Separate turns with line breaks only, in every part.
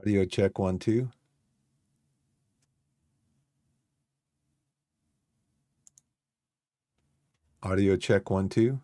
Audio check 1, 2. Audio check 1, 2.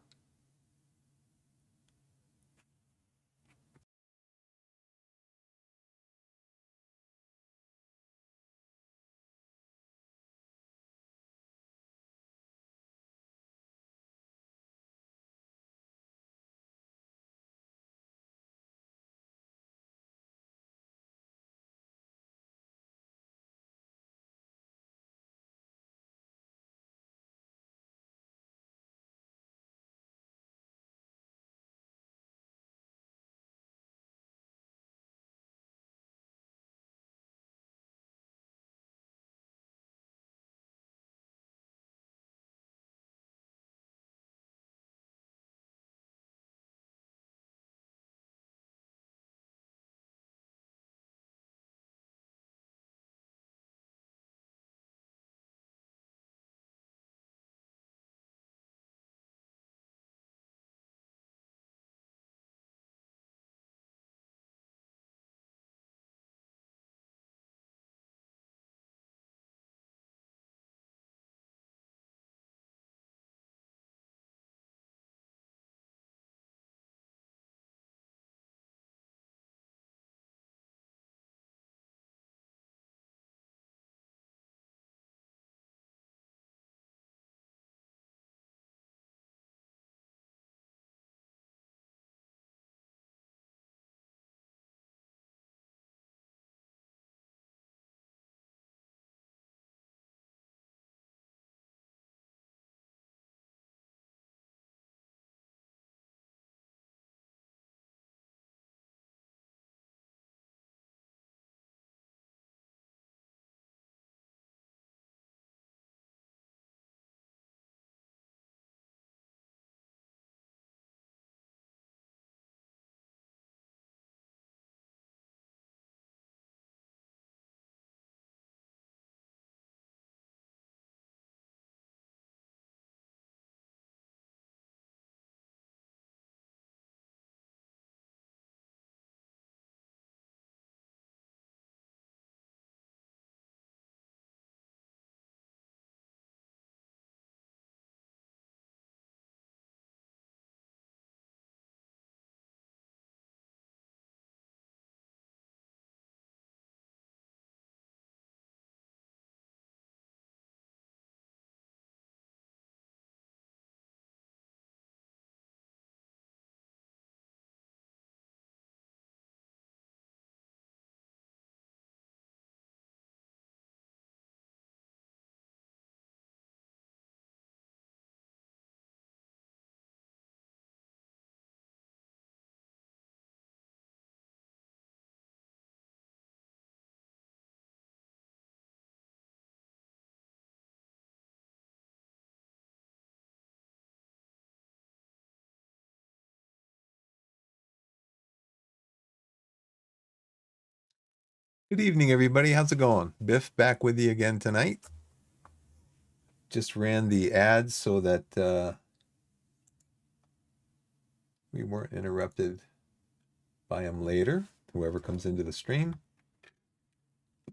Good evening, everybody. How's it going? Biff back with you again tonight. Just ran the ads so that we weren't interrupted by them later. Whoever comes into the stream.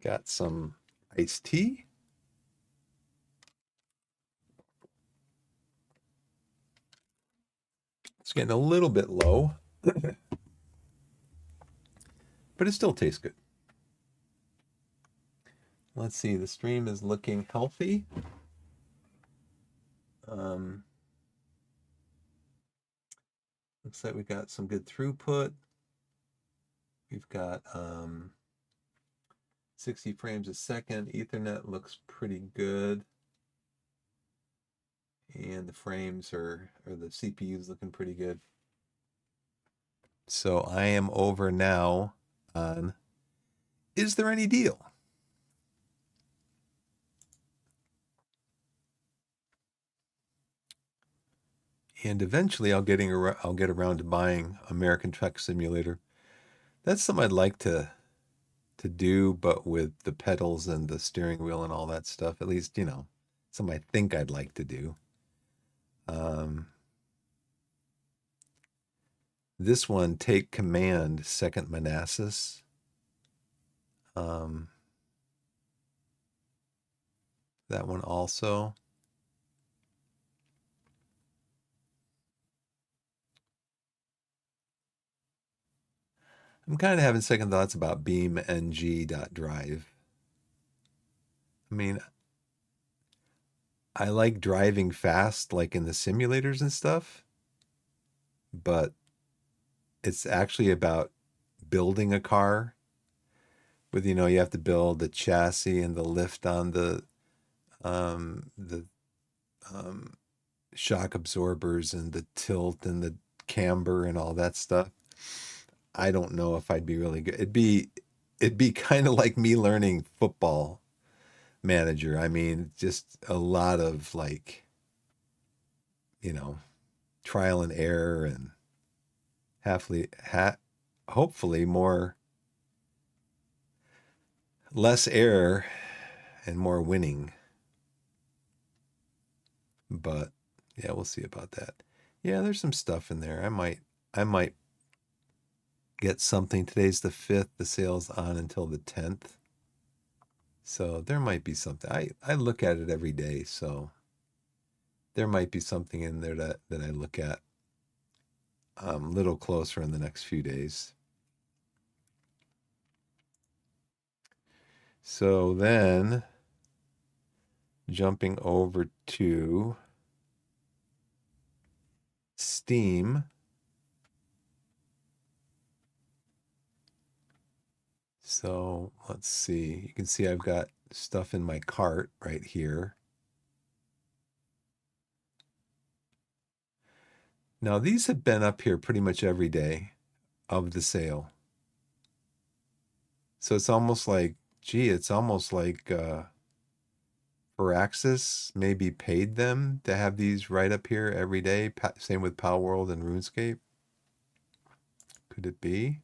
Got some iced tea. It's getting a little bit low, but it still tastes good. Let's see, the stream is looking healthy. Looks like we got some good throughput. We've got 60 frames a second. Ethernet looks pretty good. And the frames or the CPU's looking pretty good. So I am over now on Is There Any Deal? And eventually I'll get around to buying American Truck Simulator. That's something I'd like to do, but with the pedals and the steering wheel and all that stuff. At least, something I think I'd like to do. This one, Take Command, Second Manassas. Um, that one also. I'm kind of having second thoughts about BeamNG.drive. I mean, I like driving fast, like in the simulators and stuff, but it's actually about building a car with, you have to build the chassis and the lift on the um, shock absorbers and the tilt and the camber and all that stuff. I don't know if I'd be really good. It'd be kind of like me learning football manager. I mean, just a lot of like, you know, trial and error and hopefully more less error and more winning. But yeah, we'll see about that. Yeah, there's some stuff in there. I might get something. Today's the 5th. The sale's on until the 10th. So there might be something. I look at it every day, so there might be something in there that I look at a little closer in the next few days. So then jumping over to Steam. So let's see. You can see I've got stuff in my cart right here. Now, these have been up here pretty much every day of the sale. So it's almost like, gee, it's almost like Firaxis maybe paid them to have these right up here every day. Same with Pal World and RuneScape. Could it be?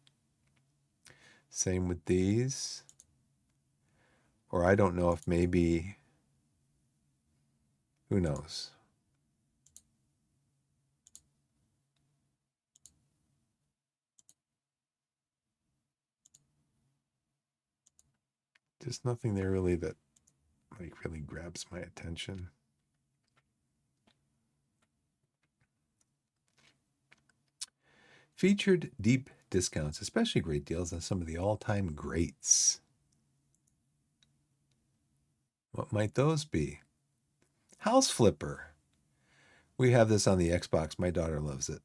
Same with these. Or I don't know if maybe, who knows? There's nothing there really that like really grabs my attention. Featured deep discounts, especially great deals on some of the all-time greats. What might those be? House Flipper. We have this on the Xbox. My daughter loves it.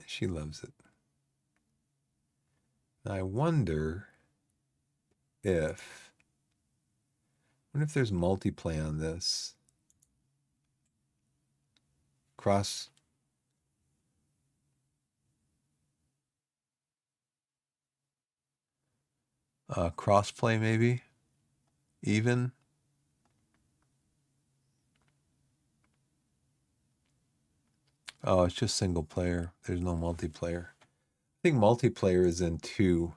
She loves it. I if wonder if there's multiplay on this. Cross crossplay maybe? Even? Oh, it's just single player. There's no multiplayer. I think multiplayer is in 2.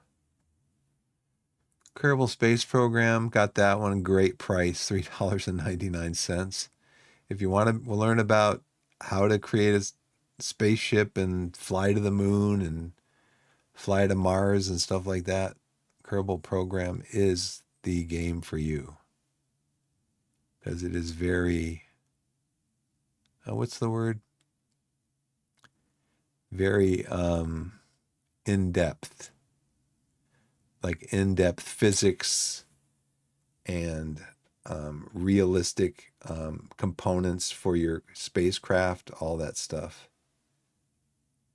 Kerbal Space Program, got that one. Great price, $3.99. If you want to learn about how to create a spaceship and fly to the moon and fly to Mars and stuff like that, Kerbal Program is the game for you because it is very, what's the word? Very in depth, like in depth physics and realistic components for your spacecraft, all that stuff.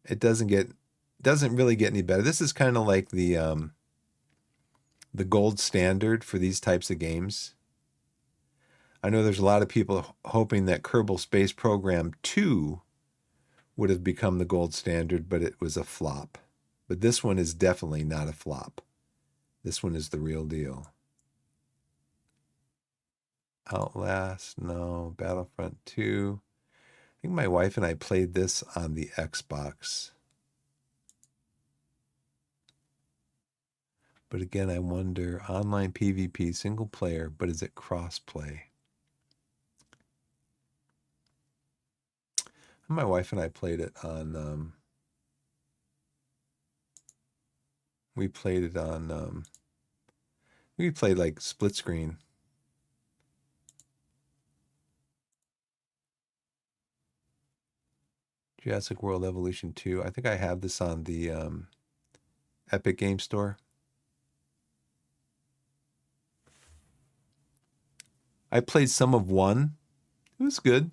It doesn't really get any better. This is kind of like the gold standard for these types of games. I know there's a lot of people hoping that Kerbal Space Program 2 would have become the gold standard, but it was a flop. But this one is definitely not a flop. This one is the real deal. Outlast, no. Battlefront 2. I think my wife and I played this on the Xbox. But again, I wonder, online PvP, single player, but is it cross-play? My wife and I played it on. We played it on. We played like split screen. Jurassic World Evolution 2. I think I have this on the Epic Game Store. I played some of one. It was good.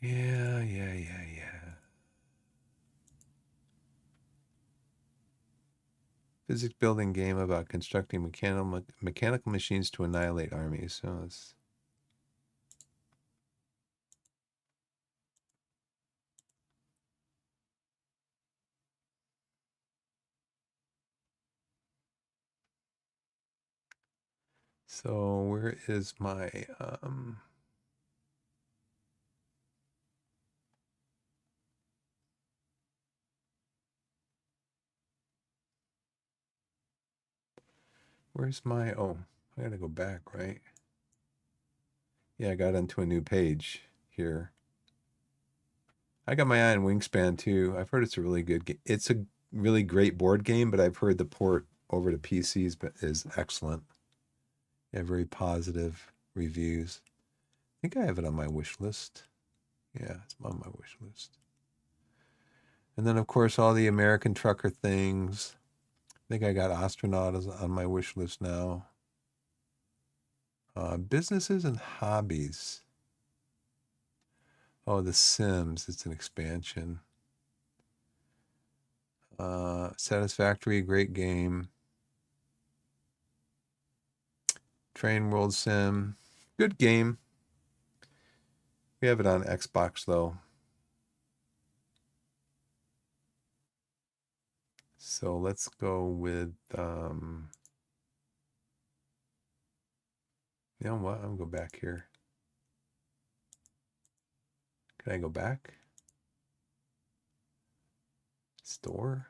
Yeah. Physics building game about constructing mechanical machines to annihilate armies. So where is my where's my I gotta go back, right? Yeah, I got onto a new page here. I got my eye on Wingspan too. I've heard it's a really good game. It's a really great board game, but I've heard the port over to PCs is excellent. Yeah, very positive reviews. I think I have it on my wish list. Yeah, it's on my wish list. And then, of course, all the American Trucker things. I think I got Astronaut on my wish list now. Businesses and hobbies. Oh, The Sims. It's an expansion. Satisfactory, great game. Train World Sim. Good game. We have it on Xbox, though. So let's go with, you know what? I'm going to go back here. Can I go back? Store?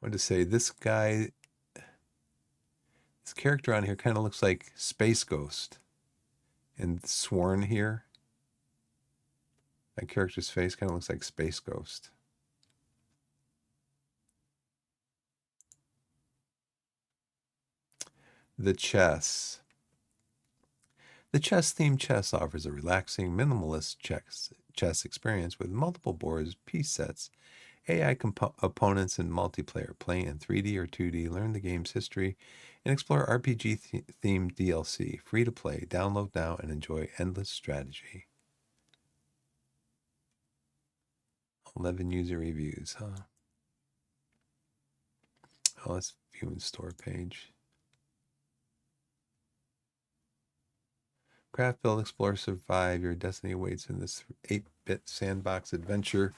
I wanted to say this guy, this character on here kind of looks like Space Ghost. And Sworn here, that character's face kind of looks like Space Ghost. The chess. The chess-themed chess offers a relaxing, minimalist chess experience with multiple boards, piece sets, AI opponents, and multiplayer. Play in 3D or 2D, learn the game's history, and explore RPG-themed DLC. Free to play. Download now and enjoy endless strategy. 11 user reviews, huh? Oh, let's view in store page. Craft, build, explore, survive. Your destiny awaits in this 8-bit sandbox adventure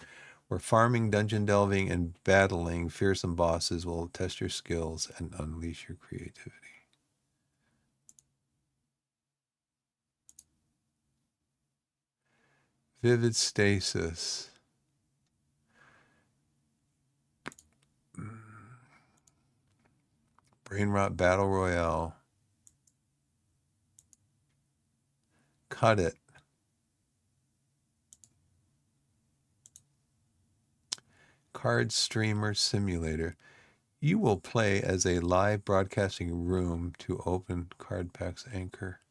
where farming, dungeon delving, and battling fearsome bosses will test your skills and unleash your creativity. Vivid Stasis. Brain Rot Battle Royale. Cut It. Card Streamer Simulator. You will play as a live broadcasting room to open card packs anchor.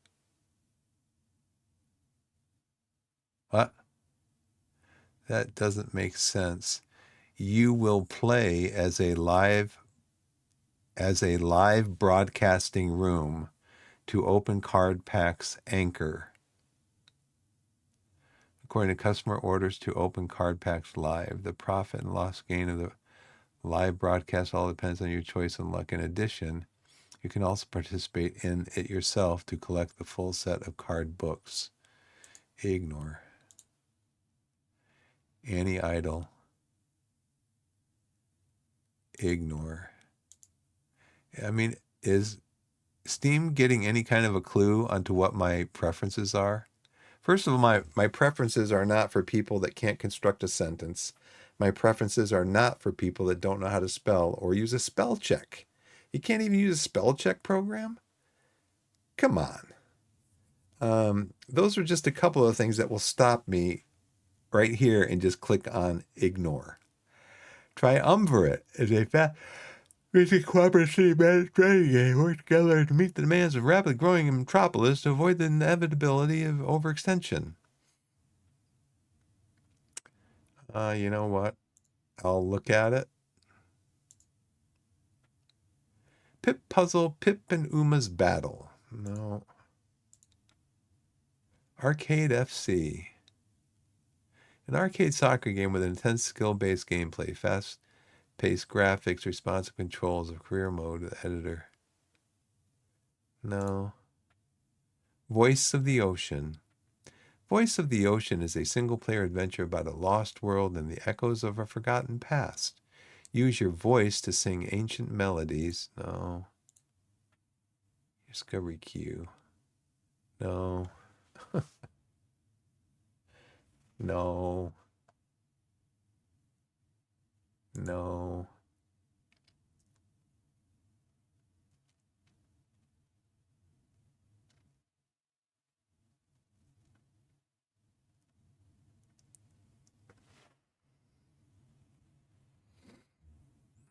What? That doesn't make sense. You will play as a live broadcasting room to open card packs anchor. According to customer orders to open card packs live, the profit and loss gain of the live broadcast all depends on your choice and luck. In addition, you can also participate in it yourself to collect the full set of card books. Ignore. Annie Idol. Ignore. I mean, is Steam getting any kind of a clue onto what my preferences are? First of all, my preferences are not for people that can't construct a sentence. My preferences are not for people that don't know how to spell or use a spell check. You can't even use a spell check program? Come on. Those are just a couple of things that will stop me right here and just click on ignore. Triumvirate is a basic cooperative city managed training game work together to meet the demands of a rapidly growing metropolis to avoid the inevitability of overextension. You know what? I'll look at it. Pip Puzzle, Pip and Uma's Battle. No. Arcade FC. An arcade soccer game with intense skill-based gameplay, fast-paced graphics, responsive controls of career mode editor. No. Voice of the Ocean. Voice of the Ocean is a single-player adventure about a lost world and the echoes of a forgotten past. Use your voice to sing ancient melodies. No. Discovery Queue. No. No. No.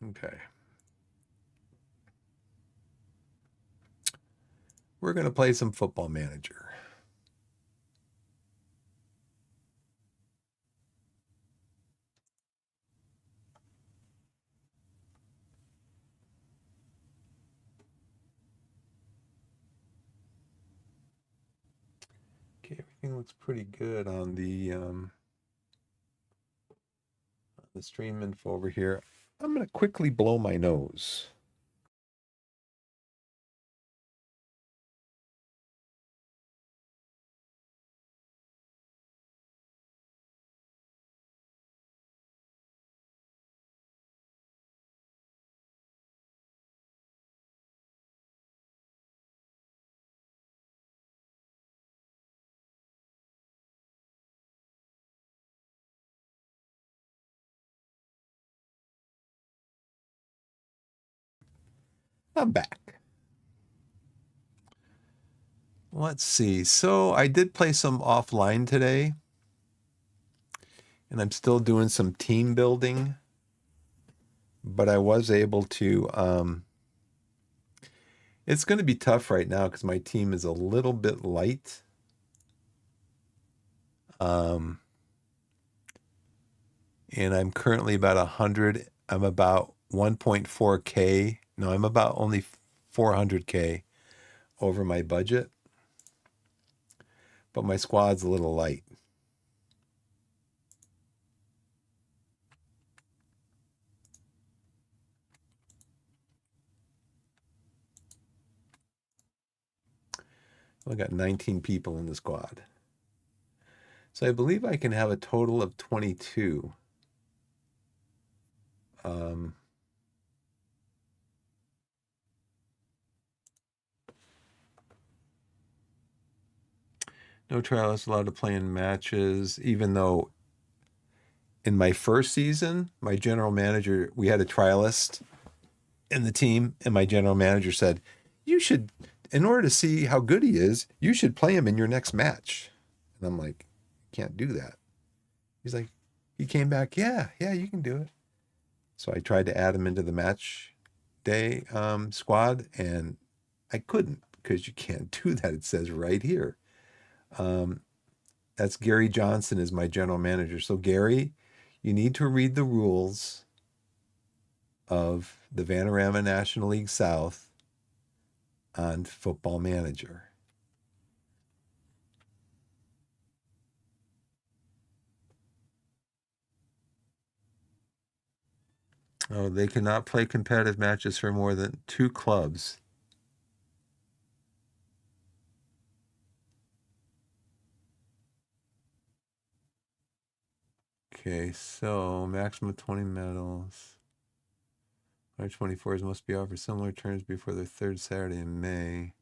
Okay. We're going to play some Football Manager. Okay, everything looks pretty good on the stream info over here. I'm going to quickly blow my nose. I'm back. Let's see. So I did play some offline today, and I'm still doing some team building, but I was able to. It's going to be tough right now because my team is a little bit light. And I'm currently about 100. I'm about 1.4K. No, I'm about only 400K over my budget, but my squad's a little light. I got 19 people in the squad. So I believe I can have a total of 22. No trialists allowed to play in matches, even though in my first season, my general manager, we had a trialist in the team, and my general manager said, you should, in order to see how good he is, you should play him in your next match. And I'm like, can't do that. He's like, he came back, yeah, you can do it. So I tried to add him into the match day squad, and I couldn't because you can't do that. It says right here. That's Gary Johnson is my general manager. So Gary, you need to read the rules of the Vanarama National League South on Football Manager. Oh, they cannot play competitive matches for more than 2 clubs. Okay, so maximum 20 medals. 124s must be offered similar terms before the third Saturday in May.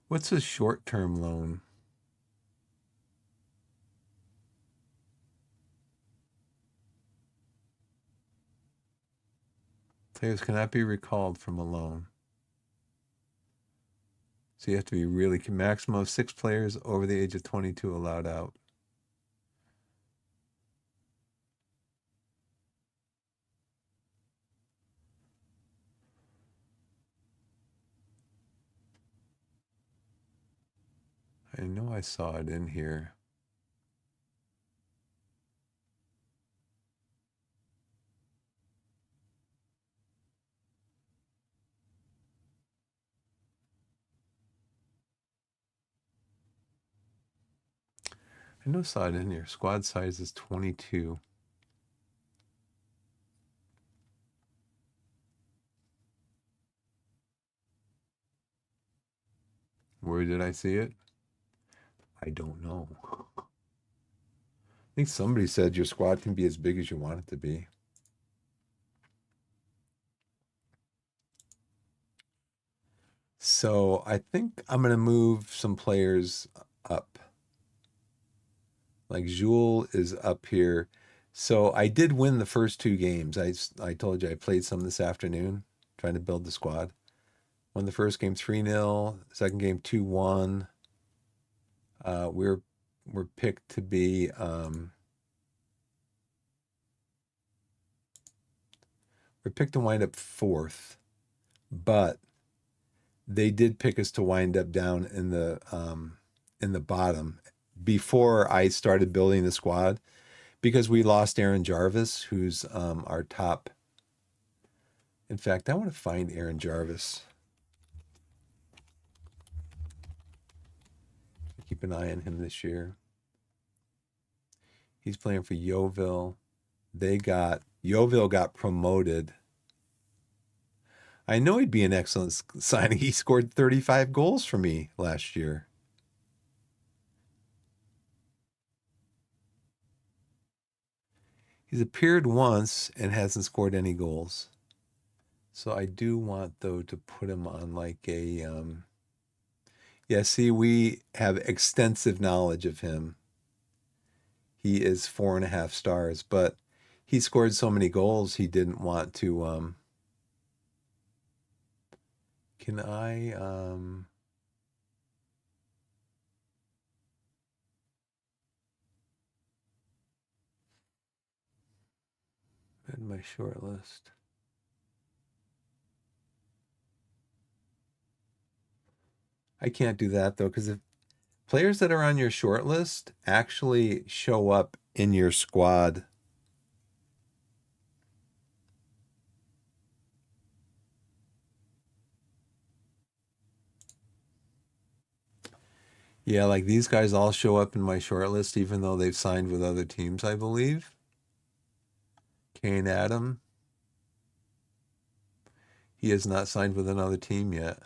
What's a short-term loan? Players cannot be recalled from a loan. So you have to be really maximum of 6 players over the age of 22 allowed out. I know I saw it in here. I know I saw it in here. Squad size is 22. Where did I see it? I don't know. I think somebody said your squad can be as big as you want it to be. So I think I'm going to move some players up. Like Jules is up here. So I did win the first 2 games. I told you I played some this afternoon trying to build the squad. Won the first game 3-0, second game 2-1. We're picked to be we're picked to wind up fourth, but they did pick us to wind up down in the bottom before I started building the squad because we lost Aaron Jarvis, who's our top. In fact, I want to find Aaron Jarvis. Keep an eye on him this year. He's playing for Yeovil. Yeovil got promoted. I know he'd be an excellent signing. He scored 35 goals for me last year. He's appeared once and hasn't scored any goals. So I do want though to put him on like a yeah, see, we have extensive knowledge of him. He is 4.5 stars, but he scored so many goals he didn't want to can I in my short list? I can't do that though, because if players that are on your short list actually show up in your squad. Yeah, like these guys all show up in my short list, even though they've signed with other teams, I believe. Kane Adam, he has not signed with another team yet.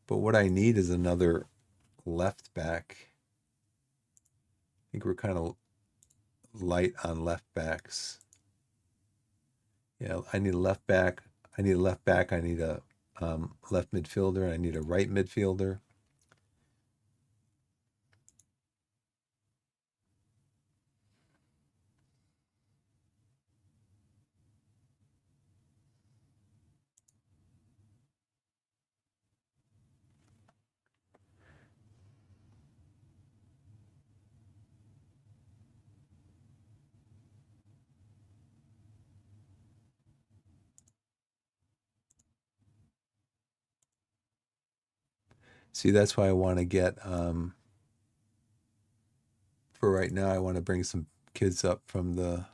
But what I need is another left back. I think we're kind of light on left backs. Yeah, I need a left back. I need a left back. I need a left midfielder. I need a right midfielder. See, that's why I want to get for right now. I want to bring some kids up from the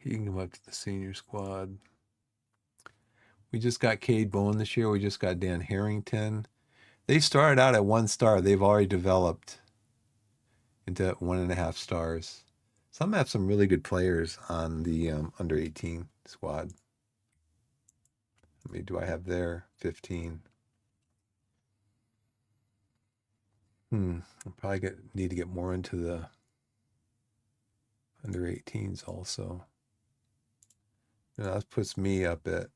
he can come up to the senior squad. We just got Cade Bowen this year. We just got Dan Harrington. They started out at 1 star. They've already developed into 1.5 stars. Some have some really good players on the under 18 squad. How many do I have there? 15. I'll probably need to get more into the under 18s also. That puts me up at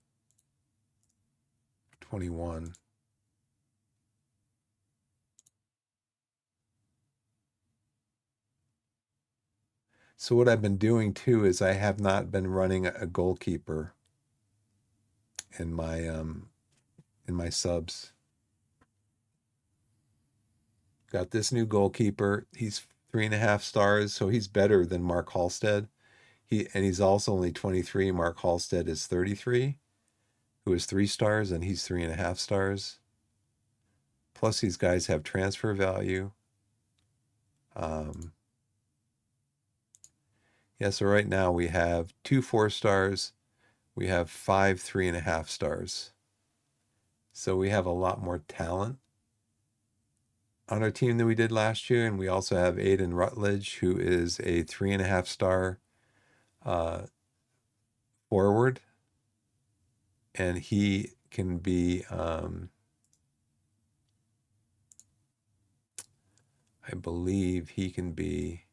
21. So what I've been doing too is I have not been running a goalkeeper in my subs. Got this new goalkeeper. He's 3.5 stars, so he's better than Mark Halstead. He's also only 23. Mark Halstead is 33, who is 3 stars, and he's 3.5 stars. Plus, these guys have transfer value. Yeah, so right now we have 2 4 stars. We have 5 3.5 stars. So we have a lot more talent on our team than we did last year. And we also have Aiden Rutledge, who is a 3.5 star forward. And he can be, I believe he can be,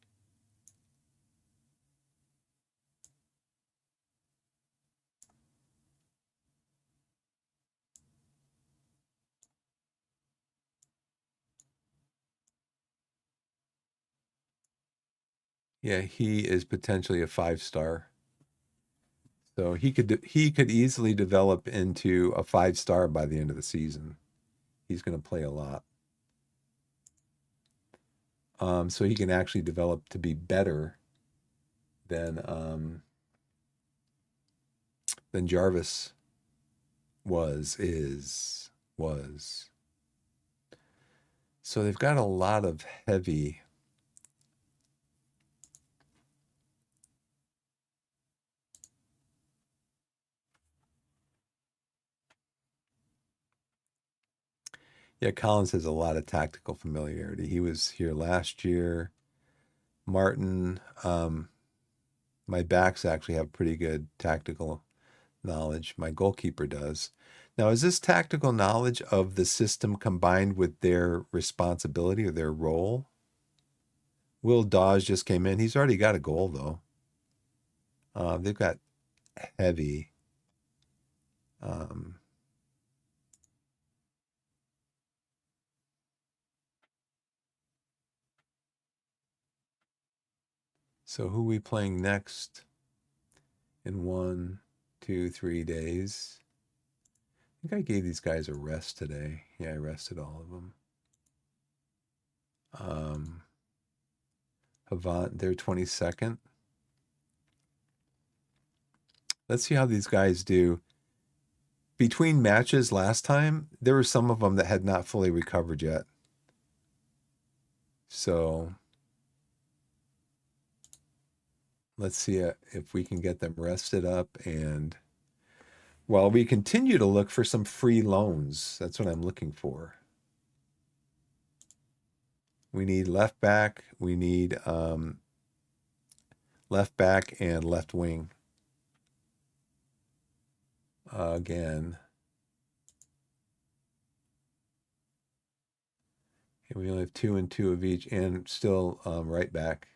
yeah, he is potentially a 5 star. So he could easily develop into a 5 star by the end of the season. He's going to play a lot. So he can actually develop to be better than Jarvis was. So they've got a lot of heavy. Yeah, Collins has a lot of tactical familiarity. He was here last year. Martin, my backs actually have pretty good tactical knowledge. My goalkeeper does. Now, is this tactical knowledge of the system combined with their responsibility or their role? Will Dawes just came in. He's already got a goal, though. They've got heavy. So who are we playing next in 1, 2, 3 days? I think I gave these guys a rest today. Yeah, I rested all of them. Havant, they're 22nd. Let's see how these guys do. Between matches last time, there were some of them that had not fully recovered yet. So let's see if we can get them rested up. And well, we continue to look for some free loans. That's what I'm looking for. We need left back. We need left back and left wing. Again. And we only have 2 and 2 of each, and still right back.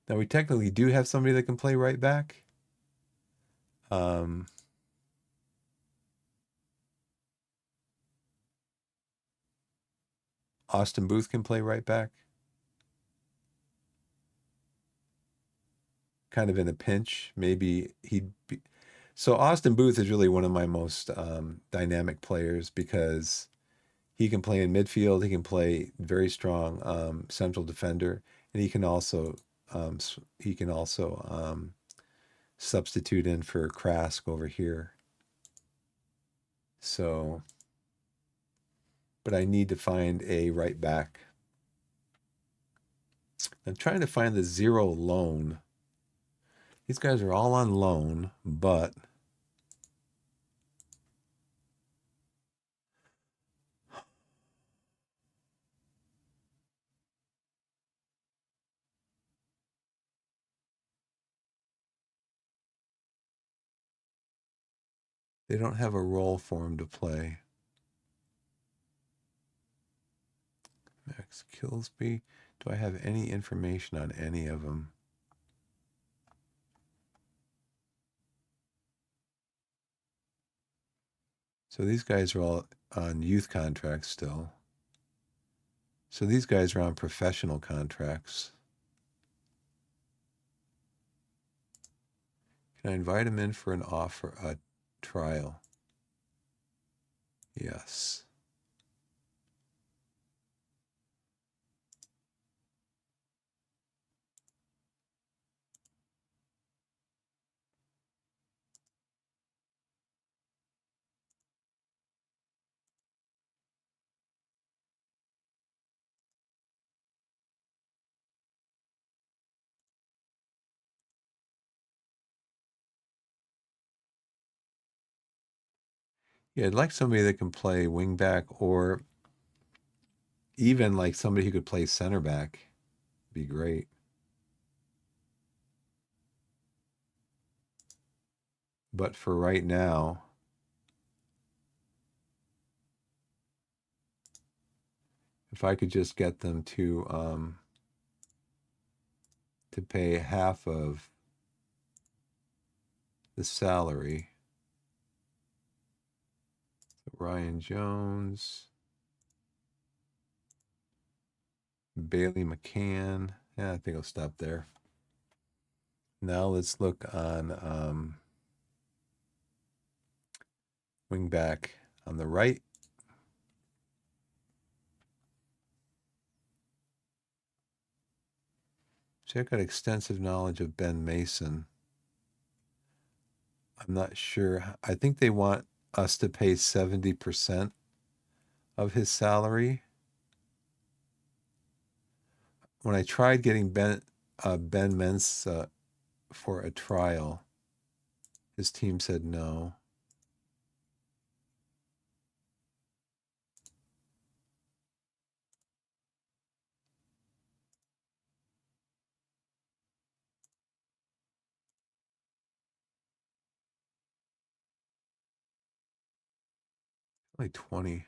Now we technically do have somebody that can play right back. Austin Booth can play right back. Kind of in a pinch, maybe he'd be. So Austin Booth is really one of my most dynamic players because he can play in midfield. He can play very strong central defender, and he can also substitute in for Krask over here. So, but I need to find a right back. I'm trying to find the 0 loan. These guys are all on loan, but They don't have a role for him to play. Max Kilsby. Do I have any information on any of them? So these guys are all on youth contracts still. So these guys are on professional contracts. Can I invite them in for an offer, a trial? Yes. Yeah, I'd like somebody that can play wing back or even like somebody who could play center back. Be great. But for right now, if I could just get them to pay half of the salary. Ryan Jones, Bailey McCann. Yeah, I think I'll stop there. Now let's look on wing back on the right. See, I've got extensive knowledge of Ben Mason. I'm not sure. I think they want us to pay 70% of his salary. When I tried getting Ben Mensa for a trial, his team said no. Like 20.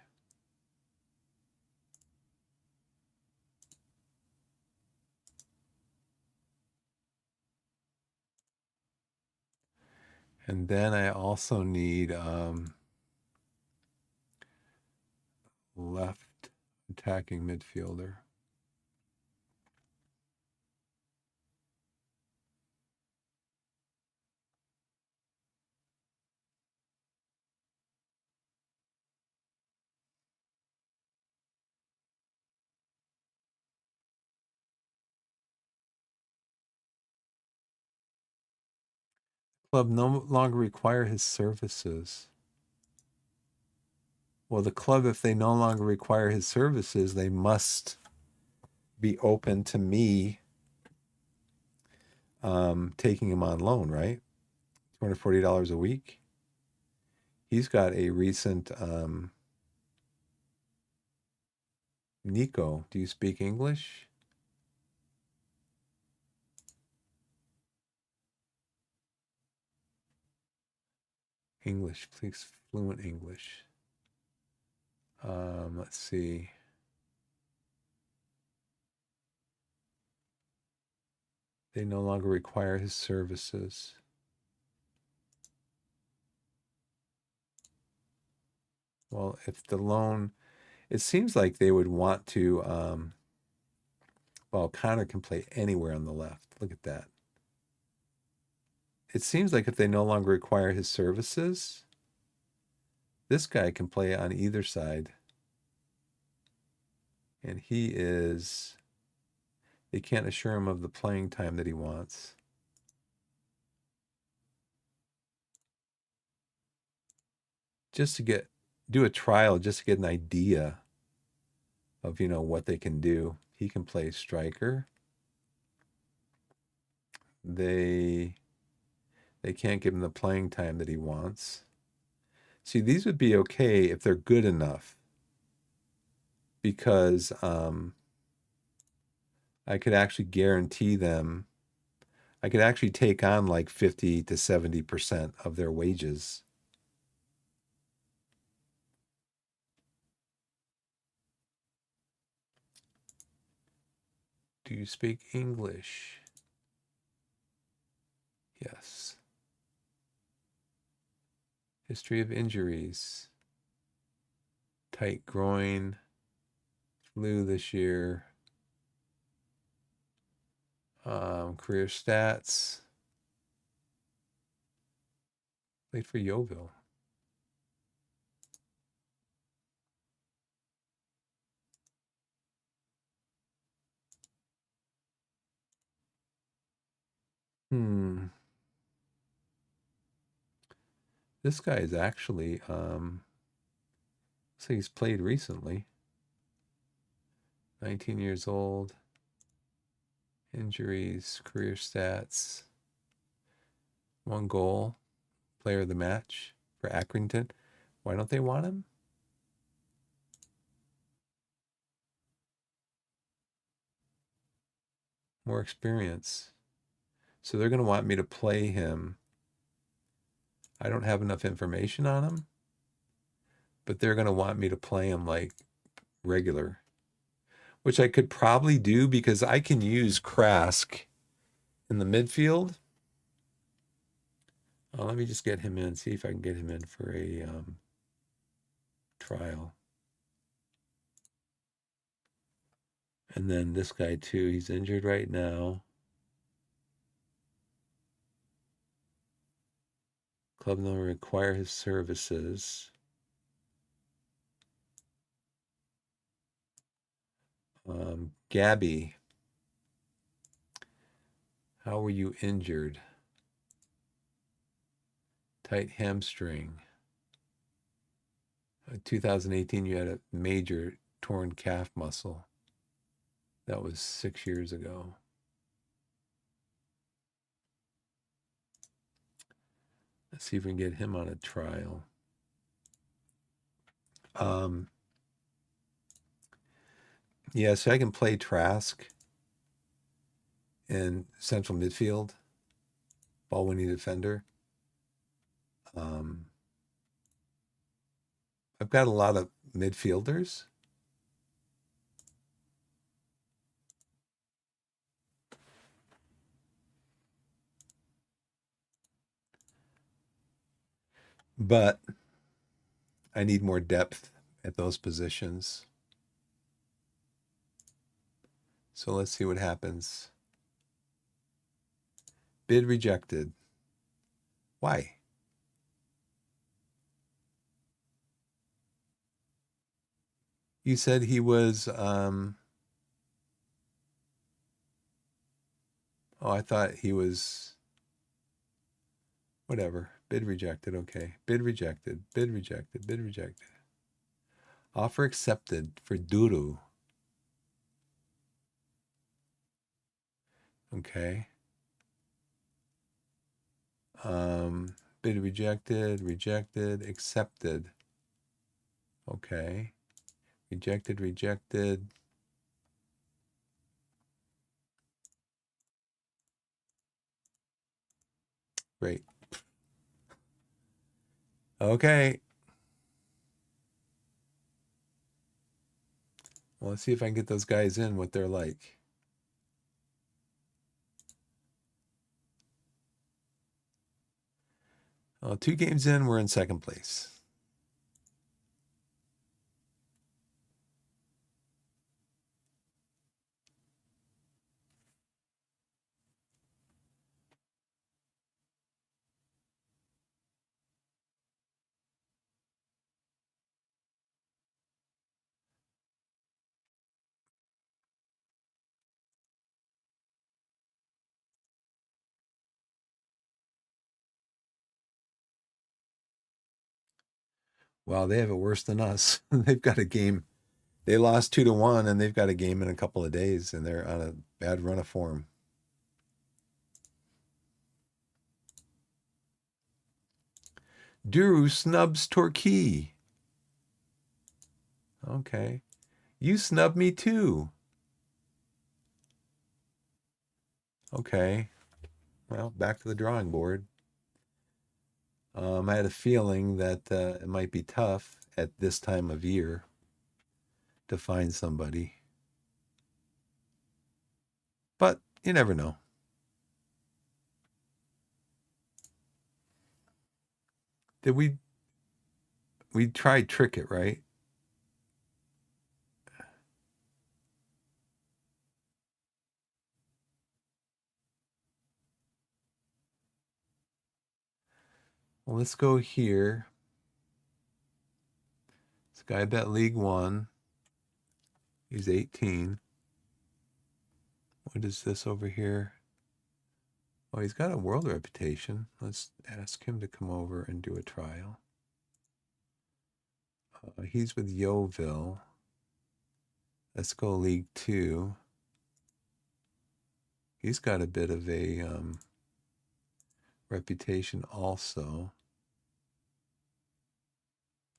And then I also need left attacking midfielder. Club no longer require his services. Well, the club, if they no longer require his services, they must be open to me taking him on loan, right? $240 a week. He's got a recent Nico. Do you speak English? English, please, fluent English. Let's see. They no longer require his services. Well, if the loan, it seems like they would want to, well, Connor can play anywhere on the left. Look at that. It seems like if they no longer require his services, this guy can play on either side. And they can't assure him of the playing time that he wants. Just to do a trial, just to get an idea of, what they can do. He can play striker. They can't give him the playing time that he wants. See, these would be okay if they're good enough because I could actually guarantee them, I could actually take on like 50 to 70% of their wages. Do you speak English? Yes. History of injuries. Tight groin. Flu this year. Career stats. Played for Yeovil. Hmm. This guy is actually, looks like he's played recently. 19 years old. Injuries, career stats. 1 goal. Player of the match for Accrington. Why don't they want him? More experience. So they're going to want me to play him. I don't have enough information on him, but they're going to want me to play him like regular, which I could probably do because I can use Krask in the midfield. Let me just get him in, see if I can get him in for a trial. And then this guy too, he's injured right now. Club will require his services. Gabby, how were you injured? Tight hamstring. 2018, you had a major torn calf muscle. That was 6 years ago. Let's see if we can get him on a trial. Yeah, so I can play Trask in central midfield, ball winning defender. I've got a lot of midfielders. But I need more depth at those positions. So let's see what happens. Bid rejected. Why? You said he was, I thought he was, whatever. Bid rejected. Okay. Bid rejected. Bid rejected. Bid rejected. Offer accepted for Duru. Okay. Bid rejected, rejected, accepted. Okay. Rejected, rejected. Great. Okay. Well, let's see if I can get those guys in, what they're like. Well, 2 games in, we're in second place. Wow, they have it worse than us. They've got a game. They lost 2-1, and they've got a game in a couple of days, and they're on a bad run of form. Duru snubs Torquay. Okay. You snub me too. Okay. Well, back to the drawing board. I had a feeling that it might be tough at this time of year to find somebody. You never know. Did we tried trick it, right? Well, let's go here. This guy bet League One. He's 18. What is this over here? Oh, he's got a world reputation. Let's ask him to come over and do a trial. He's with Yeovil. Let's go League Two. He's got a bit of a reputation also.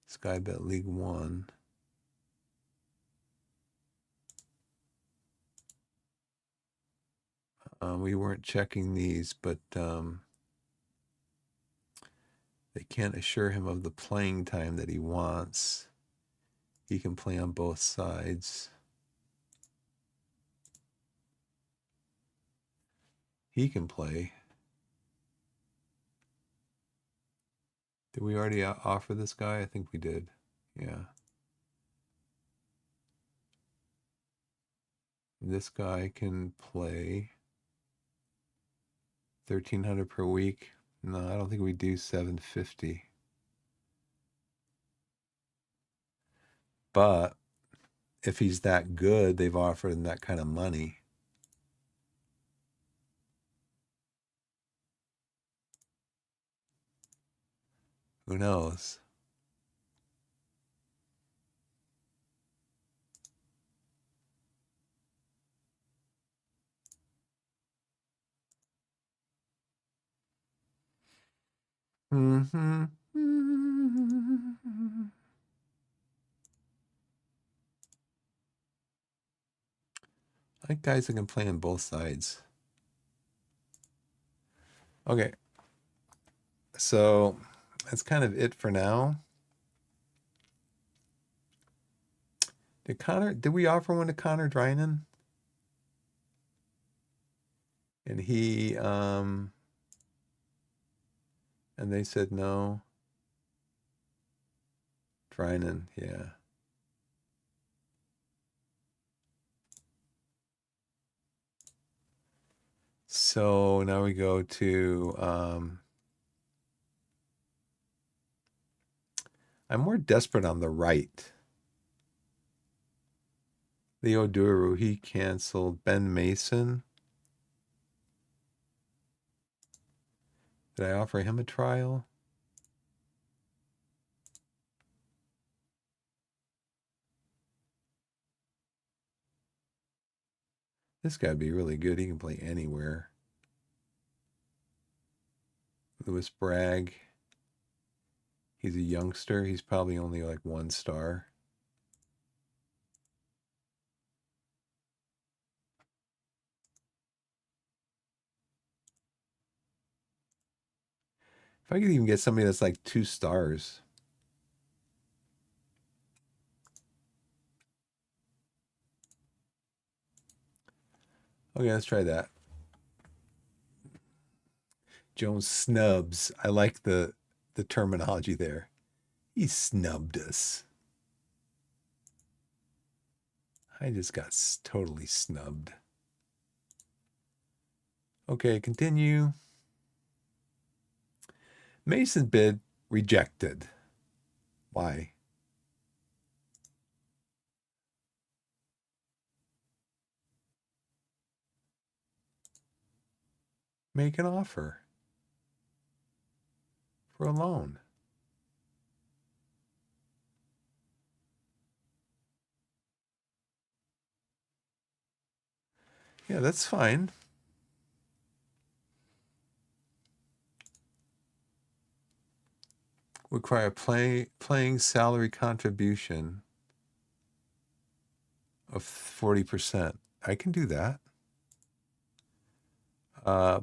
Sky Bet League One. We weren't checking these, but they can't assure him of the playing time that he wants. He can play on both sides. He can play. Did we already offer this guy? I think we did. Yeah. This guy can play 1,300 per week. No, I don't think we do 750. But if he's that good, they've offered him that kind of money. Who knows? Mm-hmm. I like guys that can play on both sides. Okay. So that's kind of it for now. Did we offer one to Connor Drynan? And and they said no. Drynan, yeah. So now we go to, I'm more desperate on the right. Leo Duru, he canceled. Ben Mason. Did I offer him a trial? This guy'd be really good. He can play anywhere. Lewis Bragg. He's a youngster. He's probably only like 1 star. If I could even get somebody that's like 2 stars. Okay, let's try that. Jones snubs. I like the terminology there. He snubbed us. I just got totally snubbed. Okay, continue. Mason bid rejected. Why? Make an offer for a loan. Yeah, that's fine. Require playing salary contribution of 40%. I can do that.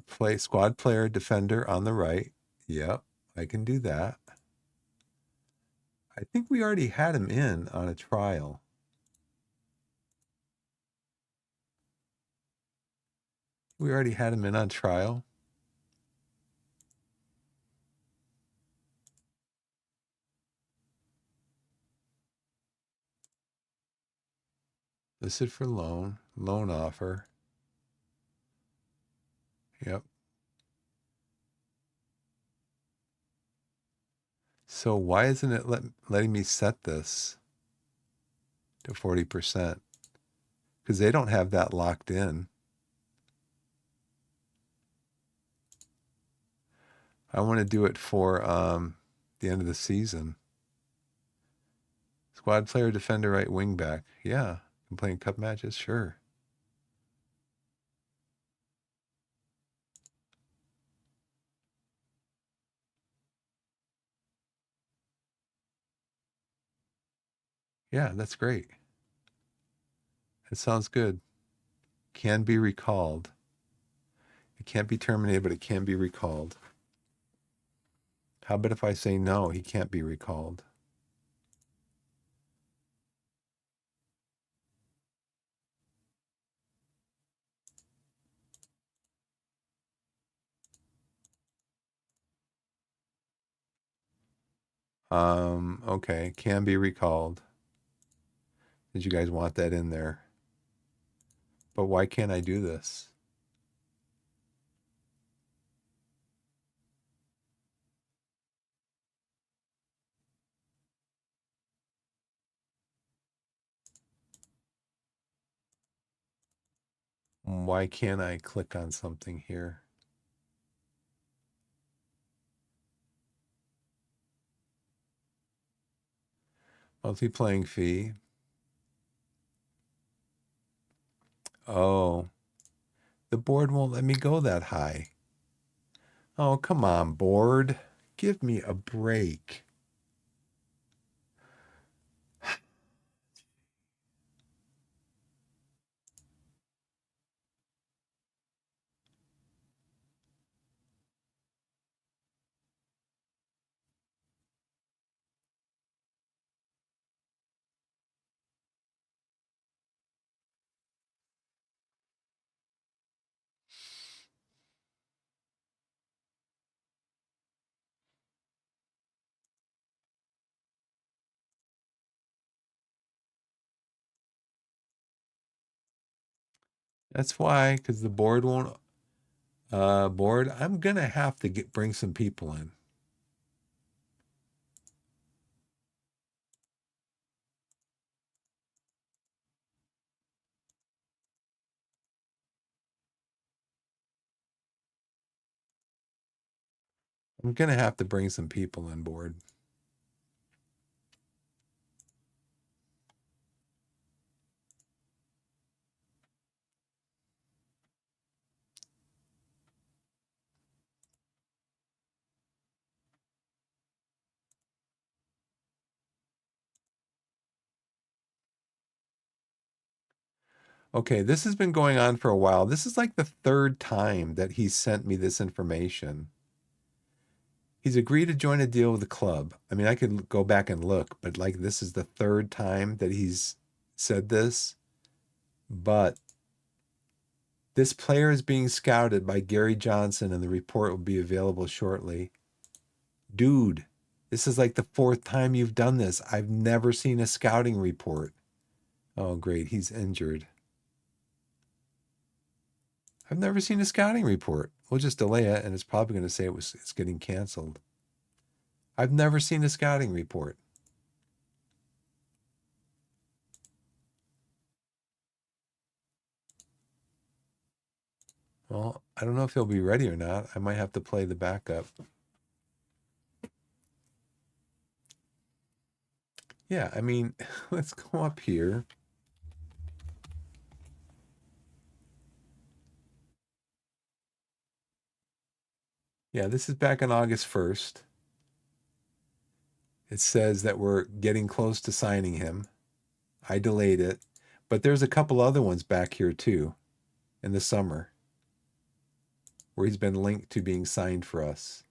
Play squad player defender on the right. Yep, I can do that. I think we already had him in on a trial. We already had him in on trial. Listed for loan. Loan offer. Yep. So why isn't it letting me set this to 40%? Because they don't have that locked in. I want to do it for the end of the season. Squad player, defender, right wing back. Yeah. I'm playing cup matches? Sure. Yeah, that's great. It sounds good. Can be recalled. It can't be terminated, but it can be recalled. How about if I say no, he can't be recalled? Okay, can be recalled. Did you guys want that in there? But why can't I do this? Why can't I click on something here? Monthly playing fee. Oh, the board won't let me go that high. Oh, come on, board. Give me a break. That's why, because the board won't. Board, I'm gonna have to bring some people in. I'm gonna have to bring some people on board. Okay, this has been going on for a while. This is like the third time that he sent me this information. He's agreed to join a deal with the club. I mean, I could go back and look, but like this is the third time that he's said this. But this player is being scouted by Gary Johnson, and the report will be available shortly. Dude, this is like the fourth time you've done this. I've never seen a scouting report. Oh, great. He's injured. I've never seen a scouting report. We'll just delay it, and it's probably going to say it's getting canceled. I've never seen a scouting report. Well, I don't know if he'll be ready or not. I might have to play the backup. Yeah, I mean, let's go up here. Yeah, this is back on August 1st. It says that we're getting close to signing him. I delayed it, but there's a couple other ones back here too in the summer where he's been linked to being signed for us.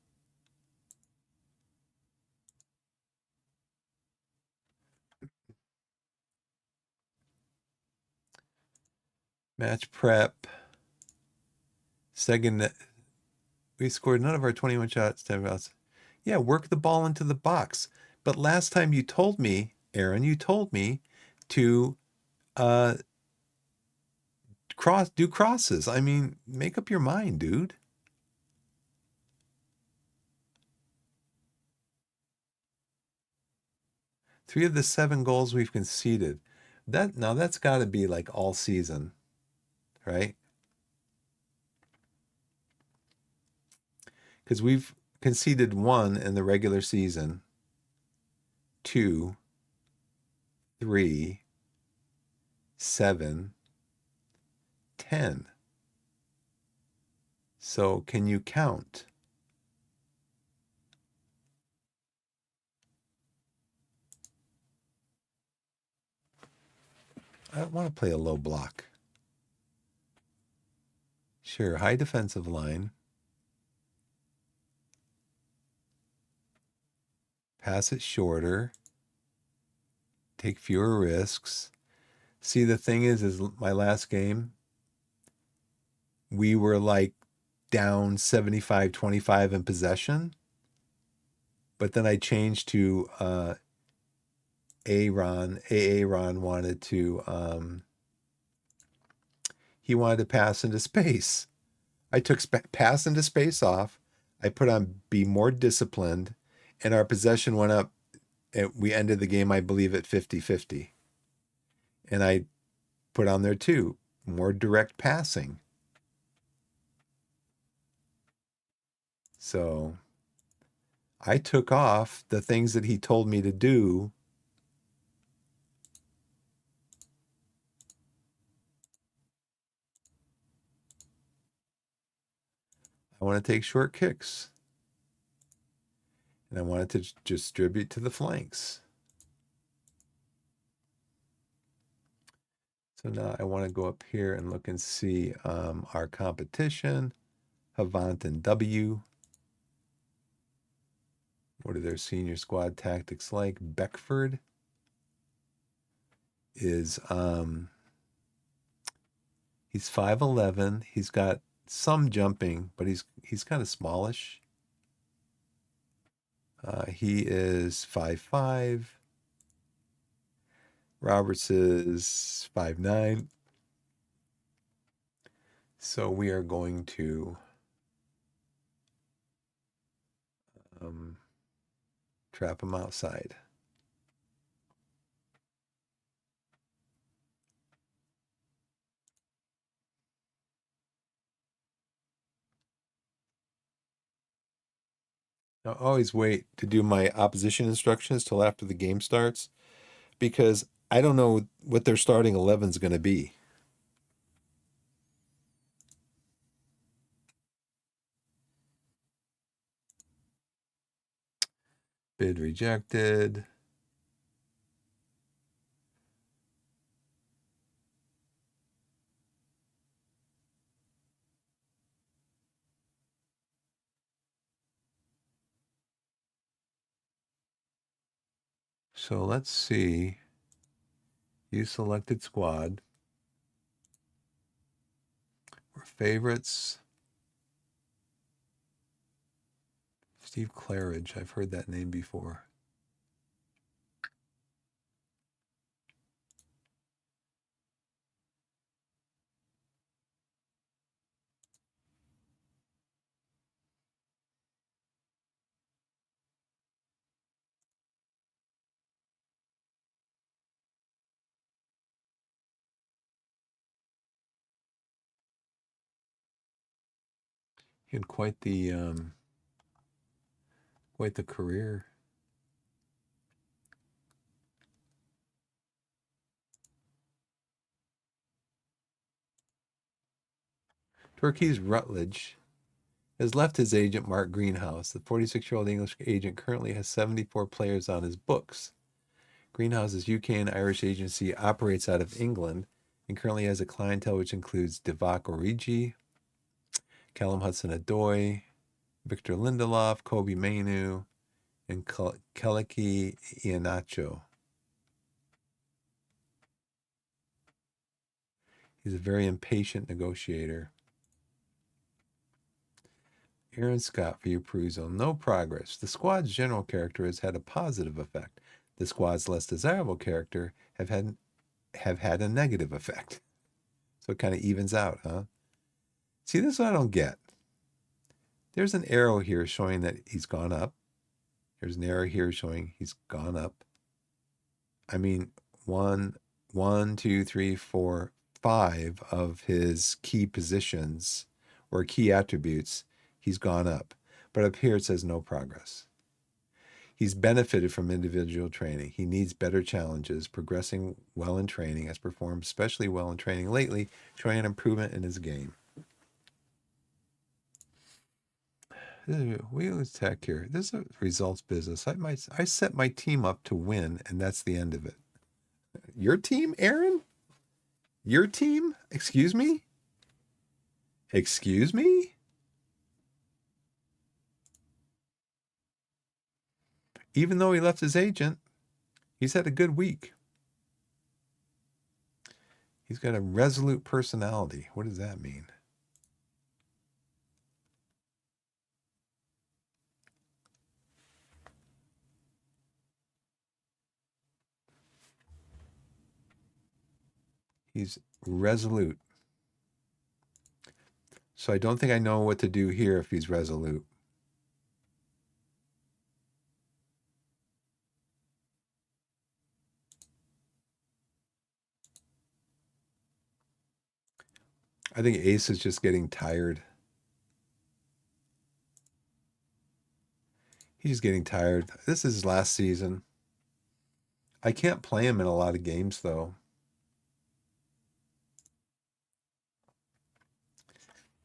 Match prep. Second, we scored none of our 21 shots, 10 outs. Yeah, work the ball into the box. But last time you told me, Aaron, you told me to uh do crosses. I mean, make up your mind, dude. Three of the 7 goals we've conceded. That's got to be like all season, right? Because we've conceded 1 in the regular season, 2, 3, 7, 10. So can you count? I want to play a low block. Sure, high defensive line. Pass it shorter. Take fewer risks. See, the thing is my last game, we were like down 75-25 in possession. But then I changed to Aaron. Aaron wanted to he wanted to pass into space. I took pass into space off. I put on be more disciplined, and our possession went up. And we ended the game, I believe, at 50-50. And I put on there too, more direct passing. So I took off the things that he told me to do. I want to take short kicks. And I wanted to distribute to the flanks. So now I want to go up here and look and see our competition. Havant and W. What are their senior squad tactics like? Beckford is he's 5'11". He's got some jumping, but he's kind of smallish. He is 5'5". Roberts is 5'9". So we are going to trap him outside. Now, always wait to do my opposition instructions till after the game starts, because I don't know what their starting 11 is going to be. Bid rejected. So let's see. You selected squad. We're favorites. Steve Claridge. I've heard that name before. He had quite the career. Torquay Rutledge has left his agent, Mark Greenhouse. The 46-year-old English agent currently has 74 players on his books. Greenhouse's UK and Irish agency operates out of England and currently has a clientele which includes Divock Origi, Callum Hudson-Odoi, Victor Lindelof, Kobe Mainu, and Keliki Iheanacho. He's a very impatient negotiator. Aaron Scott for your perusal. No progress. The squad's general character has had a positive effect. The squad's less desirable character have had a negative effect. So it kind of evens out, huh? See, this is what I don't get. There's an arrow here showing that he's gone up. There's an arrow here showing he's gone up. I mean, one, two, three, four, five of his key positions or key attributes, he's gone up. But up here it says no progress. He's benefited from individual training. He needs better challenges. Progressing well in training, has performed especially well in training lately, showing an improvement in his game. We use tech here. This is a results business. I set my team up to win, and that's the end of it. Your team, Aaron? Your team? Excuse me? Excuse me? Even though he left his agent, he's had a good week. He's got a resolute personality. What does that mean? He's resolute. So I don't think I know what to do here if he's resolute. I think Ace is just getting tired. He's just getting tired. This is his last season. I can't play him in a lot of games, though.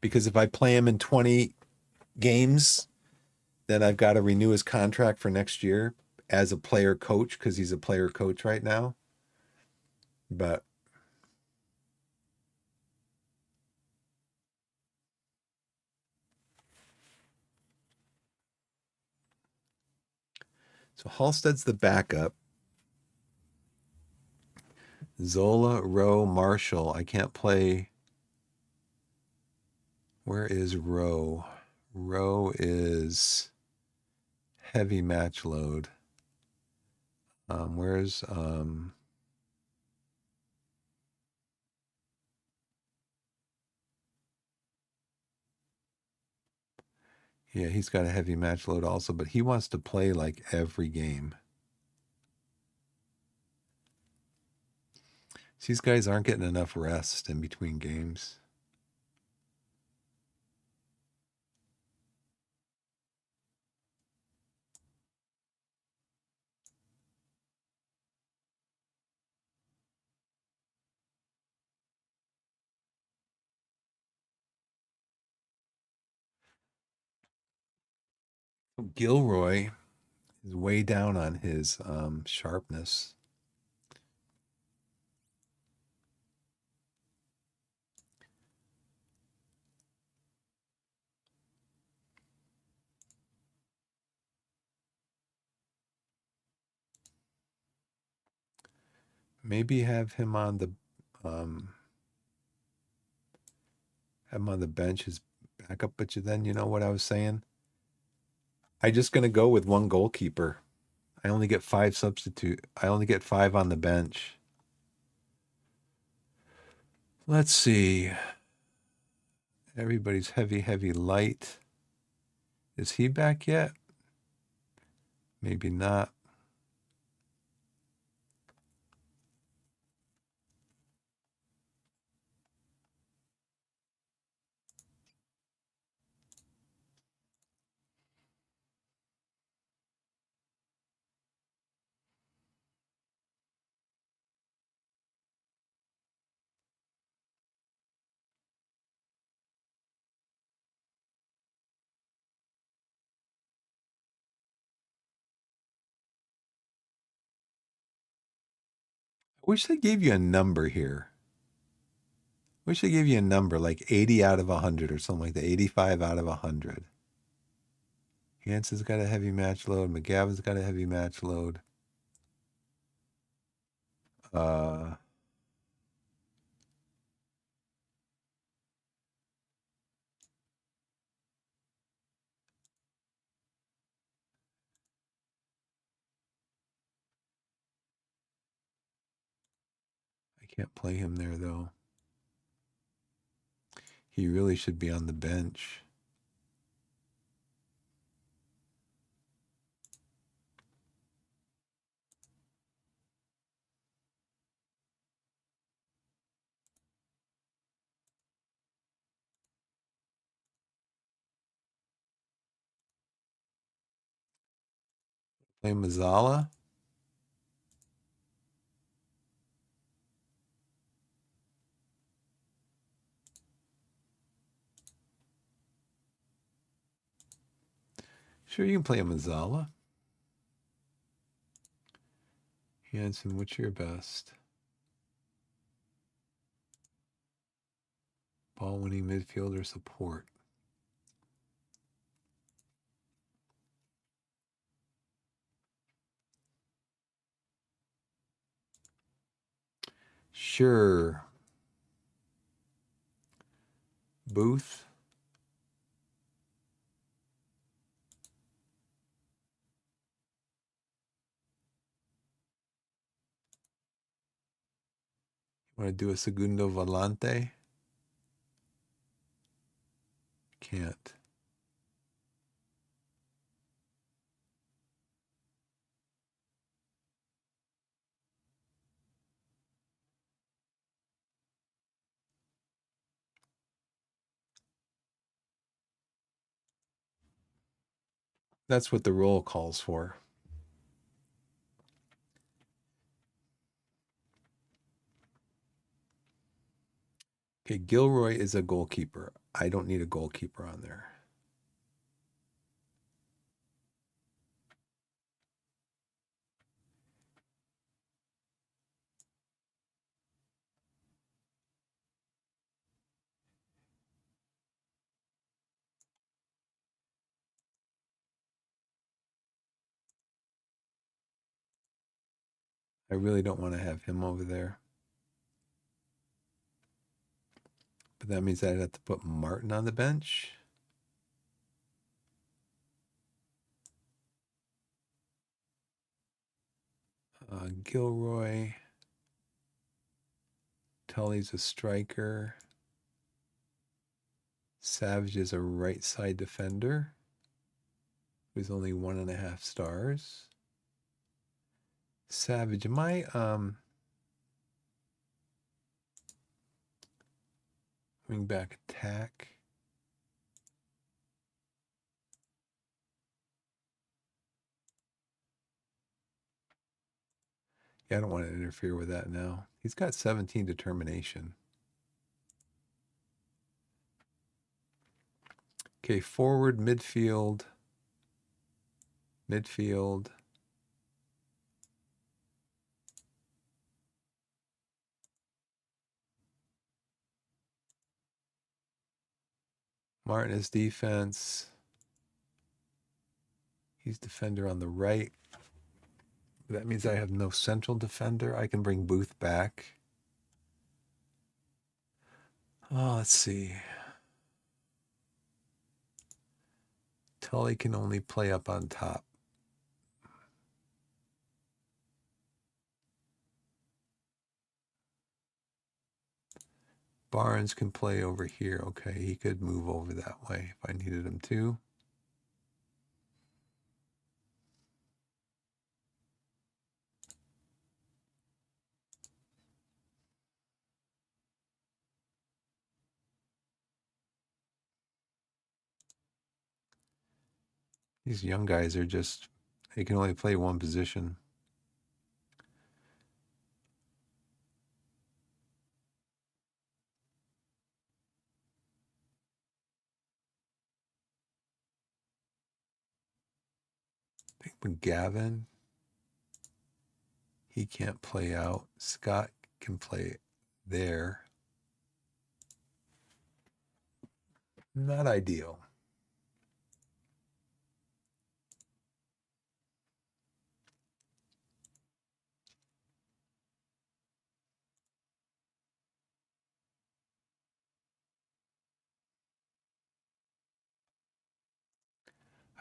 Because if I play him in 20 games, then I've got to renew his contract for next year as a player coach because he's a player coach right now. But so Halstead's the backup. Zola, Rowe, Marshall. I can't play. Where is Rowe? Rowe is heavy match load. Where's yeah, he's got a heavy match load also, but he wants to play like every game. These guys aren't getting enough rest in between games. Gilroy is way down on his sharpness. Maybe um, have him on the bench as backup. But then you know what I was saying. I just gonna go with one goalkeeper. I only get five substitute. I only get five on the bench. Let's see. Everybody's heavy, heavy, light. Is he back yet? Maybe not. I wish they gave you a number here. Wish they gave you a number like 80 out of 100 or something like that. 85 out of 100. Hanson's got a heavy match load. McGavin's got a heavy match load. Uh, Can't play him there, though. He really should be on the bench. Play Mazzala. Sure, you can play a Mazzala. Hanson, what's your best? Ball winning midfielder support. Sure. Booth. Want to do a segundo volante? Can't. That's what the role calls for. Okay, Gilroy is a goalkeeper. I don't need a goalkeeper on there. I really don't want to have him over there. But that means I'd have to put Martin on the bench. Gilroy. Tully's a striker. Savage is a right side defender who's only 1.5 stars. Savage, am I wing back attack? Yeah, I don't want to interfere with that now. He's got 17 determination. Okay, forward, midfield. Midfield. Martin is defense. He's defender on the right. That means I have no central defender. I can bring Booth back. Oh, let's see. Tully can only play up on top. Barnes can play over here. Okay, he could move over that way if I needed him to. These young guys are just, they can only play one position. I think McGavin, he can't play out. Scott can play there. Not ideal.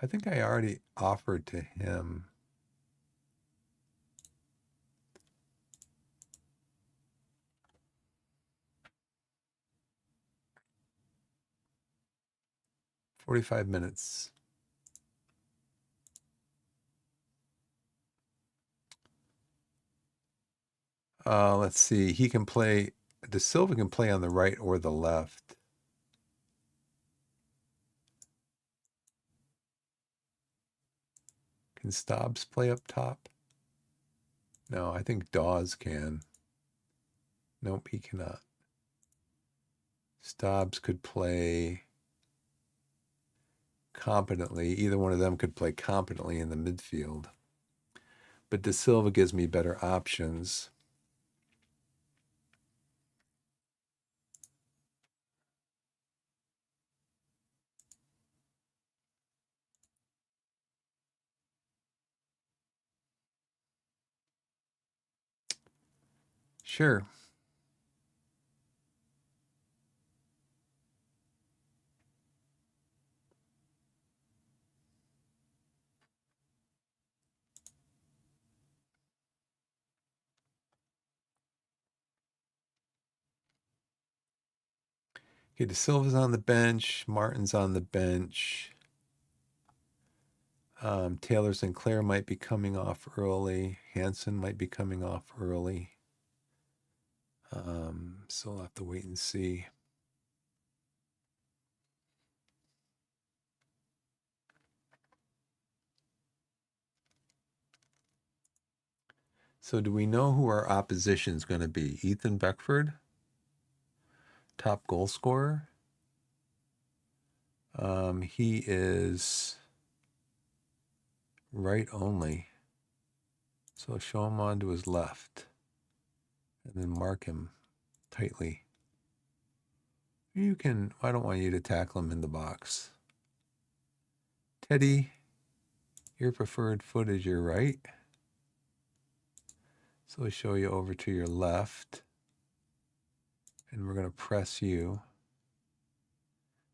I think I already offered to him. 45 minutes. Let's see. He can play. De Silva can play on the right or the left. Can Stobbs play up top? No, I think Dawes can. Nope, he cannot. Stobbs could play competently. Either one of them could play competently in the midfield. But De Silva gives me better options. Sure. Okay, De Silva's on the bench. Martin's on the bench. Taylor Sinclair might be coming off early. Hansen might be coming off early. So we'll have to wait and see. So do we know who our opposition is going to be? Ethan Beckford, top goal scorer. He is right only. So show him on to his left and then mark him tightly. You can, I don't want you to tackle him in the box. Teddy, your preferred foot is your right. So we'll show you over to your left. And we're going to press you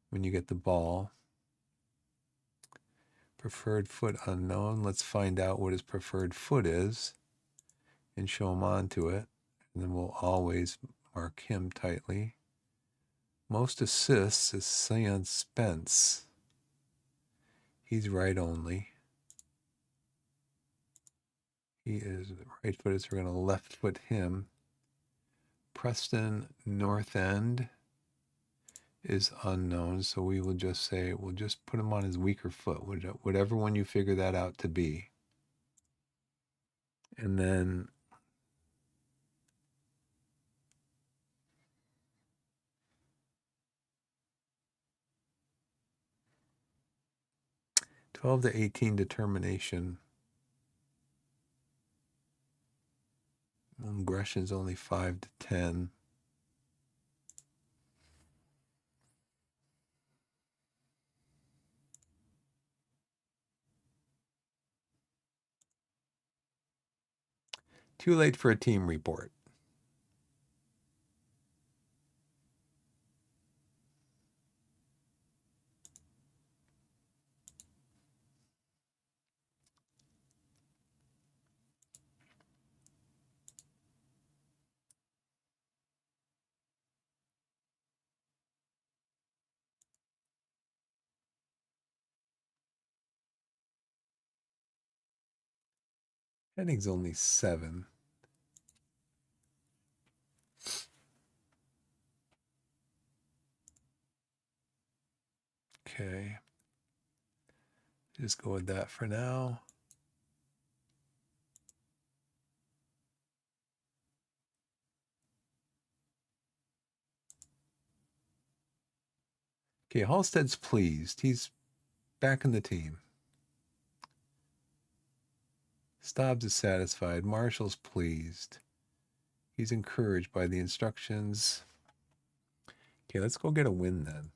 when you get the ball. Preferred foot unknown. Let's find out what his preferred foot is and show him onto it. And then we'll always mark him tightly. Most assists is Sean Spence. He's right only. He is right footed, so we're going to left foot him. Preston North End is unknown, so we will just say, we'll just put him on his weaker foot, whatever one you figure that out to be. And then (12 to 18) determination. Aggression's only 5 to 10. Too late for a team report. Heading's only 7. Okay. Just go with that for now. Okay, Halstead's pleased. He's back in the team. Stobbs is satisfied. Marshall's pleased. He's encouraged by the instructions. Okay, let's go get a win then.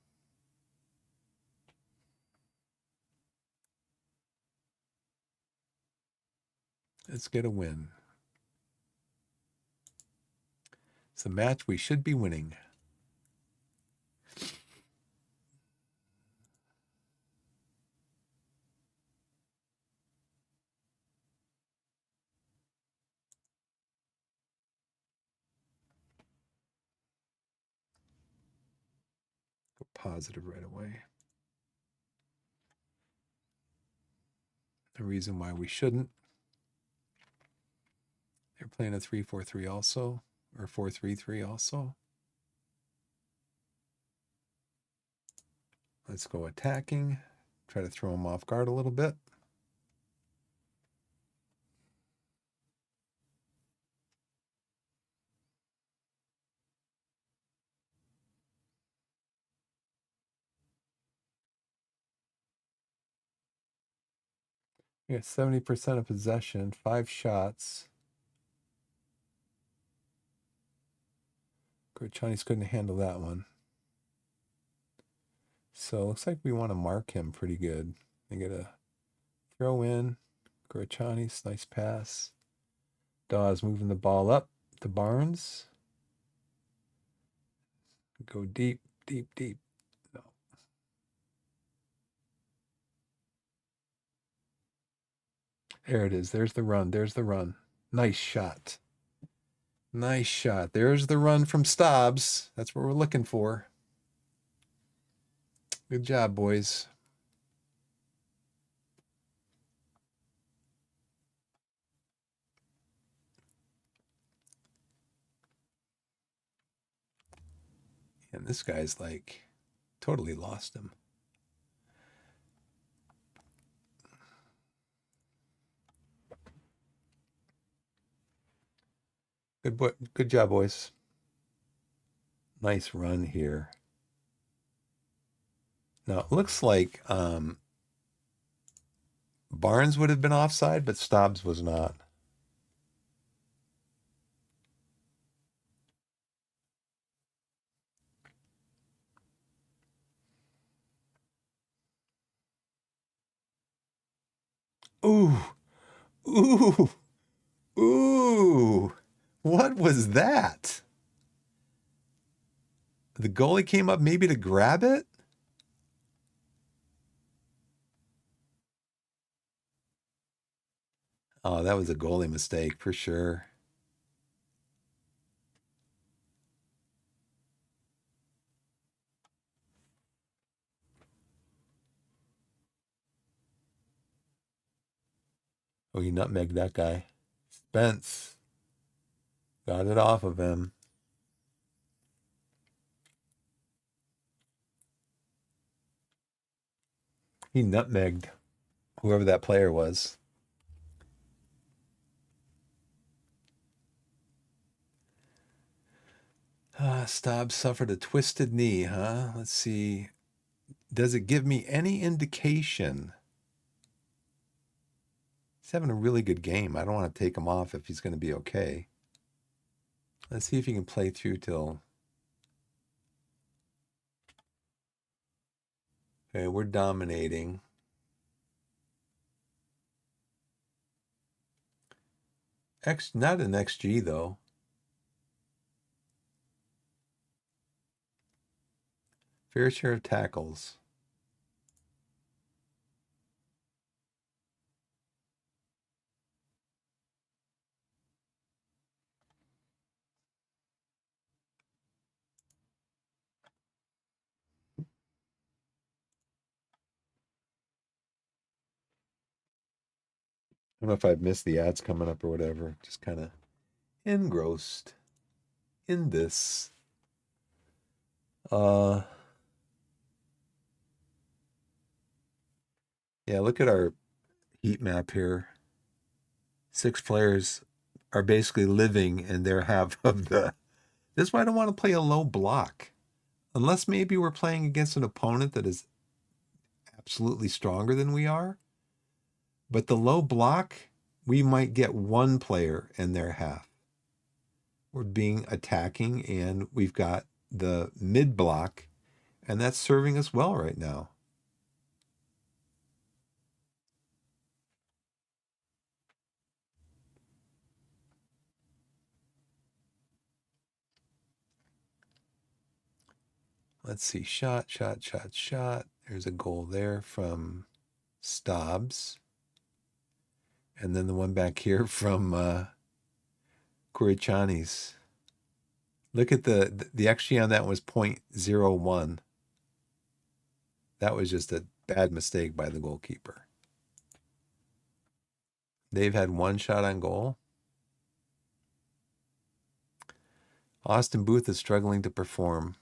Let's get a win. It's a match we should be winning. Go positive right away. the reason why we shouldn't. They're playing a 3-4-3 also, or 4-3-3 also. Let's go attacking. Try to throw them off guard a little bit. We got 70% of possession, 5 shots. Chinese couldn't handle that one. So it looks like we want to mark him pretty good. They get a throw in. Gurchanis, nice pass. Dawes moving the ball up to Barnes. Go deep, deep, deep. No. There it is. There's the run. There's the run. Nice shot. Nice shot. There's the run from Stobbs. That's what we're looking for. Good job, boys. And this guy's like totally lost him. Good job, boys. Nice run here. Now it looks like Barnes would have been offside, but Stobbs was not. Ooh, ooh, ooh. What was that? The goalie came up maybe to grab it? Oh, that was a goalie mistake for sure. Oh, you nutmegged that guy. Spence got it off of him. He nutmegged whoever that player was. Stobbs suffered a twisted knee, huh? Let's see. Does it give me any indication? He's having a really good game. I don't want to take him off if he's going to be okay. Let's see if he can play through till... Okay, we're dominating. Not an XG, though. Fair share of tackles. I don't know if I've missed the ads coming up or whatever. Just kind of engrossed in this. Yeah, look at our heat map here. 6 players are basically living in their half of the... This is why I don't want to play a low block. Unless maybe we're playing against an opponent that is absolutely stronger than we are. But the low block, we might get 1 player in their half. We're being attacking, and we've got the mid block, and that's serving us well right now. Let's see. Shot, shot, shot, shot. There's a goal there from Stobbs. And then the one back here from Kurichani's. Look at the XG on that was 0.01. That was just a bad mistake by the goalkeeper. They've had one shot on goal. Austin Booth is struggling to perform.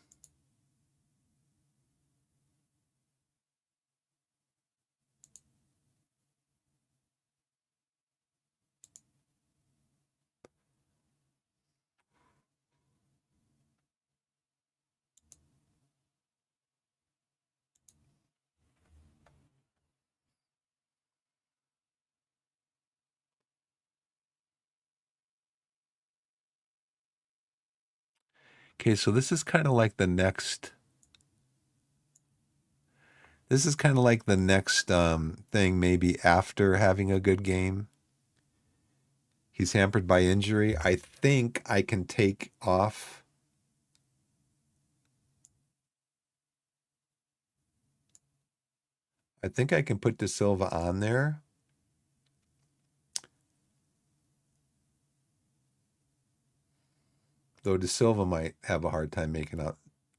Okay, so this is kind of like the next. This is kind of like the next thing, maybe after having a good game. He's hampered by injury. I think I can take off. I think I can put De Silva on there. Though De Silva might have a hard time making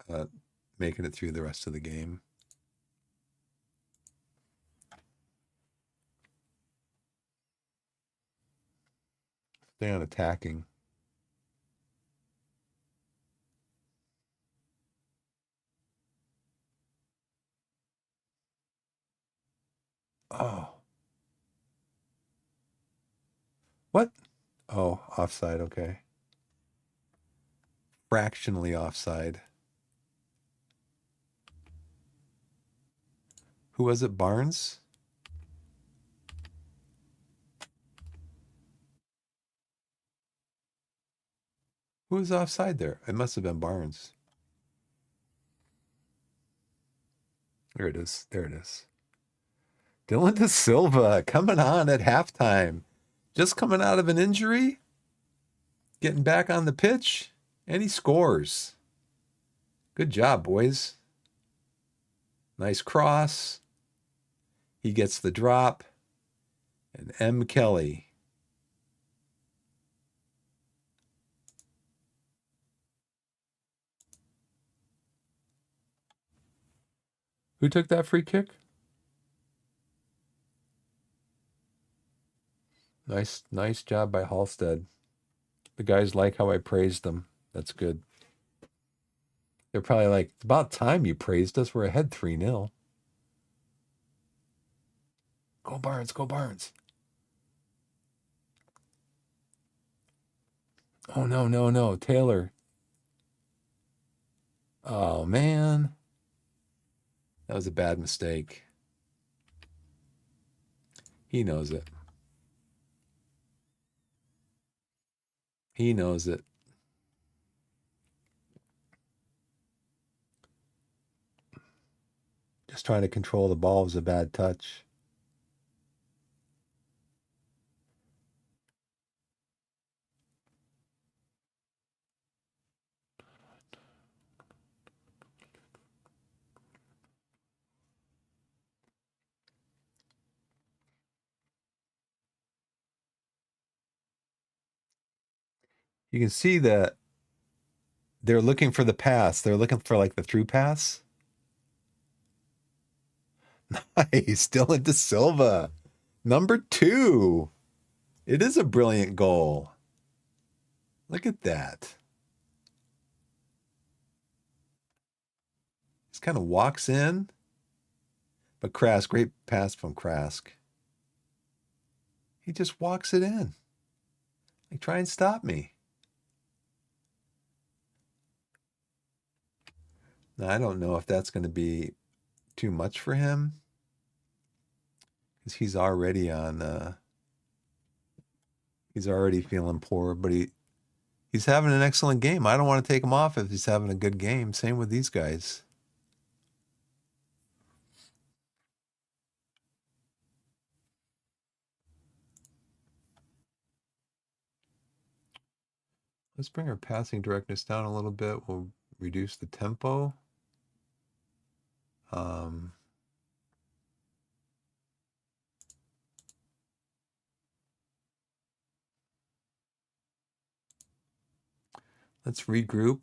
it through the rest of the game. Stay on attacking. Oh, what? Oh, offside. Okay. Fractionally offside. Who was it? Barnes? Who was offside there? It must have been Barnes. There it is. There it is. Dylan De Silva coming on at halftime. Just coming out of an injury, getting back on the pitch, and he scores. Good job, boys. Nice cross. He gets the drop. And M. Kelly. Who took that free kick? Nice job by Halstead. The guys like how I praised them. That's good. They're probably like, it's about time you praised us. We're ahead 3-0. Go Barnes, go Barnes. Oh, no, no, no. Taylor. Oh, man. That was a bad mistake. He knows it. He knows it. Just trying to control the ball was a bad touch. You can see that they're looking for the pass. They're looking for like the through pass. Nice. Dylan De Silva. Number 2. It is a brilliant goal. Look at that. Just kind of walks in. But Krask, great pass from Krask. He just walks it in. Like, try and stop me. Now, I don't know if that's going to be too much for him. Because he's already feeling poor, but he's having an excellent game. I don't want to take him off if he's having a good game. Same with these guys. Let's bring our passing directness down a little bit. We'll reduce the tempo. Um, let's regroup.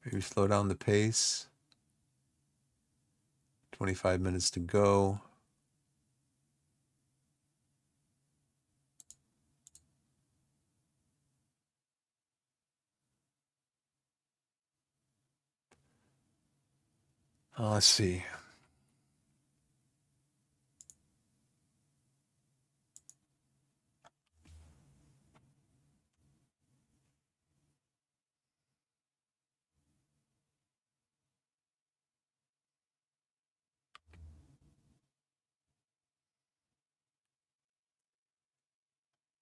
Maybe slow down the pace. 25 minutes to go. Let's see.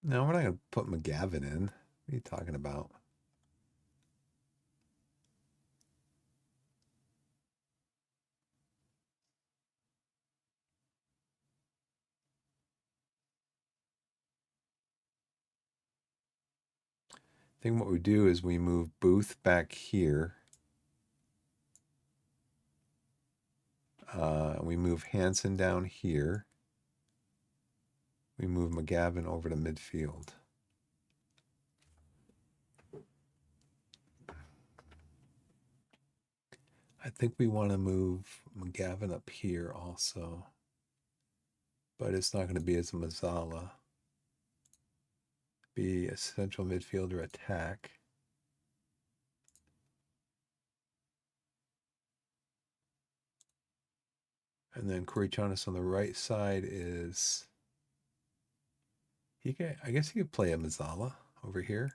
No, we're not going to put McGavin in. What are you talking about? I think what we do is we move Booth back here. We move Hansen down here. We move McGavin over to midfield. I think we want to move McGavin up here also. But it's not going to be as a Mazzala. Be a central midfielder attack. And then Kurichanis on the right side is... I guess he could play a Mazzala over here.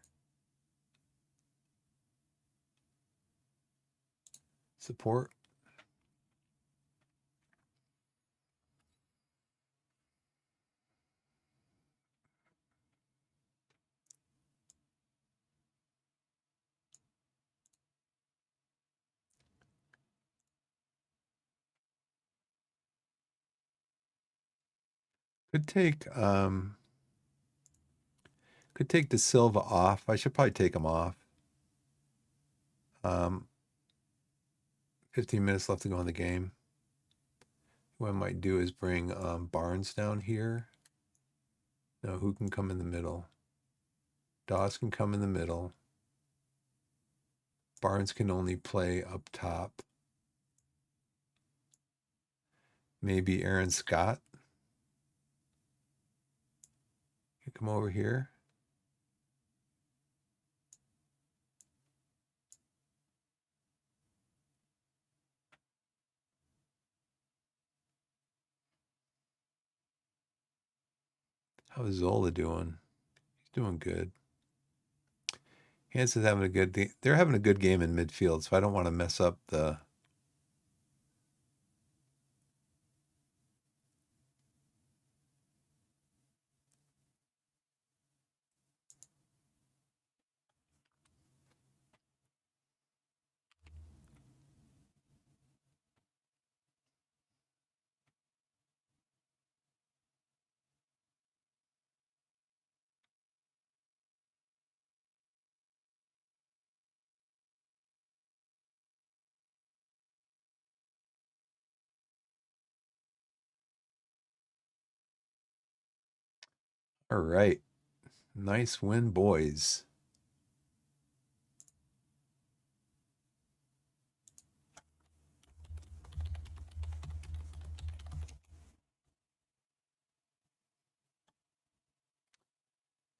Support. Could take De Silva off. I should probably take him off. 15 minutes left to go in the game. What I might do is bring Barnes down here. No, who can come in the middle? Dawes can come in the middle. Barnes can only play up top. Maybe Aaron Scott. You come over here. How's Zola doing? He's doing good. Hansen's having a good. They're having a good game in midfield, so I don't want to mess up the. All right, nice win, boys.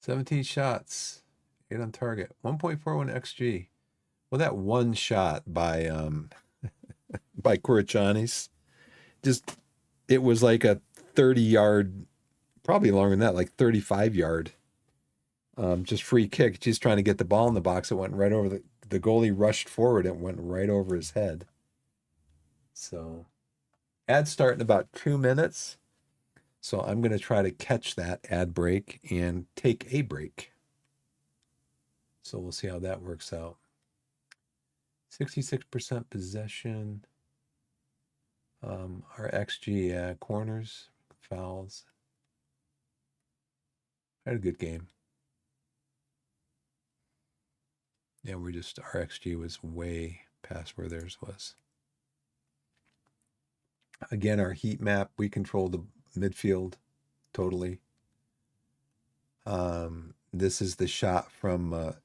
$17 shots, 8 on target, 1.41 xG. Well, that one shot by Kurichanis, just it was like a 30-yard, probably longer than that, like 35-yard, just free kick. Just trying to get the ball in the box. It went right over the goalie rushed forward. It went right over his head. So, ad start in about 2 minutes. So I'm going to try to catch that ad break and take a break. So we'll see how that works out. 66% possession. Our XG, corners, fouls. I had a good game. Yeah, our XG was way past where theirs was. Again, our heat map, we control the midfield totally. This is the shot from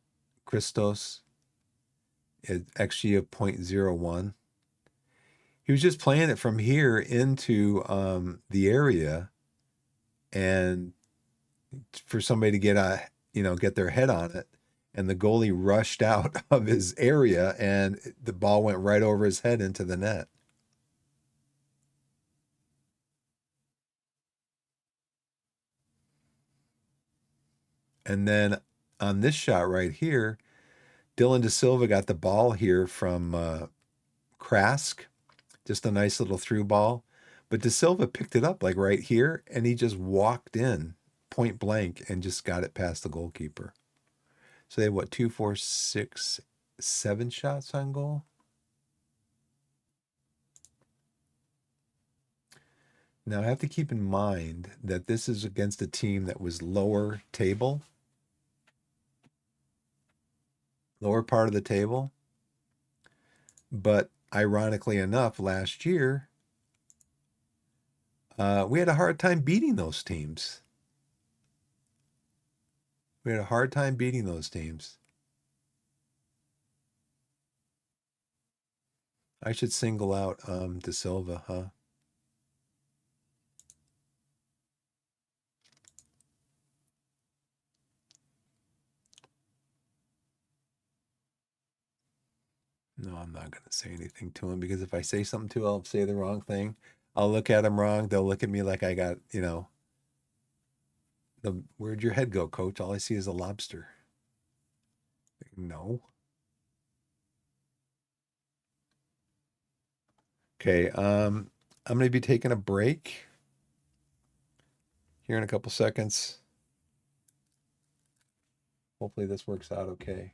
Christos. XG of 0.01. He was just playing it from here into the area, and for somebody to get their head on it, and the goalie rushed out of his area, and the ball went right over his head into the net. And then on this shot right here, Dylan De Silva got the ball here from Krask, just a nice little through ball. But De Silva picked it up like right here, and he just walked in point blank and just got it past the goalkeeper. So they have what, two, four, six, 7 shots on goal? Now I have to keep in mind that this is against a team that was lower table, lower part of the table. But ironically enough, last year, we had a hard time beating those teams. We had a hard time beating those teams. I should single out De Silva, huh? No, I'm not going to say anything to him because if I say something to him, I'll say the wrong thing. I'll look at him wrong. They'll look at me like I got, where'd your head go, coach? All I see is a lobster. No. Okay, I'm going to be taking a break here in a couple seconds. Hopefully this works out okay.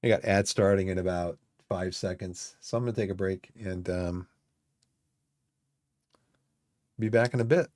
I got ad starting in about 5 seconds. So I'm going to take a break and be back in a bit.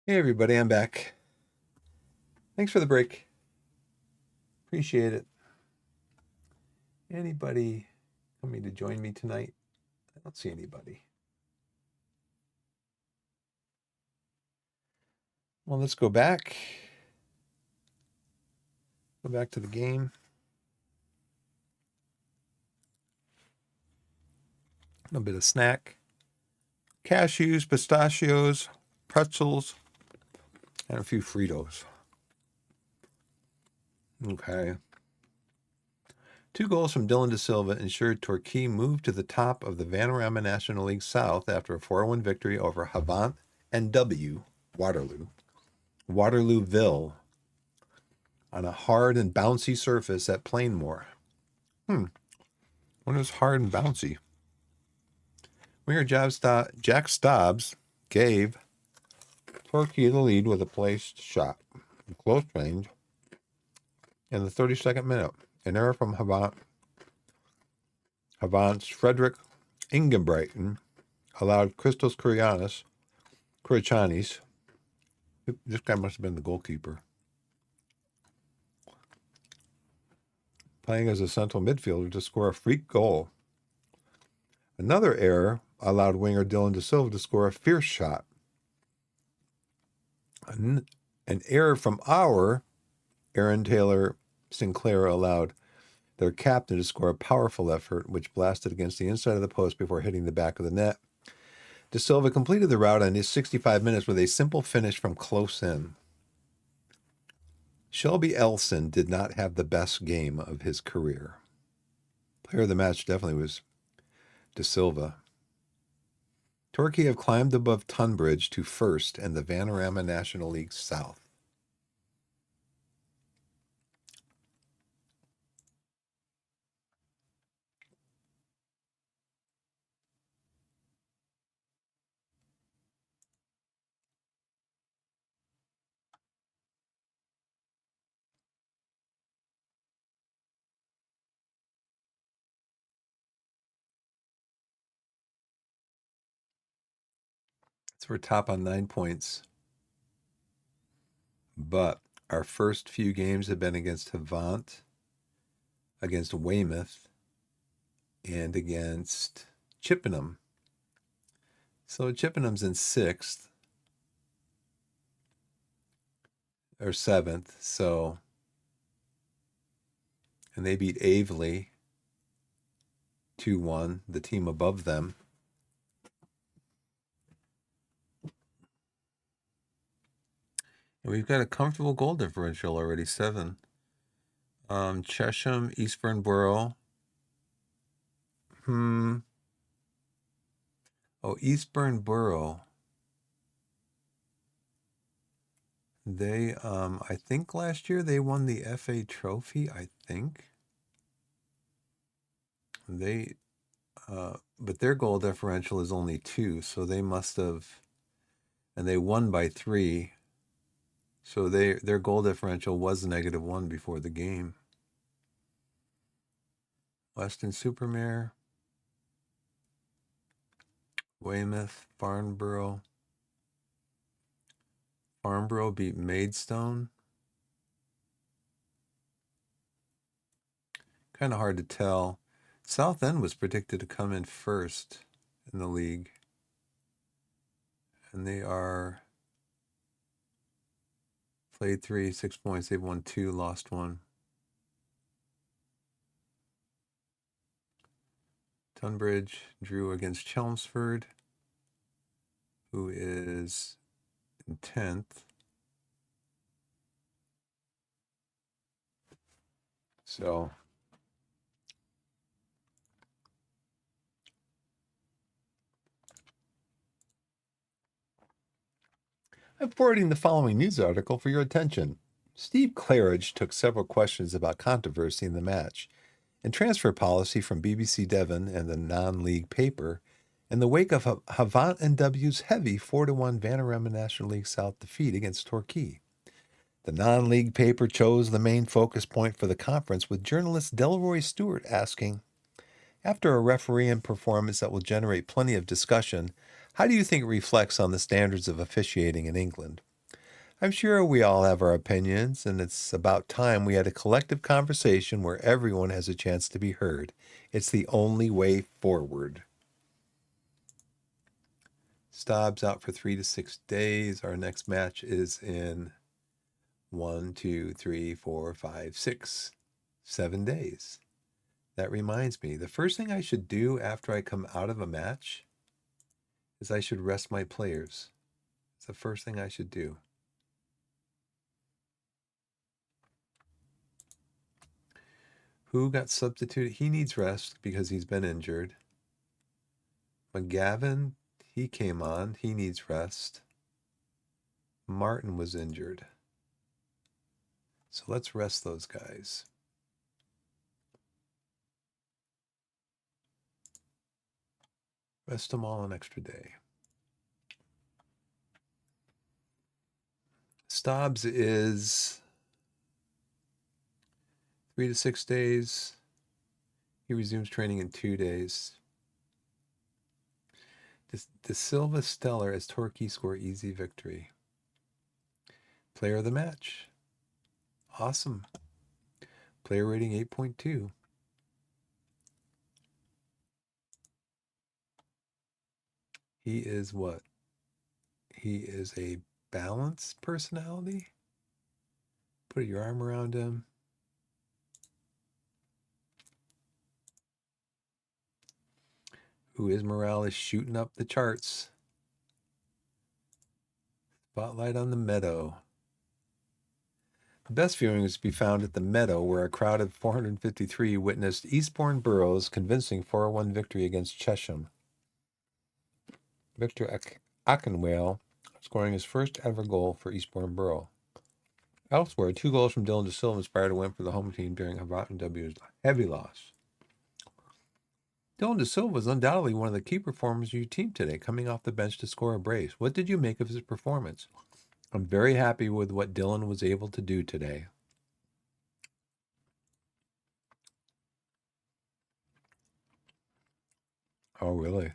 Hey everybody, I'm back. Thanks for the break. Appreciate it. Anybody coming to join me tonight? I don't see anybody. Well, let's go back. Go back to the game. A little bit of snack. Cashews, pistachios, pretzels, and a few Fritos. Okay. 2 goals from Dylan De Silva ensured Torquay moved to the top of the Vanarama National League South after a 4-1 victory over Havant and Waterlooville, on a hard and bouncy surface at Plainmore. When it was hard and bouncy. Winger Jack Stobbs gave Torquay the lead with a placed shot from close range in the 32nd minute. An error from Havant's Frederick Ingenbrighton allowed Christos Kourichanis, this guy must have been the goalkeeper, playing as a central midfielder, to score a freak goal. Another error allowed winger Dylan De Silva to score a fierce shot. An error from our Aaron Taylor Sinclair allowed their captain to score a powerful effort, which blasted against the inside of the post before hitting the back of the net. De Silva completed the rout in his 65 minutes with a simple finish from close in. Shelby Elson did not have the best game of his career. Player of the match definitely was De Silva. Torquay have climbed above Tunbridge to first in the Vanarama National League South. So we're top on 9 points. But our first few games have been against Havant, against Weymouth, and against Chippenham. So Chippenham's in 6th or 7th. So, and they beat Aveley 2-1, the team above them. And we've got a comfortable goal differential already, 7. Chesham, Eastbourne Borough. Eastbourne Borough. They, I think last year they won the FA Trophy, I think. They, but their goal differential is only 2, so they must have, and they won by 3. So their goal differential was -1 before the game. Weston-super-Mare, Weymouth, Farnborough. Farnborough beat Maidstone. Kind of hard to tell. Southend was predicted to come in first in the league. And they are played 3, 6 points. They've won 2, lost 1. Tunbridge drew against Chelmsford, who is in 10th. So I'm forwarding the following news article for your attention. Steve Claridge took several questions about controversy in the match and transfer policy from BBC Devon and the non-league paper in the wake of Havant and W's heavy 4-1 Vanarama National League South defeat against Torquay. The non-league paper chose the main focus point for the conference, with journalist Delroy Stewart asking, after a refereeing performance that will generate plenty of discussion, how do you think it reflects on the standards of officiating in England? I'm sure we all have our opinions, and it's about time we had a collective conversation where everyone has a chance to be heard. It's the only way forward. Staub's out for 3 to 6 days. Our next match is in 1, 2, 3, 4, 5, 6, 7 days. That reminds me, the first thing I should do after I come out of a match is I should rest my players. It's the first thing I should do. Who got substituted? He needs rest because he's been injured. McGavin, he came on. He needs rest. Martin was injured. So let's rest those guys. Rest them all an extra day. Staubs is 3 to 6 days. He resumes training in 2 days. De Silva Stellar as Torquay score easy victory. Player of the match. Awesome. Player rating 8.2. He is what? He is a balanced personality. Put your arm around him. Who is Morales shooting up the charts? Spotlight on the Meadow. The best viewing is to be found at the Meadow, where a crowd of 453 witnessed Eastbourne Borough's convincing 4-1 victory against Chesham. Victor Ackenwale scoring his first ever goal for Eastbourne Borough. Elsewhere, 2 goals from Dylan De Silva inspired a win for the home team during Havant W's heavy loss. Dylan De Silva was undoubtedly one of the key performers of your team today, coming off the bench to score a brace. What did you make of his performance? I'm very happy with what Dylan was able to do today. Oh, really?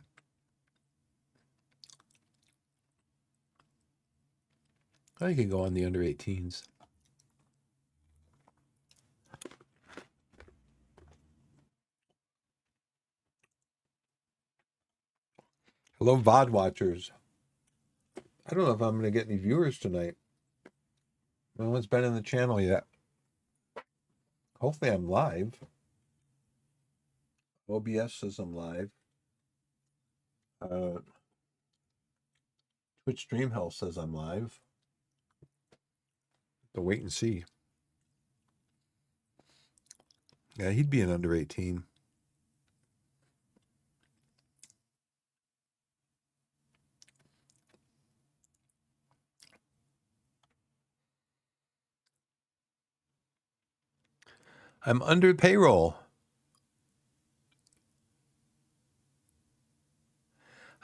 I could go on the under 18s. Hello, VOD watchers. I don't know if I'm going to get any viewers tonight. No one's been in the channel yet. Hopefully I'm live. OBS says I'm live. Twitch Stream Health says I'm live. So wait and see. Yeah, he'd be an under 18. I'm under payroll.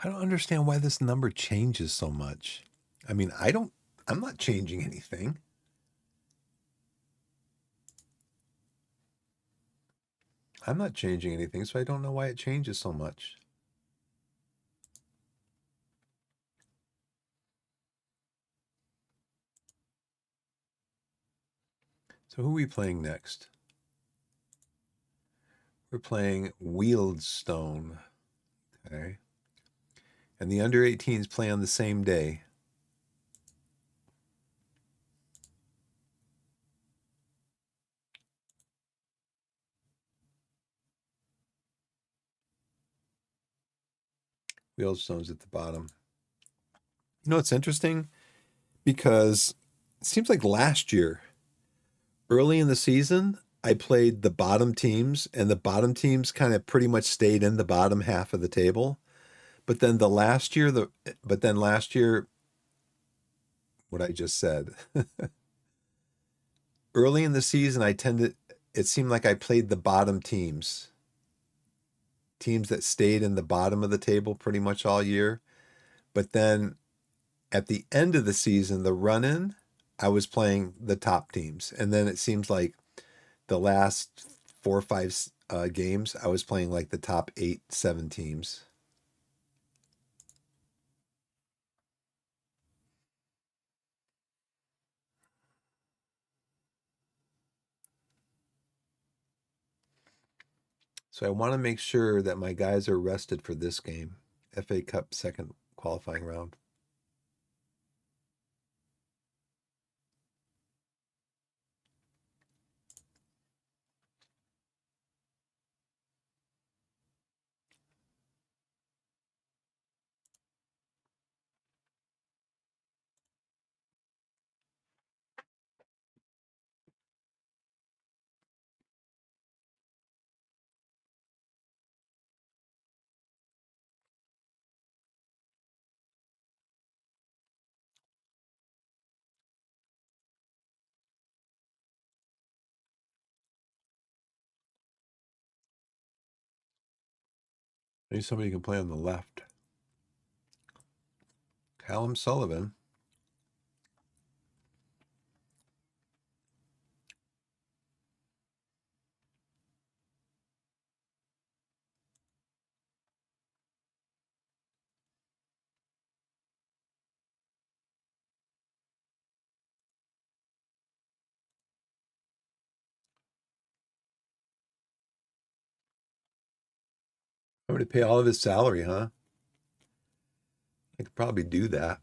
I don't understand why this number changes so much. I mean, I'm not changing anything. I'm not changing anything, so I don't know why it changes so much. So who are we playing next? We're playing Wealdstone. Okay. And the under 18s play on the same day. Wealdstone's at the bottom. You know, it's interesting because it seems like last year, early in the season, I played the bottom teams, and the bottom teams kind of pretty much stayed in the bottom half of the table. But then last year, what I just said, early in the season, it seemed like I played the bottom teams that stayed in the bottom of the table pretty much all year. But then at the end of the season, the run-in, I was playing the top teams. And then it seems like the last 4 or 5 games, I was playing like the top 8, 7 teams. So I want to make sure that my guys are rested for this game, FA Cup second qualifying round. Maybe somebody can play on the left. Callum Sullivan. I'm going to pay all of his salary, huh? I could probably do that.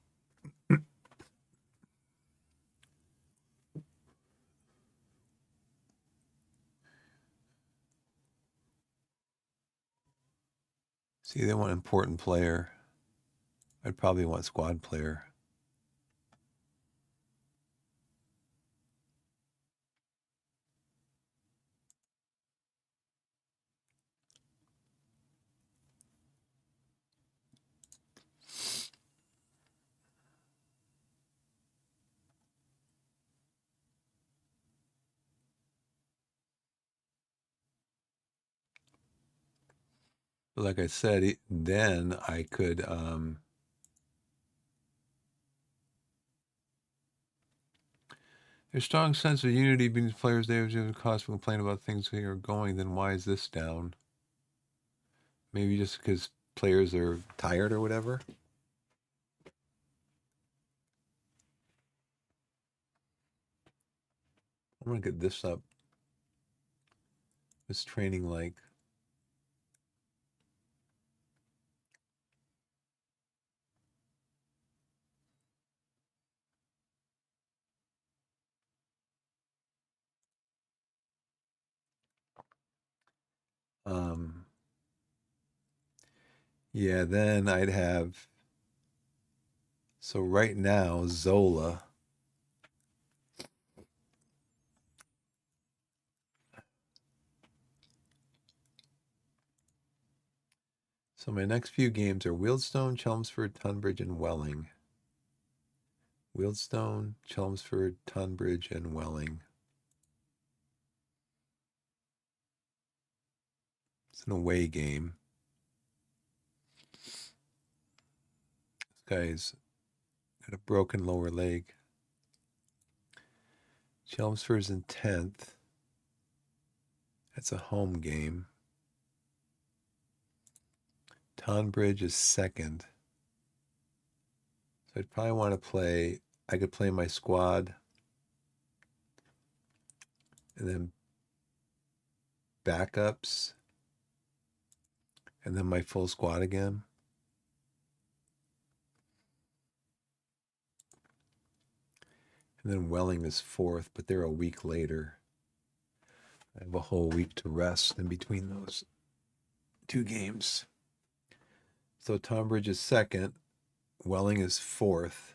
See, they want important player. I'd probably want squad player. But like I said, then I could there's a strong sense of unity between the players. They have cause for complaint about things that are going. Then why is this down? Maybe just because players are tired or whatever. I'm gonna get this up. This training like. Um, yeah, then I'd have. So right now, Zola. So my next few games are Wealdstone, Chelmsford, Tunbridge, and Welling. Wealdstone, Chelmsford, Tunbridge, and Welling. It's an away game. This guy's got a broken lower leg. Chelmsford's in 10th. That's a home game. Tonbridge is second. So I'd probably want to play, I could play my squad and then backups and then my full squad again. And then Welling is fourth, but they're a week later. I have a whole week to rest in between those two games. So Tonbridge is second. Welling is fourth.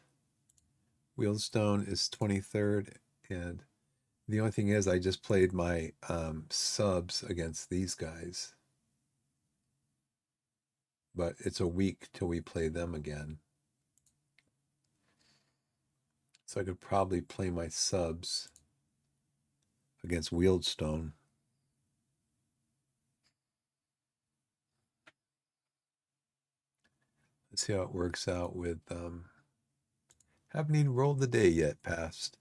Wealdstone is 23rd. And the only thing is, I just played my subs against these guys. But it's a week till we play them again. So I could probably play my subs against Wealdstone. Let's see how it works out with haven't even rolled the day yet past.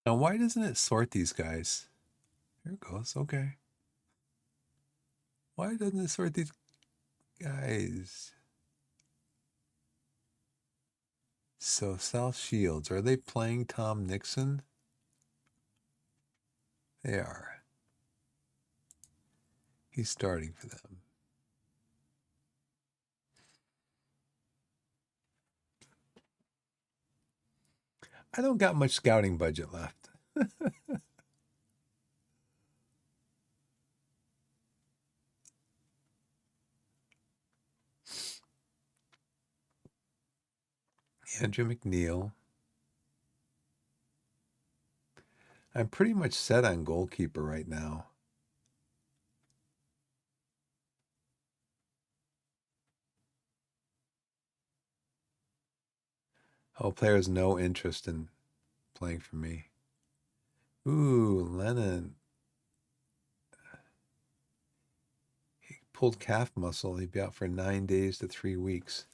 Now, why doesn't it sort these guys? Here it goes. Okay. Why doesn't it sort these guys? So, South Shields, are they playing Tom Nixon? They are. He's starting for them. I don't got much scouting budget left. Andrew McNeil. I'm pretty much set on goalkeeper right now. Oh, player has no interest in playing for me. Ooh, Lennon. He pulled calf muscle. He'd be out for 9 days to 3 weeks.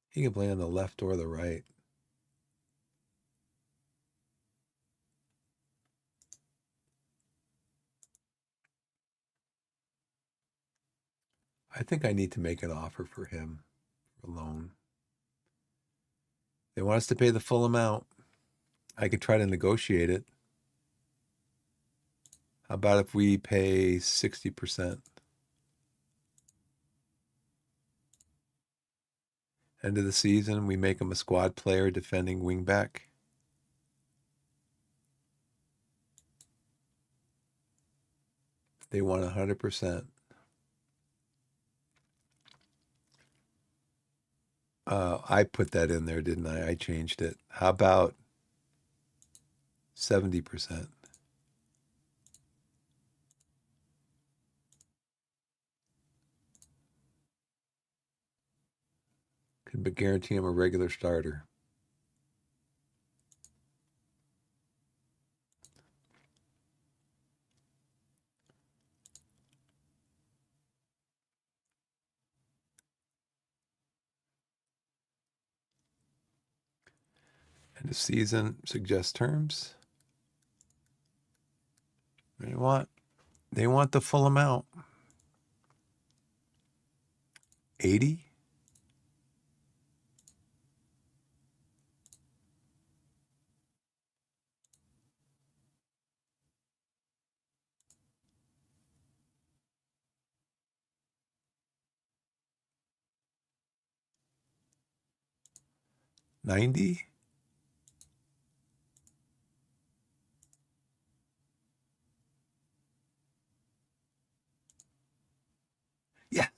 He can play on the left or the right. I think I need to make an offer for him for a loan. They want us to pay the full amount. I could try to negotiate it. How about if we pay 60%? End of the season, we make him a squad player defending wingback. They want 100%. I put that in there, didn't I? I changed it. How about 70%? Could guarantee him a regular starter. End of season, suggest terms. They want the full amount. 80? $90? Yes.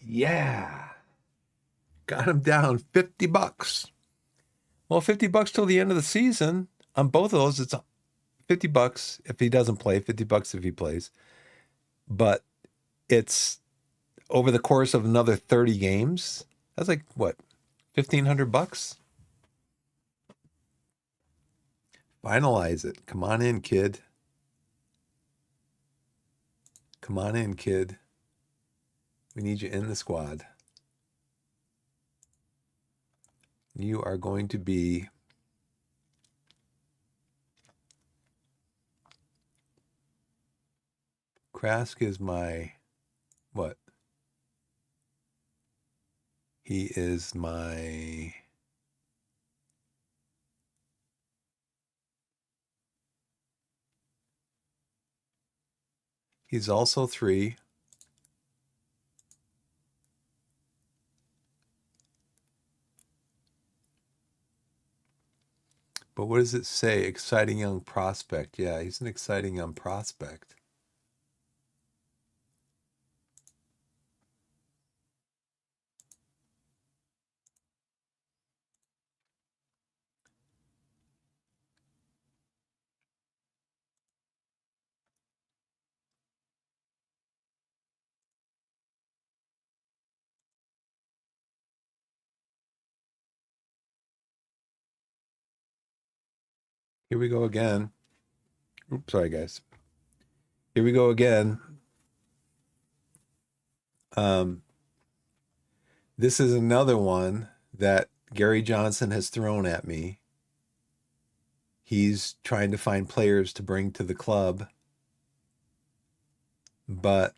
Yeah. Got him down $50. Well, $50 till the end of the season. On both of those, it's $50 if he doesn't play, $50 if he plays. But it's over the course of another 30 games. That's like what, $1,500? Finalize it. Come on in, kid. Come on in, kid. We need you in the squad. You are going to be Krask is my what? He is my he's also 3. But what does it say? Exciting young prospect. Yeah, he's an exciting young prospect. Here we go again. Oops, sorry guys. Here we go again. Um, this is another one that Gary Johnson has thrown at me. He's trying to find players to bring to the club, but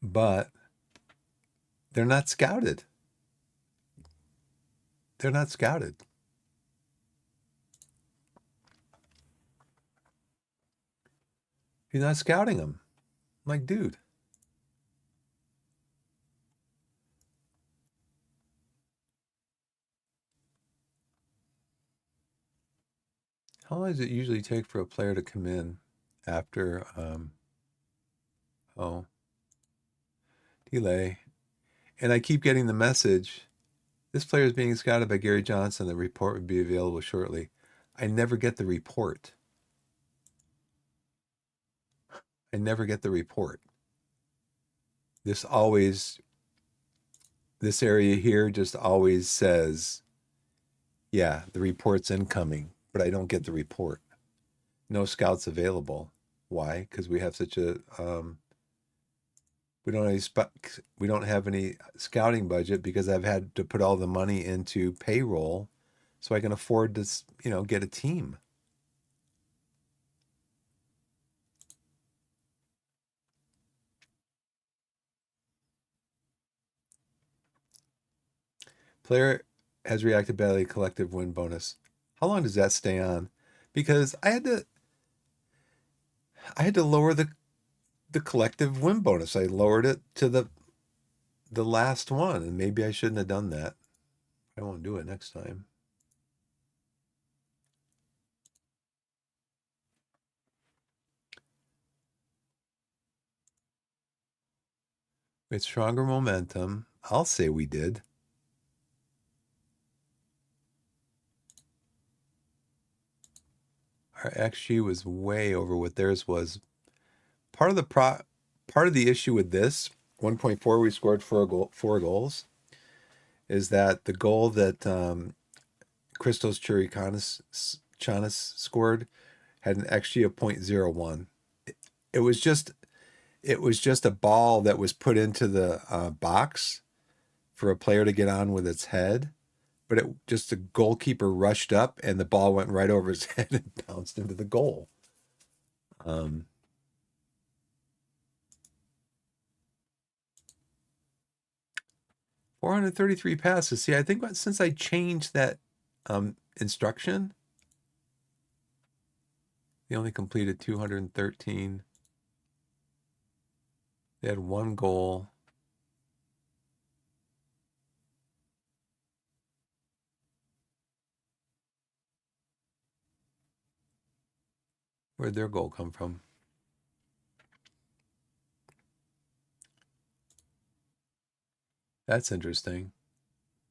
but they're not scouted. They're not scouted. He's not scouting them. I'm like, dude, how long does it usually take for a player to come in after oh, delay? And I keep getting the message, this player is being scouted by Gary Johnson. The report would be available shortly. I never get the report. I never get the report. This always, this area here just always says, yeah, the report's incoming, but I don't get the report. No scouts available. Why? Because we have such a we don't have any scouting budget because I've had to put all the money into payroll so I can afford to, get a team. Player has reacted badly to collective win bonus. How long does that stay on? Because I had to lower the collective win bonus. I lowered it to the last one, and maybe I shouldn't have done that. I won't do it next time. With stronger momentum, I'll say we did. Our XG was way over what theirs was. Part of the part of the issue with this 1.4, we scored four goals, is that the goal that Christos Chiricanis scored had an XG of 0.01. It was just a ball that was put into the box for a player to get on with its head, but it just the goalkeeper rushed up and the ball went right over his head and bounced into the goal. Um, 433 passes. See, I think since I changed that instruction, they only completed 213. They had one goal. Where'd their goal come from? That's interesting.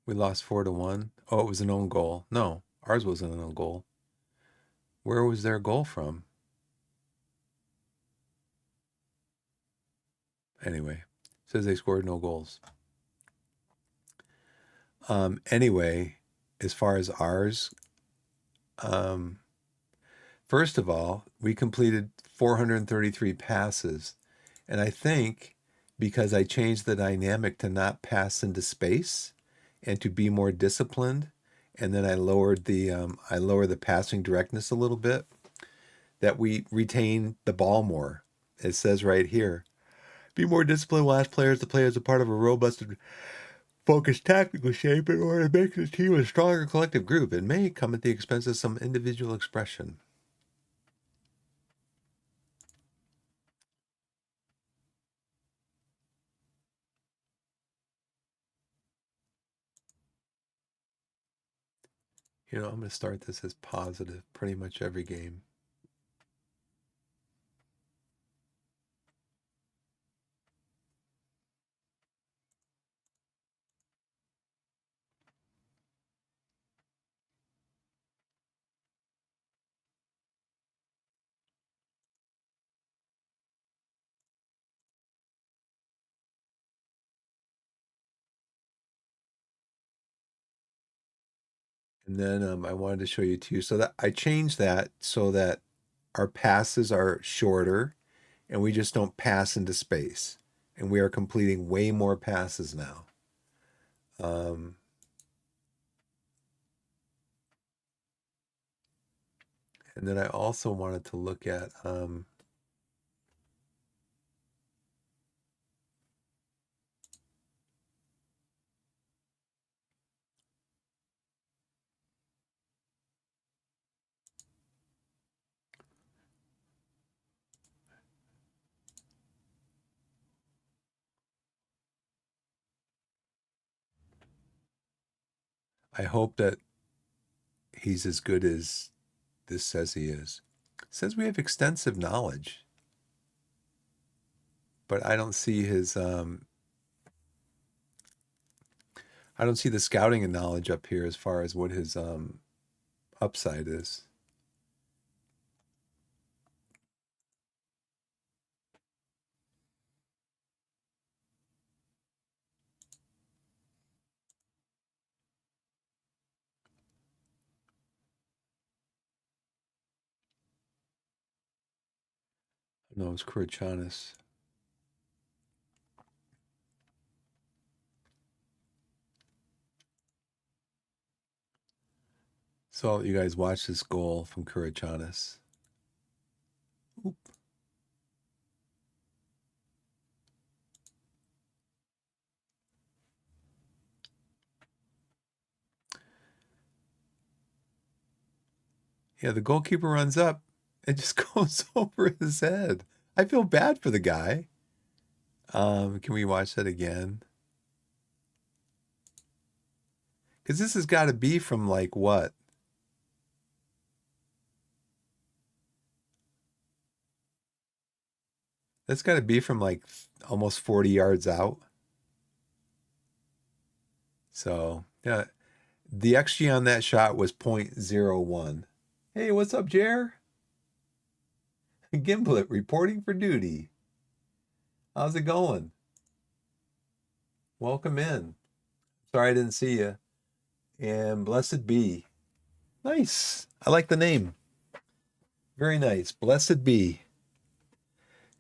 We lost 4-1. Oh, it was an own goal. No, ours wasn't an own goal. Where was their goal from? Anyway, says they scored no goals. Anyway, as far as ours, um, first of all, we completed 433 passes. And I think because I changed the dynamic to not pass into space and to be more disciplined, and then I lowered the passing directness a little bit, that we retain the ball more. It says right here, be more disciplined, will ask players to play as a part of a robust and focused tactical shape in order to make the team a stronger collective group. It may come at the expense of some individual expression. I'm going to start this as positive pretty much every game. And then I wanted to show you too. So that I changed that so that our passes are shorter and we just don't pass into space. And we are completing way more passes now. Um, and then I also wanted to look at I hope that he's as good as this says he is. It says we have extensive knowledge, but I don't see his I don't see the scouting and knowledge up here as far as what his upside is. No, it's Kurichanis. So I'll let you guys watch this goal from Kurichanis. Oop. Yeah, the goalkeeper runs up. It just goes over his head. I feel bad for the guy. Can we watch that again? Because this has got to be from like what? That's got to be from like almost 40 yards out. So, yeah, the XG on that shot was 0.01. Hey, what's up, Jer? Gimblet reporting for duty. How's it going? Welcome in. Sorry I didn't see you. And blessed be. Nice. I like the name. Very nice. Blessed be.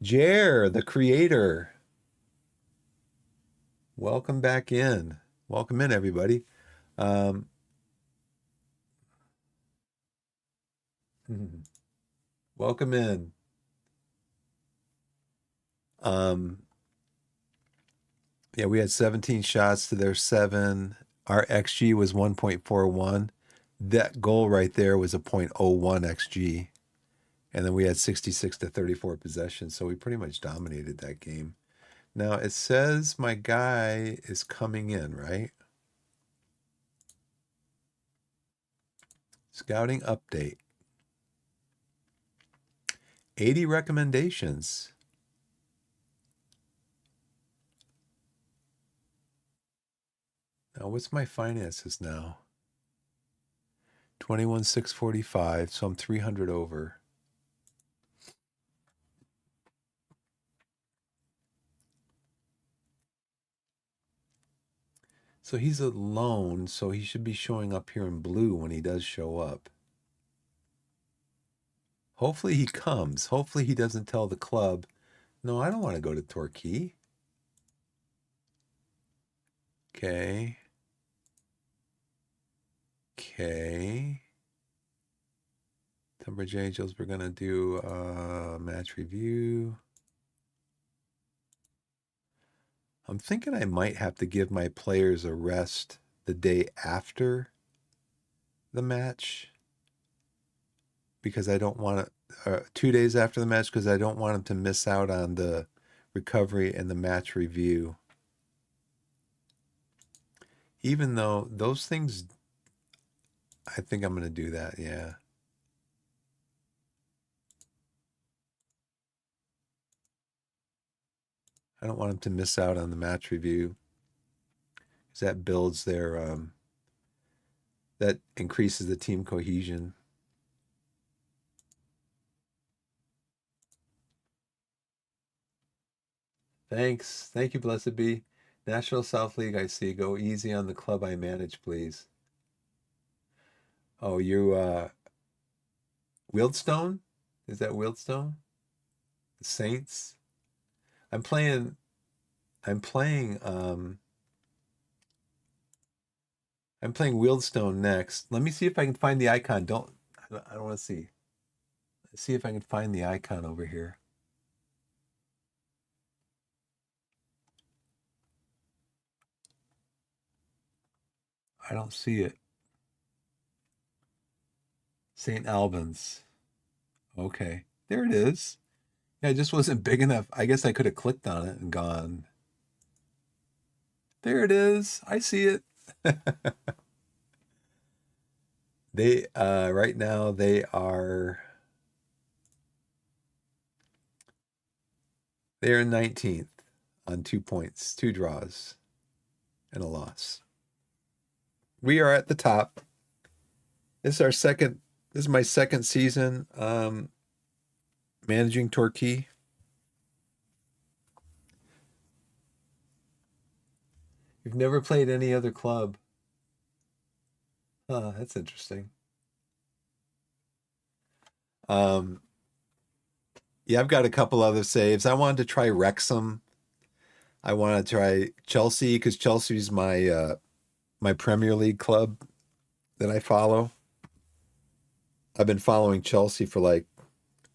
Jer, the creator. Welcome back in. Welcome in, everybody. Um, welcome in. Um, yeah, we had 17 shots to their 7. Our XG was 1.41. That goal right there was a 0.01 XG. And then we had 66 to 34 possessions. So we pretty much dominated that game. Now it says my guy is coming in, right? Scouting update. 80 recommendations. Now what's my finances now? 21,645, so I'm 300 over. So he's alone, so he should be showing up here in blue when he does show up. Hopefully he comes. Hopefully he doesn't tell the club, no, I don't want to go to Torquay. Okay. Okay. Tunbridge Angels, we're going to do a match review. I'm thinking I might have to give my players a rest the day after the match because I don't want to, 2 days after the match because I don't want them to miss out on the recovery and the match review. Even though those things, I think I'm going to do that, yeah. I don't want them to miss out on the match review because that builds their, that increases the team cohesion. Thanks. Thank you, Blessed Be. National South League, I see. Go easy on the club I manage, please. Oh, you, Wheeldstone? Is that Wheelstone? The Saints? I'm playing I'm playing I'm playing Wheelstone next. Let me see if I can find the icon. I don't want to see. Let's see if I can find the icon over here. I don't see it. St. Albans. Okay. There it is. Yeah, it just wasn't big enough. I guess I could have clicked on it and gone. There it is. I see it. They right now they are 19th on 2 points, 2 draws, and a loss. We are at the top. This is our second this is my second season managing Torquay. You've never played any other club. Huh, that's interesting. Um, yeah, I've got a couple other saves. I wanted to try Wrexham. I want to try Chelsea because Chelsea's my Premier League club that I follow. I've been following Chelsea for like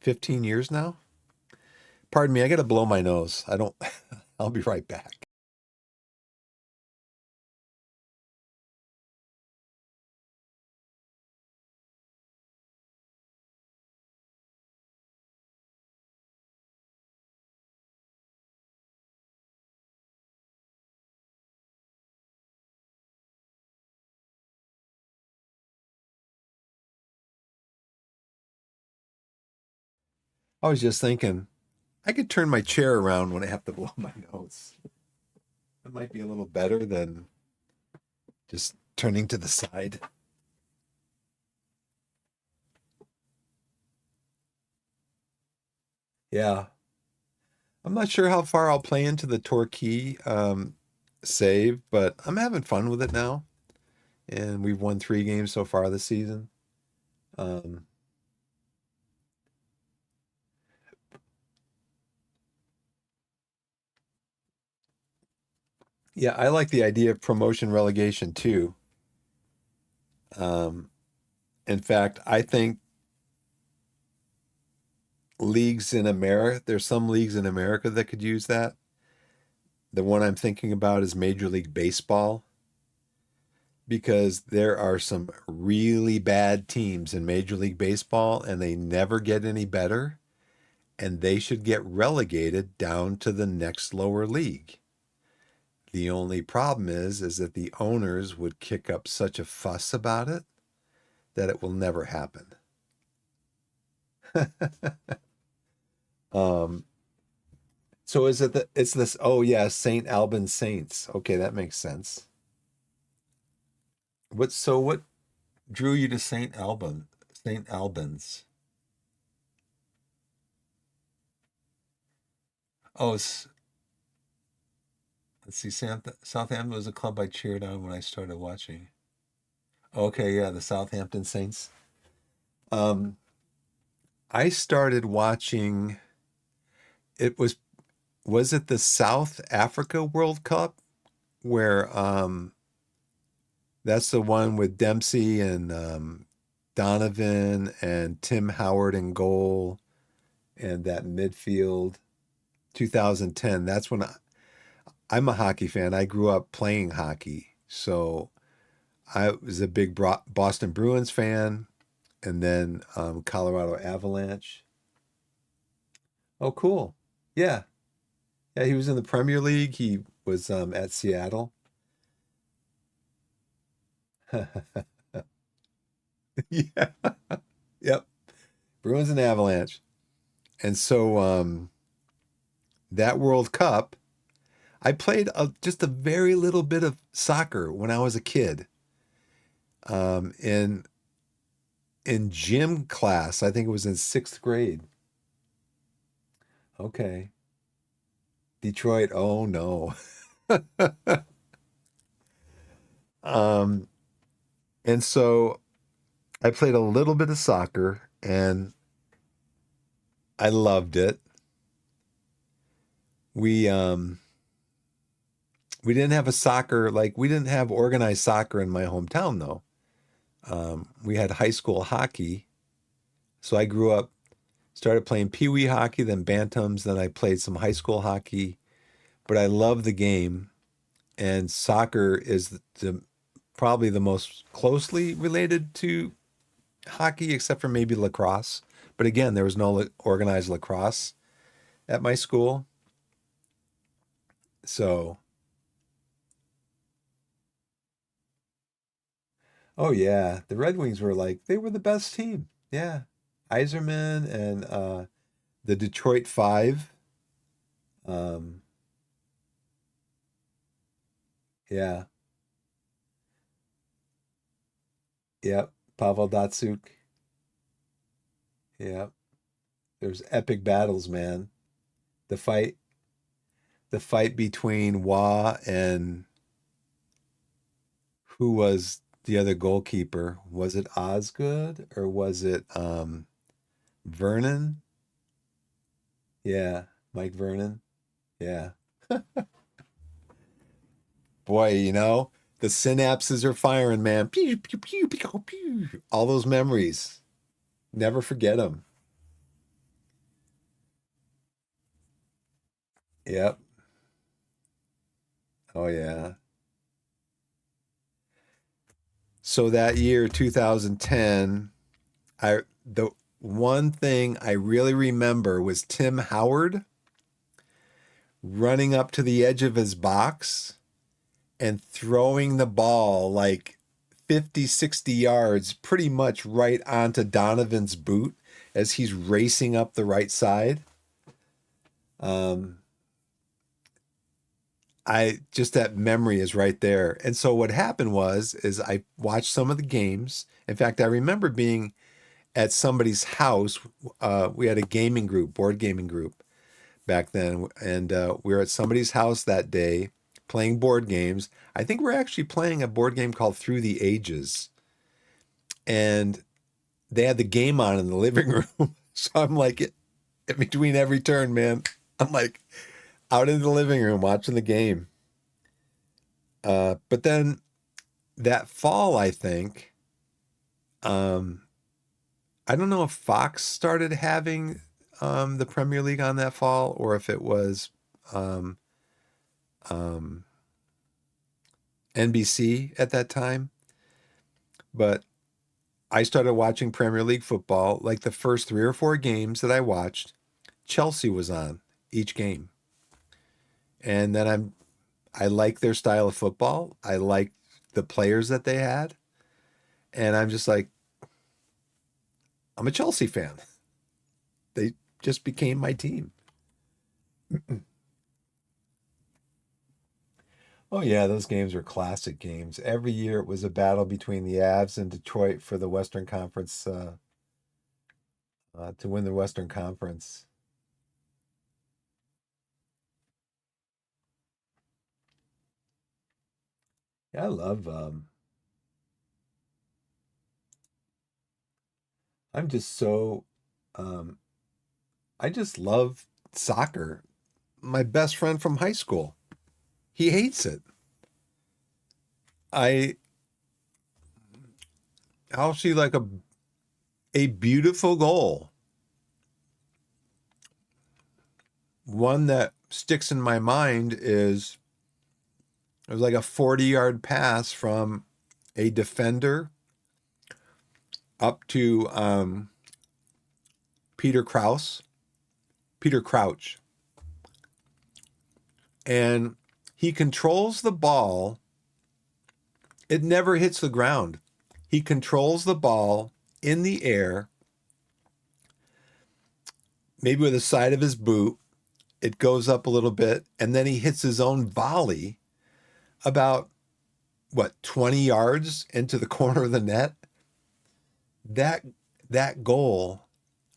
15 years now. Pardon me, I got to blow my nose. I don't, I'll be right back. I was just thinking, I could turn my chair around when I have to blow my nose. It might be a little better than just turning to the side. Yeah. I'm not sure how far I'll play into the Torquay save, but I'm having fun with it now. And we've won 3 games so far this season. Um, yeah, I like the idea of promotion relegation too. Um, in fact, I think there's some leagues in America that could use that. The one I'm thinking about is Major League Baseball because there are some really bad teams in Major League Baseball and they never get any better and they should get relegated down to the next lower league. The only problem is that the owners would kick up such a fuss about it that it will never happen. um, so it's this, oh yeah, St. Albans Saints. Okay, that makes sense. What drew you to St. Albans? Oh, let's see, Southampton was a club I cheered on when I started watching. Okay, yeah, the Southampton Saints. Um, I started watching, it was it the South Africa World Cup where that's the one with Dempsey and Donovan and Tim Howard in goal and that midfield 2010. That's when I'm a hockey fan. I grew up playing hockey. So I was a big Boston Bruins fan and then Colorado Avalanche. Oh, cool. Yeah. Yeah, he was in the Premier League. He was at Seattle. Yeah. Yep. Bruins and Avalanche. And so that World Cup, I played just a very little bit of soccer when I was a kid. Um, in in gym class, I think it was in 6th grade. Okay. Detroit. Oh no. Um, and so I played a little bit of soccer, and I loved it. We um we didn't have a soccer like we didn't have organized soccer in my hometown though. We had high school hockey. So I grew up, started playing pee wee hockey, then bantams, then I played some high school hockey. But I love the game, and soccer is probably the most closely related to hockey, except for maybe lacrosse. But again, there was no organized lacrosse at my school. So, oh yeah, the Red Wings were like, they were the best team. Yeah. Iserman and the Detroit Five. Um, yeah. Yep. Pavel Datsuk. Yeah. There's epic battles, man. The fight, the fight between Wah and who was the other goalkeeper? Was it Osgood or was it Vernon? Yeah, Mike Vernon. Yeah. Boy, the synapses are firing, man. Pew, pew, pew, pew, pew. All those memories. Never forget them. Yep. Oh yeah. So that year, 2010, the one thing I really remember was Tim Howard running up to the edge of his box and throwing the ball like 50, 60 yards pretty much right onto Donovan's boot as he's racing up the right side. Um, I just that memory is right there. And so what happened was is I watched some of the games. In fact, I remember being at somebody's house. We had a gaming group, board gaming group back then, and we were at somebody's house that day playing board games. I think we're actually playing a board game called Through the Ages, and they had the game on in the living room. So I'm like, in between every turn, man, I'm like out in the living room watching the game. But then that fall, I think, um, I don't know if Fox started having the Premier League on that fall or if it was um, um, NBC at that time. But I started watching Premier League football. Like the first three or four games that I watched, Chelsea was on each game. And then I like their style of football. I like the players that they had. And I'm just like, I'm a Chelsea fan. They just became my team. Oh yeah, those games were classic games. Every year it was a battle between the Avs and Detroit for the Western Conference to win the Western Conference. Yeah, I love. I'm just so. Um, I just love soccer. My best friend from high school, he hates it. I I'll see like a beautiful goal, one that sticks in my mind is it was like a 40-yard pass from a defender up to Peter Kraus, Peter Crouch, and he controls the ball. It never hits the ground. He controls the ball in the air, maybe with the side of his boot. It goes up a little bit, and then he hits his own volley about what 20 yards into the corner of the net. That that goal,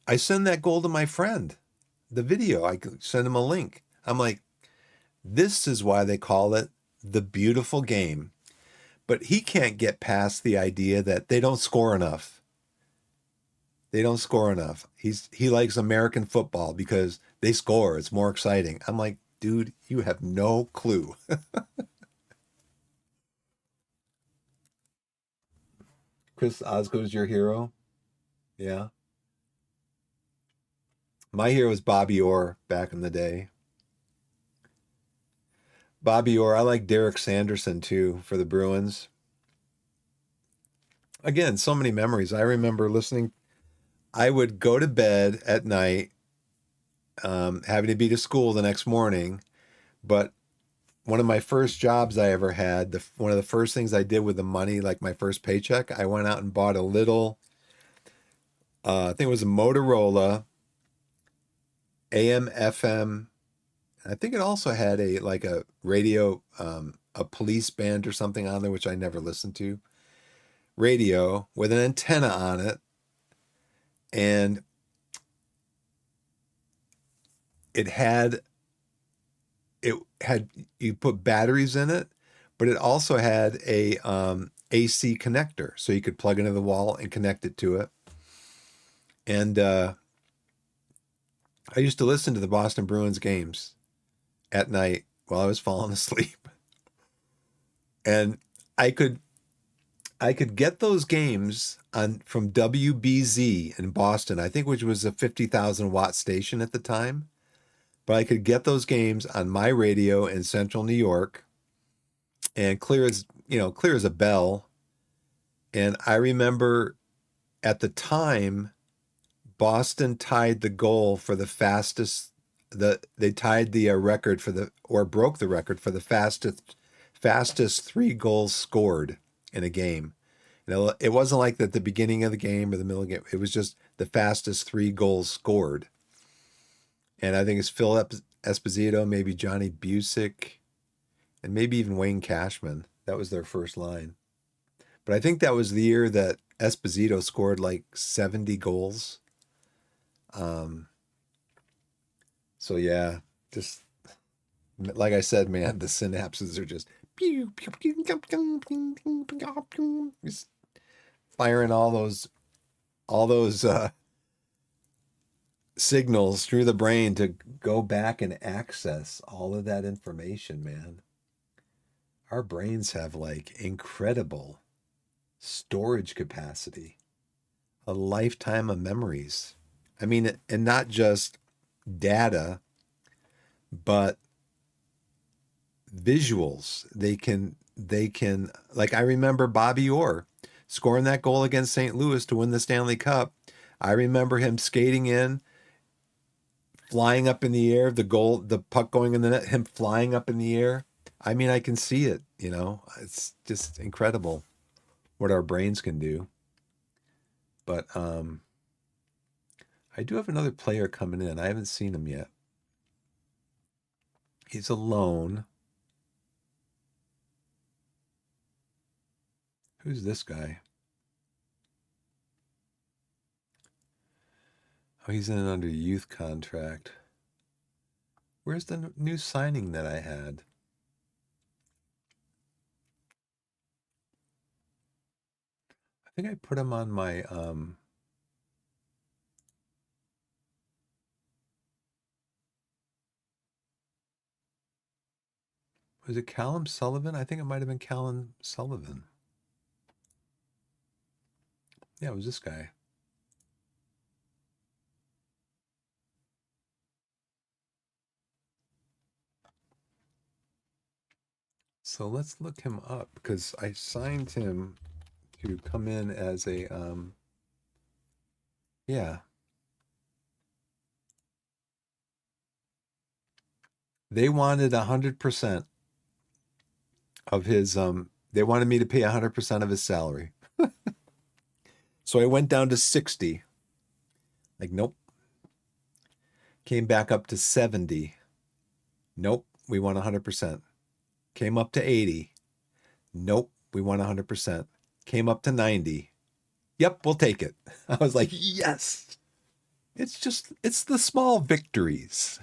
I send that goal to my friend. The video, I could send him a link. I'm like, this is why they call it the beautiful game. But he can't get past the idea that they don't score enough. They don't score enough. He likes American football because they score. It's more exciting. I'm like, dude, you have no clue. Chris Osgood's your hero? Yeah. My hero was Bobby Orr back in the day. Bobby Orr. I like Derek Sanderson too for the Bruins. Again, so many memories. I remember listening. I would go to bed at night, having to be to school the next morning. But one of my first jobs I ever had, one of the first things I did with the money, like my first paycheck, I went out and bought a little, I think it was a Motorola AM FM. I think it also had a like a radio, a police band or something on there, which I never listened to. Radio with an antenna on it, and it had it had you put batteries in it, but it also had a AC connector, so you could plug into the wall and connect it to it. And I used to listen to the Boston Bruins games at night while I was falling asleep, and I could I could get those games on from WBZ in Boston, I think, which was a 50,000 watt station at the time. But I could get those games on my radio in central New York and clear as a bell. And I remember at the time, Boston tied the goal for the fastest. They tied the record for the or broke the record for the fastest 3 goals scored in a game. It wasn't like at the beginning of the game or the middle of the game. It was just the fastest 3 goals scored. And I think it's Phil Esposito, maybe Johnny Busick, and maybe even Wayne Cashman. That was their first line. But I think that was the year that Esposito scored like 70 goals. Um, so yeah, just like I said, man, the synapses are just just firing all those signals through the brain to go back and access all of that information, man. Our brains have like incredible storage capacity, a lifetime of memories. I mean, and not just data, but visuals. They can like I remember Bobby Orr scoring that goal against St. Louis to win the Stanley Cup. I remember him skating in, flying up in the air, the puck going in the net, him flying up in the air. I mean, I can see it, you know. It's just incredible what our brains can do. But I do have another player coming in. I haven't seen him yet. He's alone. Who's this guy? Oh, he's in an under youth contract. Where's the new signing that I had? I think I put him on my was it Callum Sullivan? I think it might have been Callum Sullivan. Yeah, it was this guy. So let's look him up because I signed him to come in as a yeah. They wanted 100% of his they wanted me to pay 100% of his salary. So I went down to 60. Like nope. Came back up to 70. Nope, we want 100%. Came up to 80. Nope, we want 100%. Came up to 90. Yep, we'll take it. I was like, yes. It's the small victories.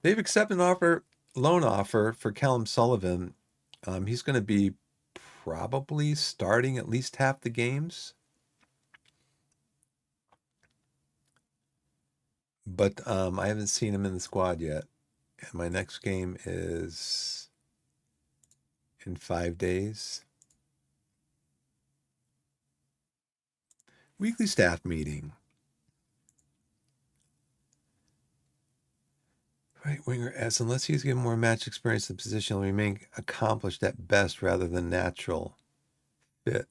They've accepted an loan offer for Callum Sullivan. He's going to be probably starting at least half the games. But I haven't seen him in the squad yet. And my next game is in 5 days. Weekly staff meeting. Right winger S, unless he's given more match experience, the position will remain accomplished at best rather than natural fit.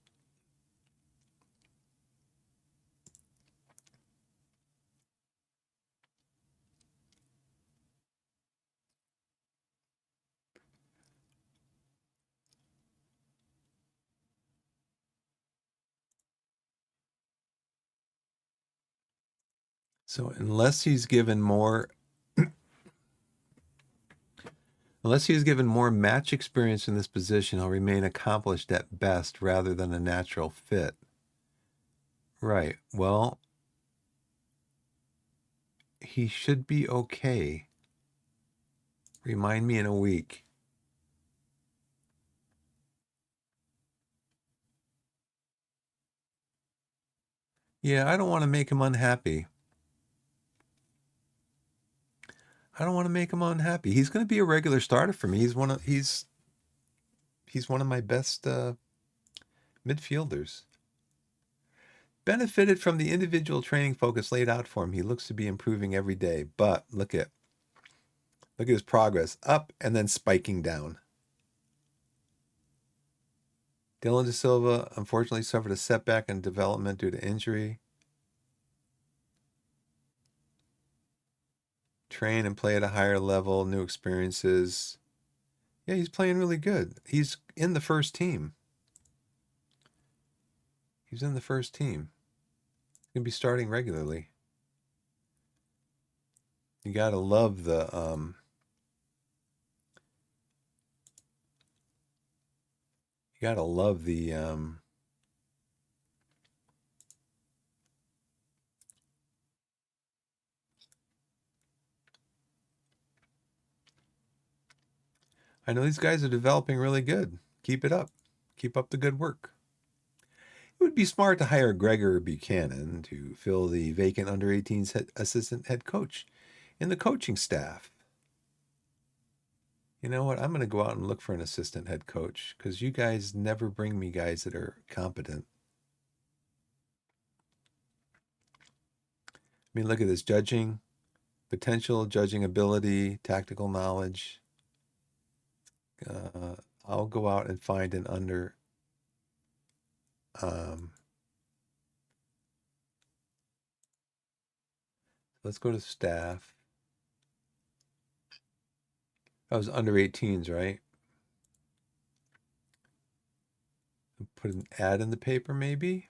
So unless he's given more match experience in this position, he'll remain accomplished at best rather than a natural fit. Right. Well, he should be okay. Remind me in a week. Yeah, I don't want to make him unhappy. I don't want to make him unhappy. He's going to be a regular starter for me. He's one of my best midfielders. Benefited from the individual training focus laid out for him. He looks to be improving every day. But look at his progress, up and then spiking down. Dylan De Silva unfortunately suffered a setback in development due to injury. Train and play at a higher level, new experiences. Yeah, he's playing really good. He's in the first team. He's in the first team. He's gonna be starting regularly. You gotta love the you gotta love the I know these guys are developing really good. Keep it up. Keep up the good work. It would be smart to hire Gregor Buchanan to fill the vacant under 18s assistant head coach in the coaching staff. You know what? I'm going to go out and look for an assistant head coach because you guys never bring me guys that are competent. I mean, look at this judging, potential judging ability, tactical knowledge. Uh, I'll go out and find an under. Let's go to staff. That was under 18s, right? Put an ad in the paper, maybe.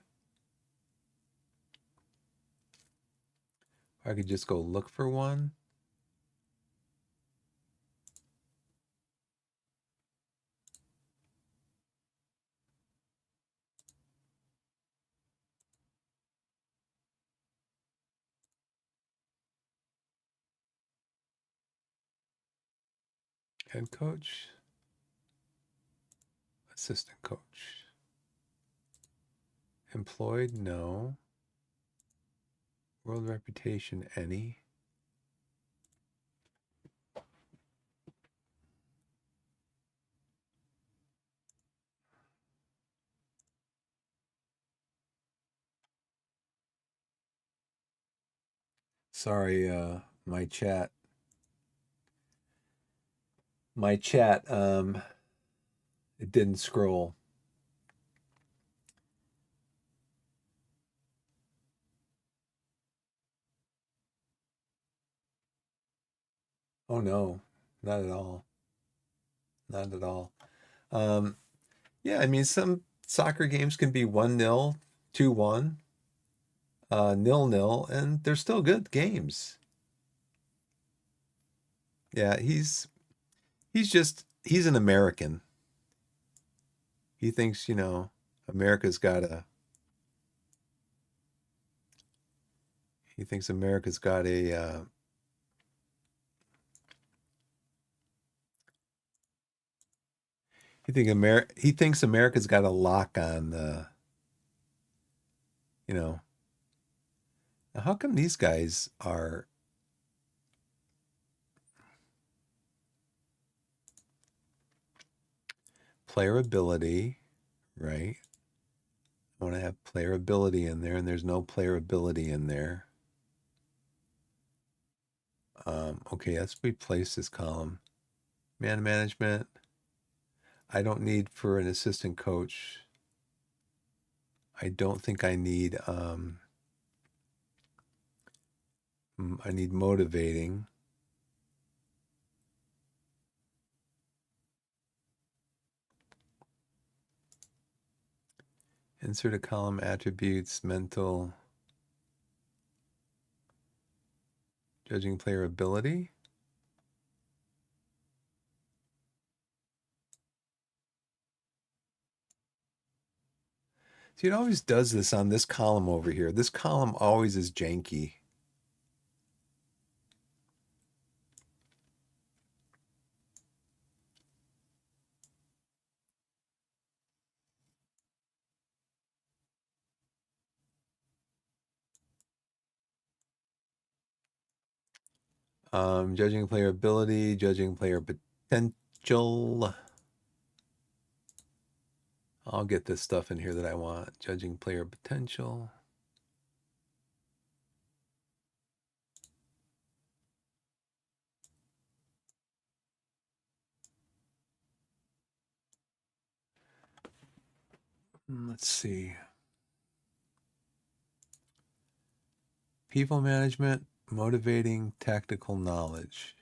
I could just go look for one. Head coach, assistant coach. Employed, no. World reputation, any. Sorry, my chat. My chat, it didn't scroll. Oh no, not at all. Not at all. Um, yeah, I mean, some soccer games can be 1-0, 2-1, 0-0, and they're still good games. Yeah, he's an American. He thinks, America's got a he thinks America's got a he thinks America's got a lock on you know. Now how come these guys are player ability, right? I want to have player ability in there, and there's no player ability in there. Okay, let's replace this column. Man management. I don't need for an assistant coach. I don't think I need I need motivating. Insert a column attributes, mental, judging player ability. See, it always does this on this column over here. This column always is janky. Judging player ability, judging player potential. I'll get this stuff in here that I want. Judging player potential. Let's see. People management, motivating, tactical knowledge.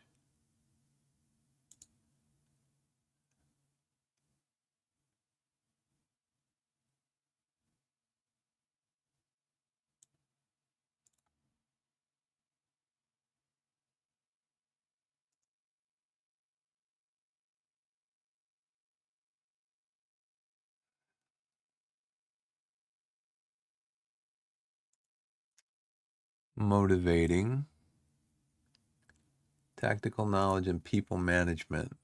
Motivating, tactical knowledge, and people management.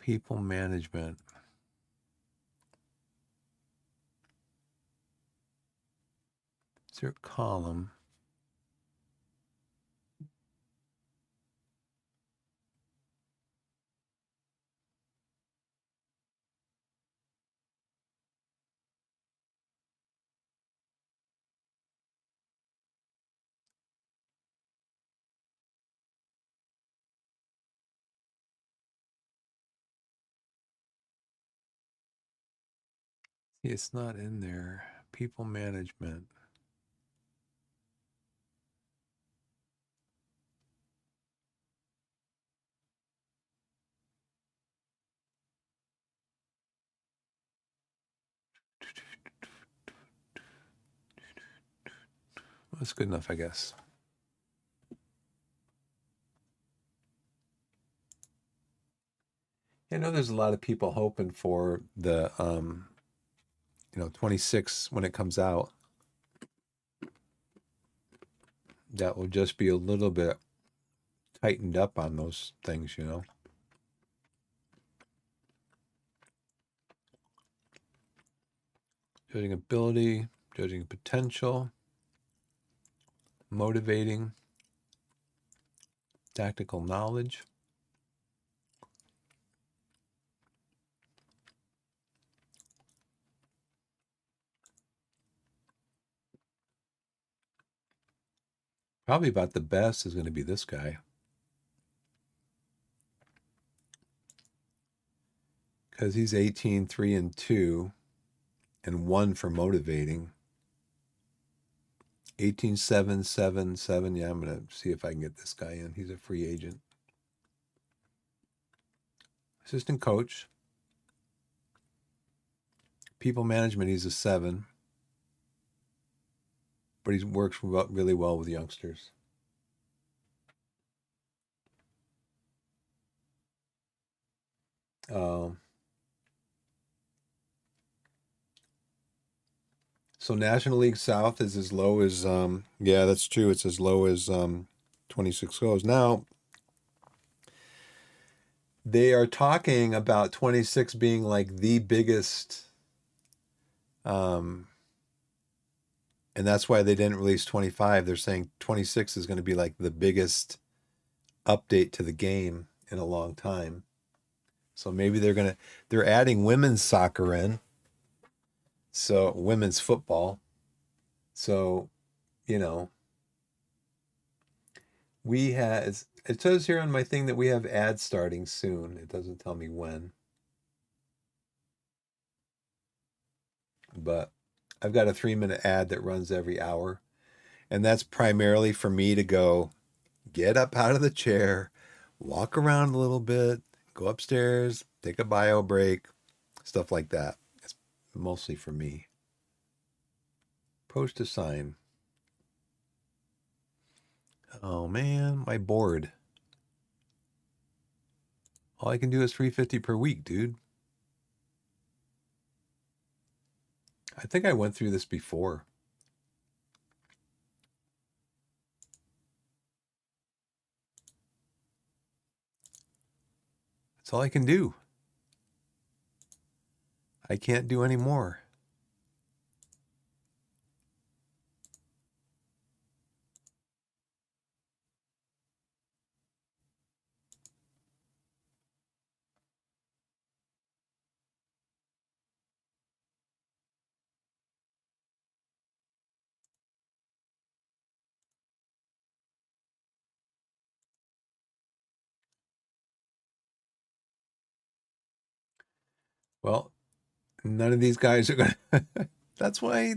People management. Insert column. See, it's not in there. People management. That's good enough, I guess. I know there's a lot of people hoping for the 26 when it comes out. That will just be a little bit tightened up on those things. Judging ability, judging potential, motivating, tactical knowledge. Probably about the best is going to be this guy. Because he's 18, 3, and 2, and 1 for motivating. 18, 7, 7, 7. Yeah, I'm going to see if I can get this guy in. He's a free agent. Assistant coach. People management, he's a 7. But he works really well with youngsters. Um, so National League South is as low as yeah, that's true. It's as low as 26 goes. Now, They are talking about 26 being like the biggest, um, and that's why they didn't release 25. They're saying 26 is going to be like the biggest update to the game in a long time. So maybe they're adding women's soccer in, so women's football. So, you know, it says here on my thing that we have ads starting soon. It doesn't tell me when, but I've got a 3-minute ad that runs every hour. And that's primarily for me to go get up out of the chair, walk around a little bit, go upstairs, take a bio break, stuff like that. It's mostly for me. Post a sign. Oh man, my board. All I can do is 350 per week, dude. I think I went through this before. That's all I can do. I can't do any more. Well, none of these guys are going to. That's why.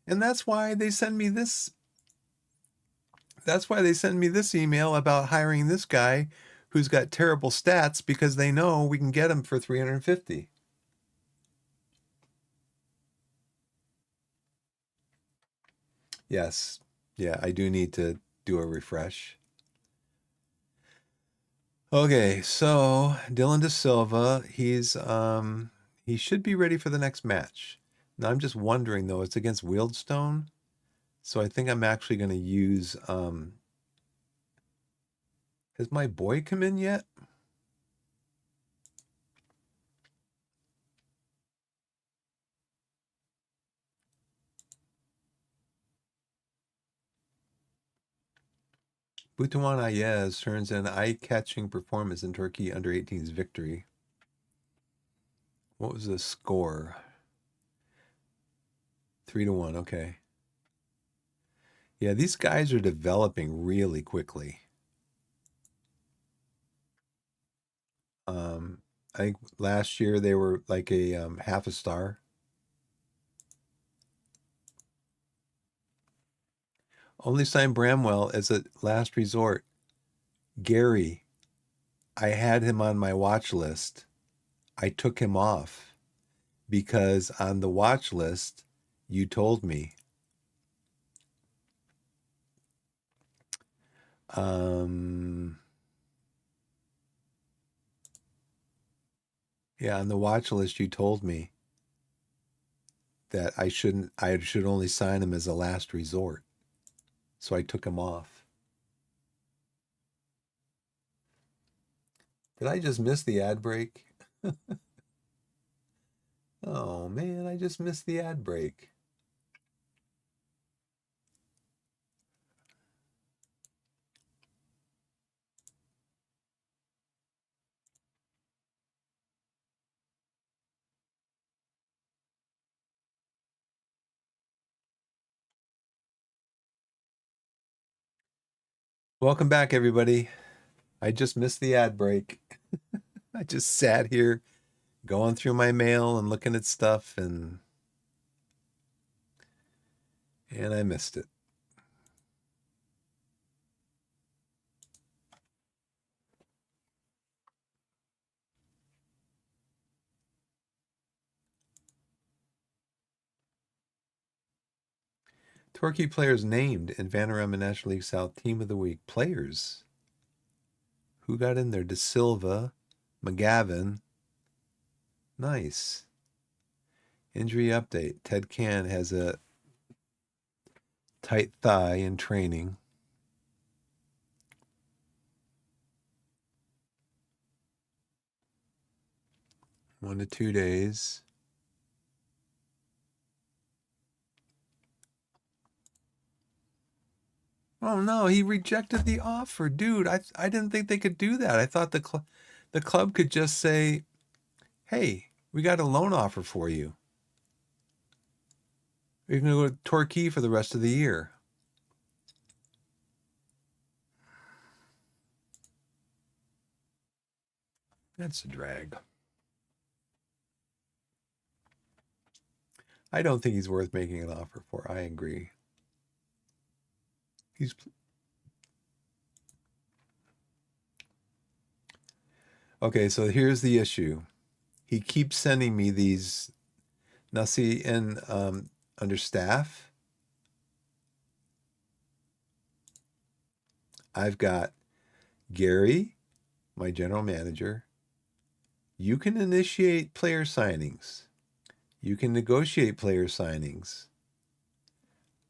And that's why they send me this. That's why they send me this email about hiring this guy who's got terrible stats because they know we can get him for 350. Yes. Yeah, I do need to do a refresh. Okay, so Dylan De Silva, he should be ready for the next match. Now I'm just wondering though, it's against Wieldstone, so I think I'm actually going to use has my boy come in yet? Butuan Ayez turns in eye-catching performance in Turkey under 18's victory. What was the score? 3-1. Okay. Yeah, these guys are developing really quickly. Um, I think last year they were like a half a star. Only sign Bramwell as a last resort. Gary, I had him on my watch list. I took him off because on the watch list, you told me. Um, yeah, on the watch list, you told me that I should only sign him as a last resort. So I took him off. Did I just miss the ad break? Oh man, I just missed the ad break. Welcome back, everybody. I just missed the ad break. I just sat here going through my mail and looking at stuff and I missed it. Torquay players named in Vanarama National League South Team of the Week. Players. Who got in there? De Silva, McGavin. Nice. Injury update. Ted Can has a tight thigh in training. 1 to 2 days. Oh no, he rejected the offer, dude. I didn't think they could do that. I thought the club could just say, "Hey, we got a loan offer for you. You're gonna go to Torquay for the rest of the year." That's a drag. I don't think he's worth making an offer for. I agree. He's okay. So here's the issue. He keeps sending me these. Now, see, in under staff, I've got Gary, my general manager. You can initiate player signings. You can negotiate player signings.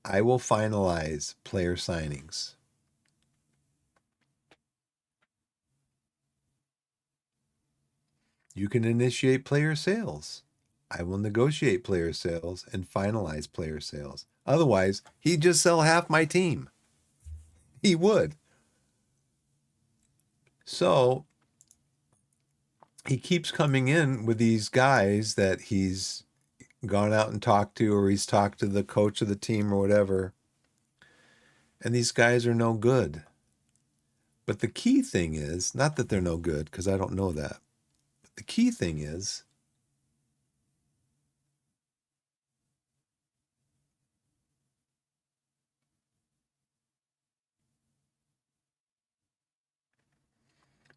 I will finalize player signings. You can initiate player sales. I will negotiate player sales and finalize player sales. Otherwise, he'd just sell half my team. He would. So he keeps coming in with these guys that he's gone out and talked to, or he's talked to the coach of the team or whatever. And these guys are no good. But the key thing is not that they're no good, because I don't know that. But the key thing is,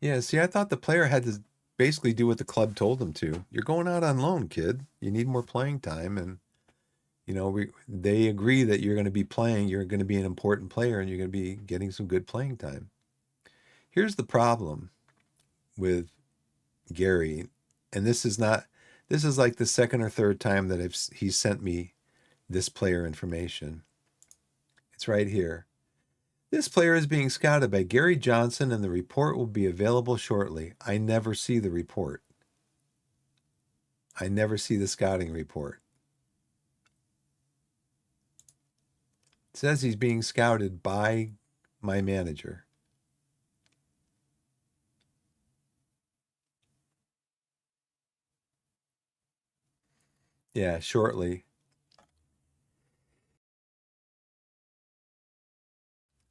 yeah, see, I thought the player had to basically do what the club told him to. You're going out on loan, kid. You need more playing time. And, they agree that you're going to be playing, you're going to be an important player, and you're going to be getting some good playing time. Here's the problem with Gary, and this is like the second or third time that he's sent me this player information. It's right here. This player is being scouted by Gary Johnson, and the report will be available shortly. I never see the report. I never see the scouting report. It says he's being scouted by my manager. Yeah, shortly.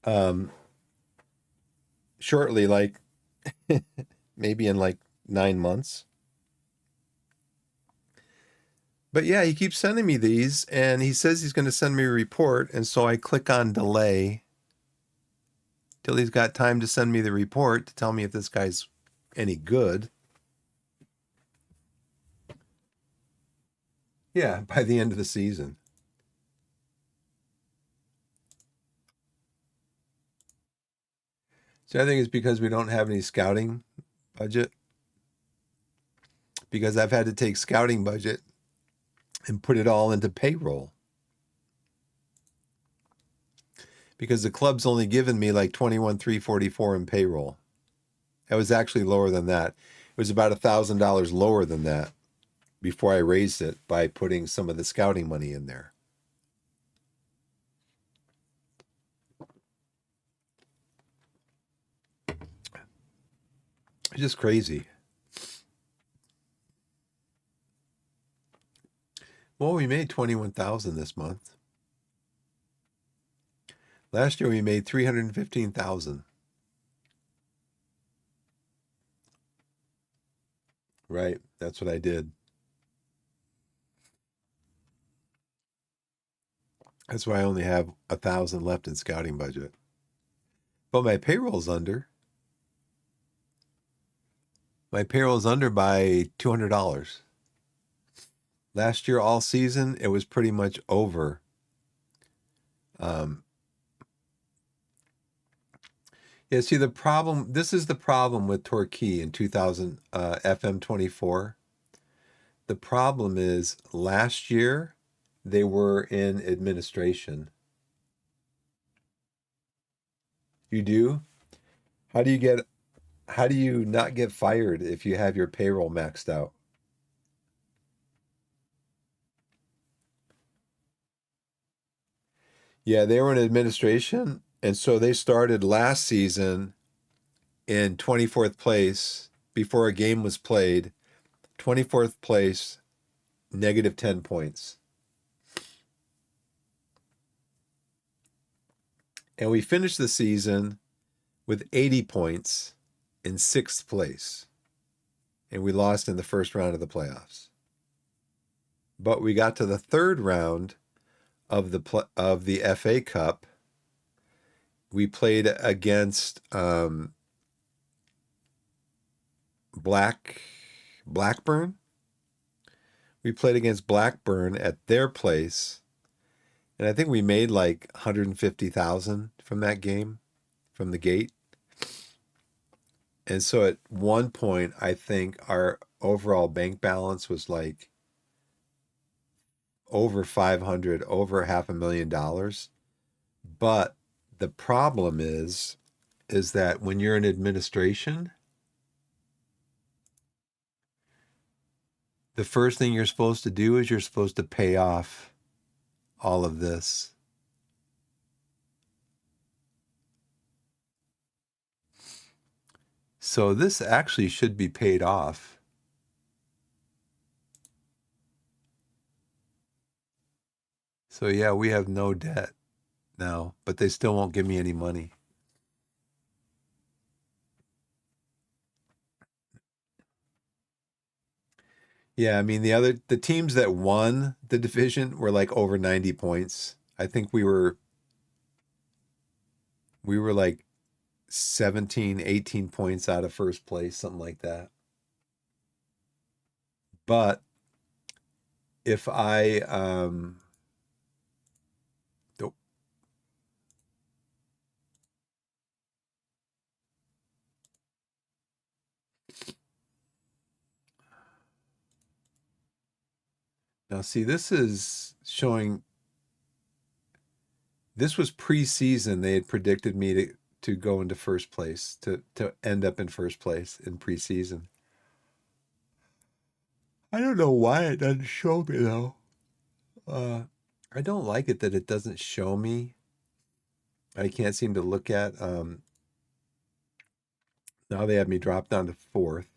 Um, Shortly, like maybe in like 9 months. But yeah, he keeps sending me these, and he says he's going to send me a report. And so I click on delay till he's got time to send me the report to tell me if this guy's any good. Yeah, by the end of the season. So I think it's because we don't have any scouting budget. Because I've had to take scouting budget and put it all into payroll. Because the club's only given me like 21,344 in payroll. It was actually lower than that. It was about $1,000 lower than that before I raised it by putting some of the scouting money in there. It's just crazy. Well, we made 21,000 this month. Last year we made 315,000. Right, that's what I did. That's why I only have 1,000 left in scouting budget. But my payroll's under. My payroll's under by $200. Last year, all season, it was pretty much over. Um, yeah, see, this is the problem with Torquay in 2000 FM24. The problem is last year, they were in administration. You do? How do you not get fired if you have your payroll maxed out? Yeah, they were in administration, and so they started last season in 24th place before a game was played. 24th place, negative 10 points. And we finished the season with 80 points in 6th place. And we lost in the first round of the playoffs. But we got to the third round of the FA Cup. We played against Blackburn. We played against Blackburn at their place, and I think we made like 150,000 from that game, from the gate. And so at one point, I think our overall bank balance was like over 500, over $500,000. But the problem is that when you're in administration, the first thing you're supposed to do is you're supposed to pay off all of this. So this actually should be paid off. So yeah, we have no debt now, but they still won't give me any money. Yeah, I mean the teams that won the division were like over 90 points. I think we were like 17, 18 points out of first place, something like that. But if I oh, now see, this is showing this was preseason. They had predicted me to go into first place, to end up in first place in preseason. I don't know why it doesn't show me though. Uh, I don't like it that it doesn't show me. I can't seem to look at. Now they have me drop down to fourth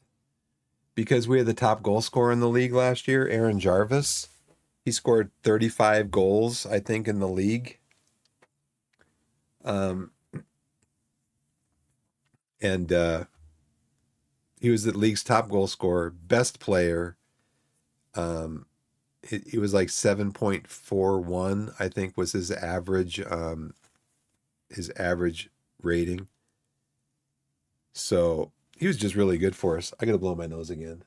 because we had the top goal scorer in the league last year, Aaron Jarvis. He scored 35 goals, I think, in the league. Um, and he was the league's top goal scorer, best player. Um, he was like 7.41, I think, was his average rating. So he was just really good for us. I got to blow my nose again.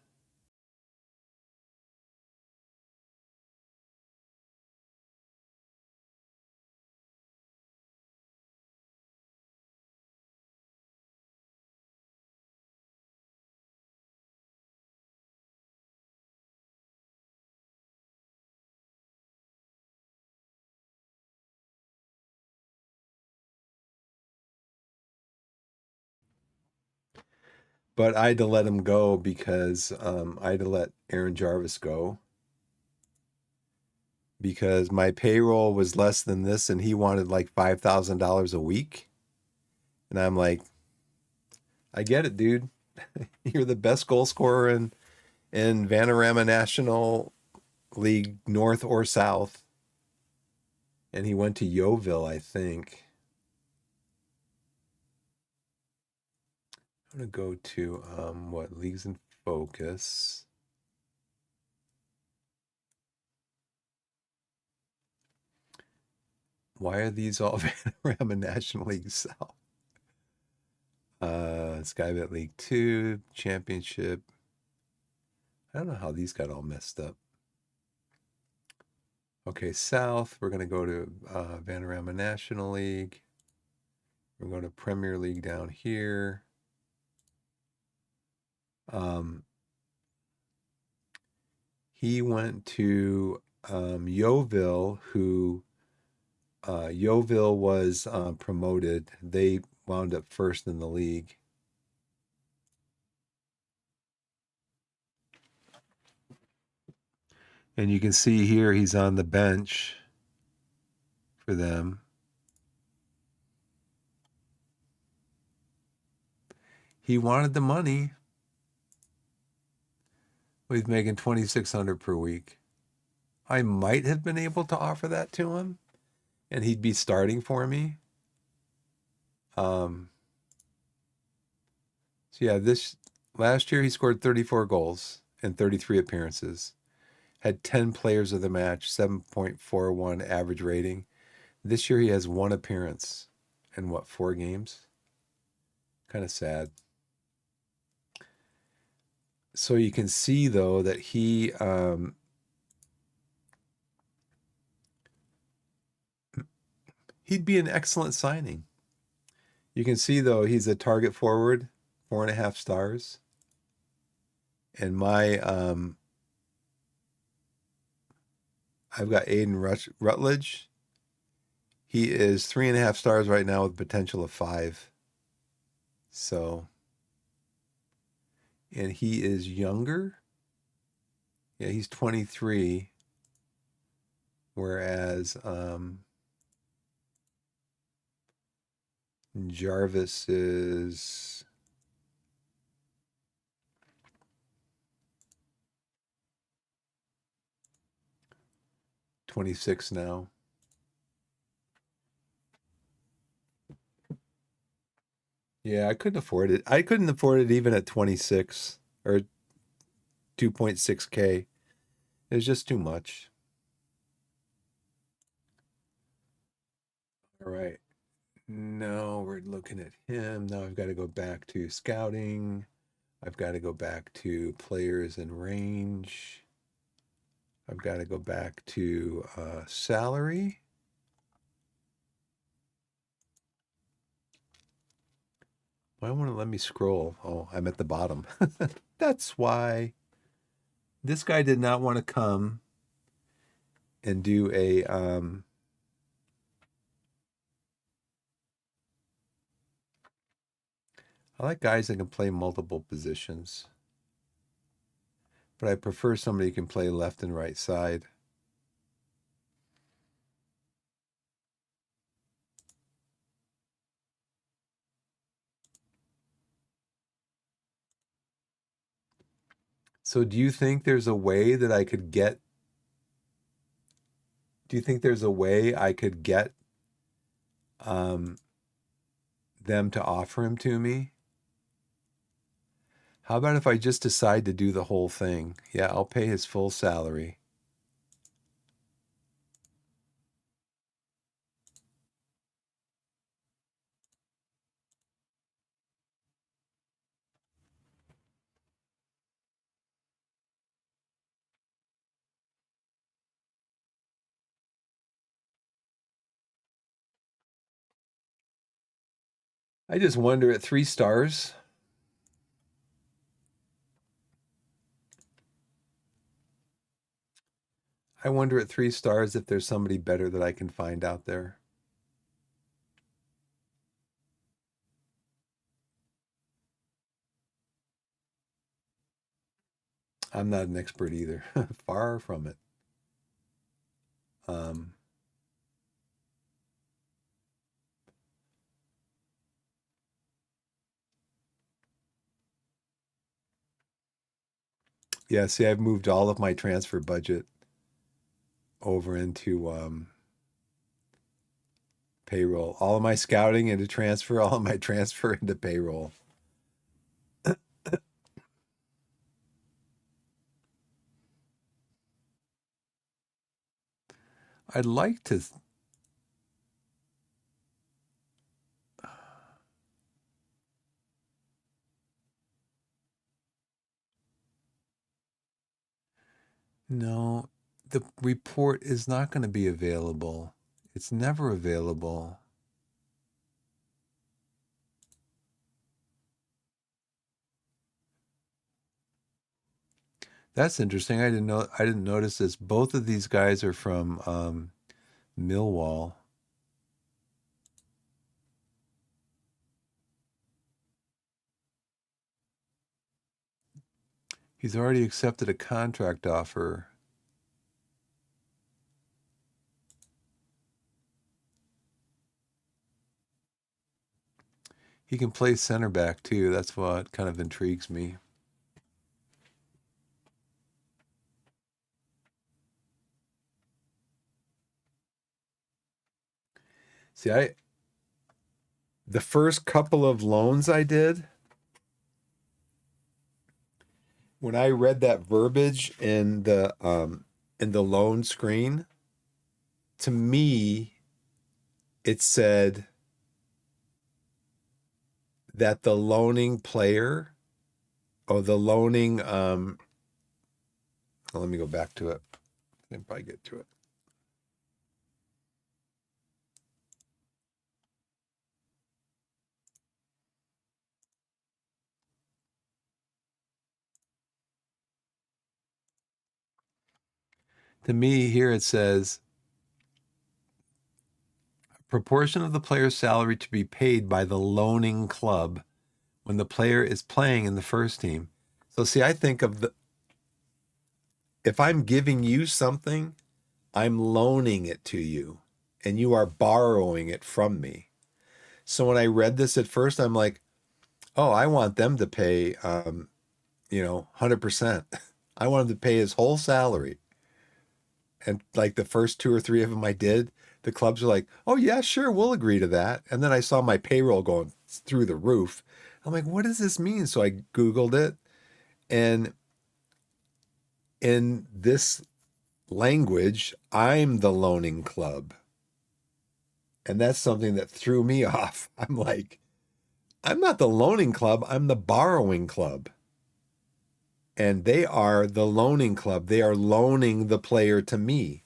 But I had to let him go because I had to let Aaron Jarvis go because my payroll was less than this and he wanted like $5,000 a week. And I'm like, I get it, dude. You're the best goal scorer in Vanarama National League, North or South. And he went to Yeovil, I think. I'm gonna go to what leagues in focus. Why are these all Vanarama National League South? Skybet League 2, Championship. I don't know how these got all messed up. Okay, South. We're gonna go to Vanarama National League. We're going to Premier League down here. He went to Yeovil, who Yeovil was promoted. They wound up first in the league. And you can see here he's on the bench for them. He wanted the money. He's making 2,600 per week. I might have been able to offer that to him, and he'd be starting for me. Um, so yeah, this last year he scored 34 goals in 33 appearances. Had 10 players of the match, 7.41 average rating. This year he has one appearance in what, 4 games? Kind of sad. So you can see though that he'd be an excellent signing. You can see though he's a target forward, 4.5 stars. And I've got Rutledge. He is 3.5 stars right now with potential of 5. So, and he is younger. Yeah, he's 23, whereas Jarvis is 26 now. Yeah, I couldn't afford it. I couldn't afford it even at 26 or 2.6K. It was just too much. All right. Now we're looking at him. Now I've got to go back to scouting. I've got to go back to players in range. I've got to go back to salary. Why won't it let me scroll? Oh, I'm at the bottom. That's why. This guy did not want to come and do a I like guys that can play multiple positions, but I prefer somebody who can play left and right side. So do you think there's a way that I could get do you think there's a way I could get um them to offer him to me? How about if I just decide to do the whole thing? Yeah, I'll pay his full salary. I just wonder at 3 stars. I wonder at 3 stars if there's somebody better that I can find out there. I'm not an expert either. Far from it. Um, yeah, see, I've moved all of my transfer budget over into payroll. All of my scouting into transfer, all of my transfer into payroll. I'd like to. No, the report is not going to be available. It's never available. That's interesting. I didn't notice this. Both of these guys are from Millwall. He's already accepted a contract offer. He can play center back too. That's what kind of intrigues me. See, the first couple of loans I did, when I read that verbiage in the loan screen, to me it said that the loaning player or the loaning well, let me go back to it. I can probably get to it. To me, here it says proportion of the player's salary to be paid by the loaning club when the player is playing in the first team. So see, I think of the if I'm giving you something, I'm loaning it to you and you are borrowing it from me. So when I read this at first, I'm like, oh, I want them to pay 100%. I want him to pay his whole salary. And like the first two or three of them I did, the clubs are like, oh, yeah, sure, we'll agree to that. And then I saw my payroll going through the roof. I'm like, what does this mean? So I Googled it. And in this language, I'm the loaning club. And that's something that threw me off. I'm like, I'm not the loaning club, I'm the borrowing club. And they are the loaning club. They are loaning the player to me.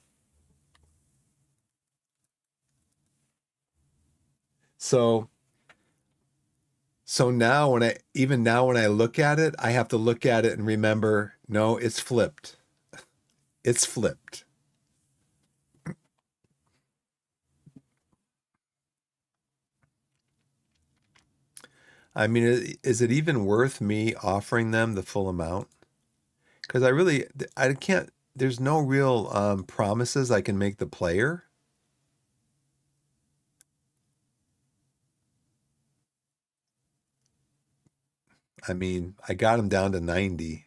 So now when I look at it, I have to look at it and remember, no, it's flipped. It's flipped. I mean, is it even worth me offering them the full amount? Because I can't, there's no real promises I can make the player. I mean, I got him down to 90.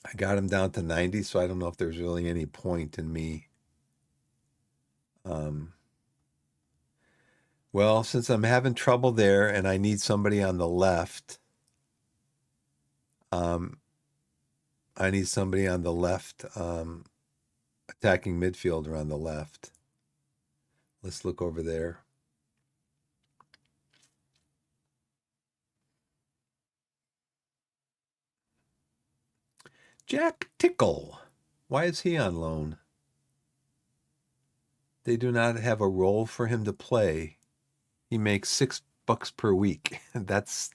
I got him down to 90, so I don't know if there's really any point in me. Um, well, since I'm having trouble there and I need somebody on the left, um, I need somebody on the left, attacking midfielder on the left. Let's look over there. Jack Tickle. Why is he on loan? They do not have a role for him to play. He makes $6 per week. That's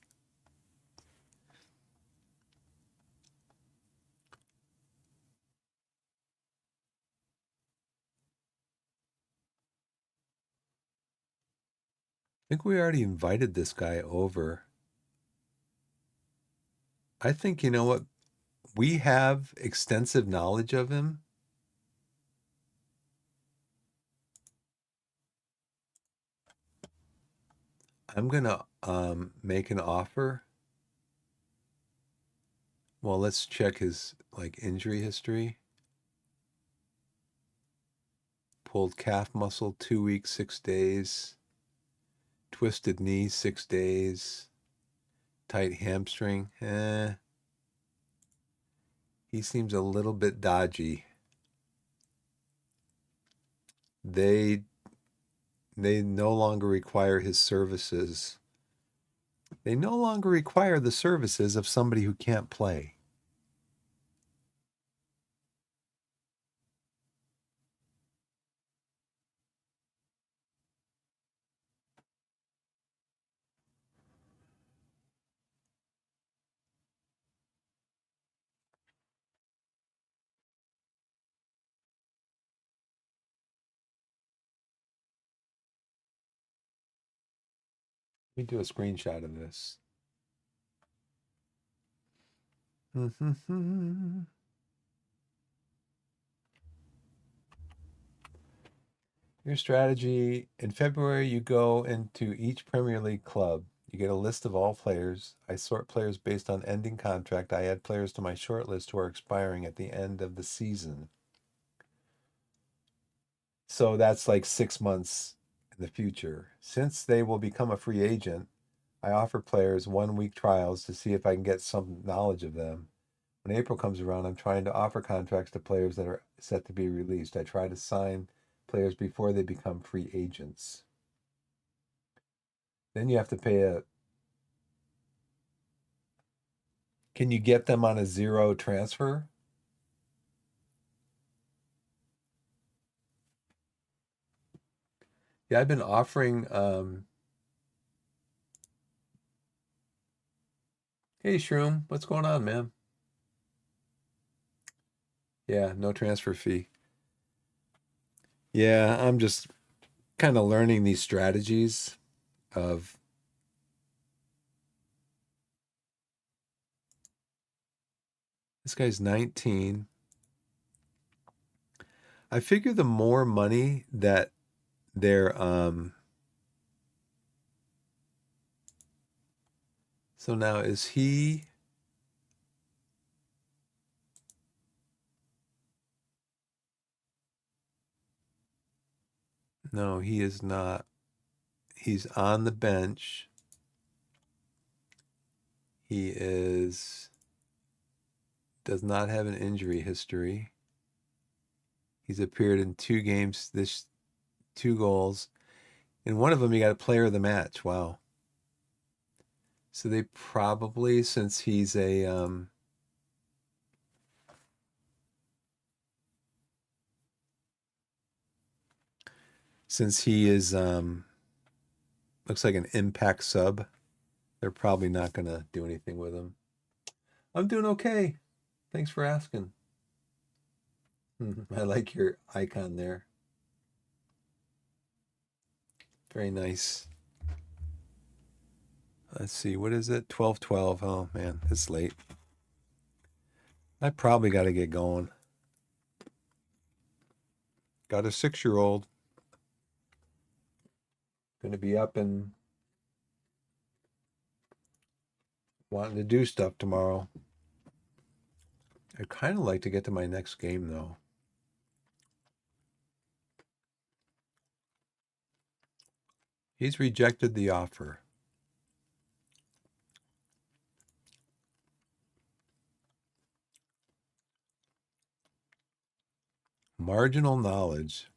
I think we already invited this guy over. I think you know what? We have extensive knowledge of him. I'm gonna make an offer. Well, let's check his like injury history. Pulled calf muscle 2 weeks, 6 days. Twisted knee 6 days. Tight hamstring. He seems a little bit dodgy. They they no longer require his services. They no longer require the services of somebody who can't play. Let me do a screenshot of this. Your strategy in February, you go into each Premier League club. You get a list of all players. I sort players based on ending contract. I add players to my short list who are expiring at the end of the season. So that's like 6 months in the future. Since they will become a free agent, I offer players 1 week trials to see if I can get some knowledge of them. When April comes around, I'm trying to offer contracts to players that are set to be released. I try to sign players before they become free agents. Then you have to pay a. Can you get them on a zero transfer? Yeah, I've been offering. Hey, Shroom, what's going on, man? Yeah, no transfer fee. Yeah, I'm just kind of learning these strategies of this guy's 19. I figure the more money that they're so now is he no, he is not. He's on the bench. He is does not have an injury history. He's appeared in 2 games, this 2 goals. In one of them, he got a player of the match. Wow. So they probably, since he is looks like an impact sub, they're probably not gonna do anything with him. I'm doing okay. Thanks for asking. I like your icon there. Very nice. Let's see, what is it? 12:12. Oh man, it's late. I probably got to get going. Got a 6-year-old. Going to be up and wanting to do stuff tomorrow. I'd kind of like to get to my next game though. He's rejected the offer. Marginal knowledge.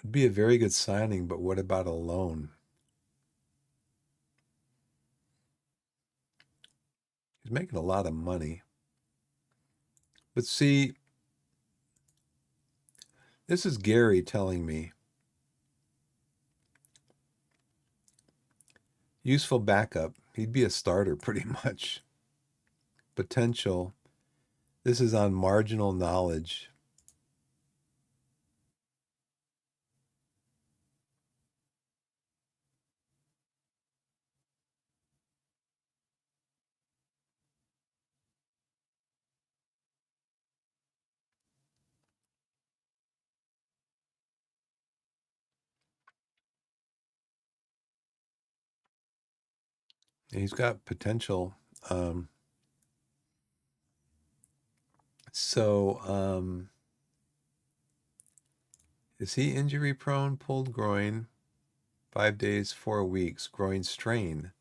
Would be a very good signing, but what about a loan? He's making a lot of money. But see, this is Gary telling me useful backup. He'd be a starter pretty much. Potential. This is on marginal knowledge. He's got potential. Um, so, is he injury prone? Pulled groin, 5 days, 4 weeks, groin strain.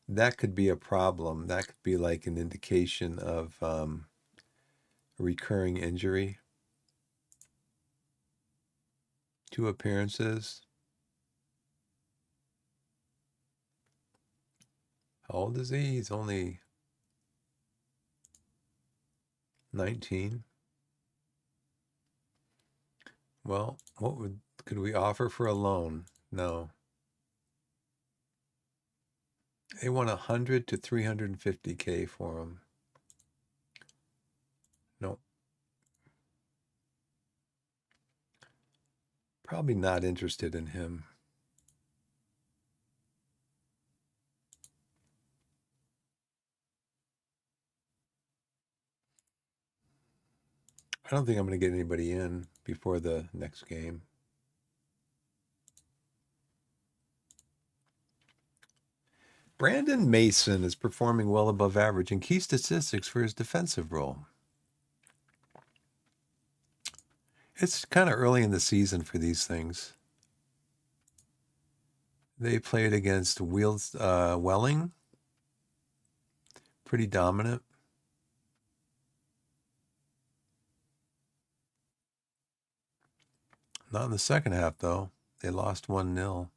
That could be a problem. That could be like an indication of a recurring injury. 2 appearances. How old is he? He's only 19. Well, could we offer for a loan? No. They want 100 to 350K for him. No. Probably not interested in him. I don't think I'm going to get anybody in before the next game. Brandon Mason is performing well above average in key statistics for his defensive role. It's kind of early in the season for these things. They played against Welling. Pretty dominant. Not in the second half, though. They lost 1-0.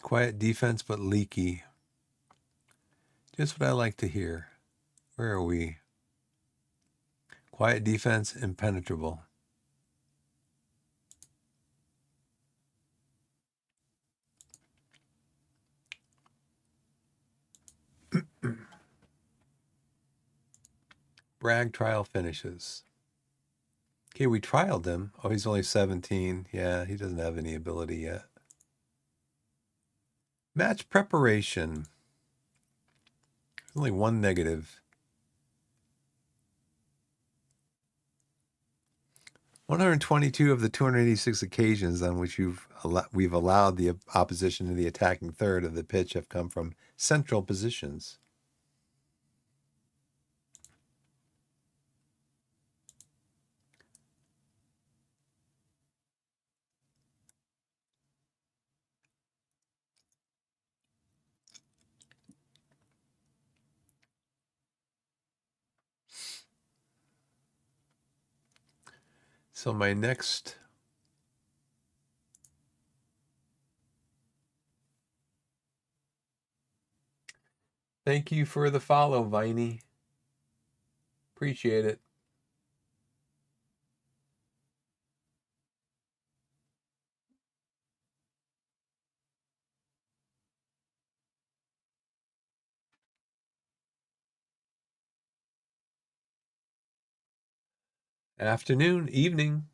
Quiet defense, but leaky. Just what I like to hear. Where are we? Quiet defense, impenetrable. Bragg trial finishes. Okay, we trialed him. Oh, he's only 17. Yeah, he doesn't have any ability yet. Match preparation. There's only one negative. 122 of the 286 occasions on which we've allowed the opposition to the attacking third of the pitch have come from central positions. So my next thank you for the follow, Viney. Appreciate it. Afternoon, evening,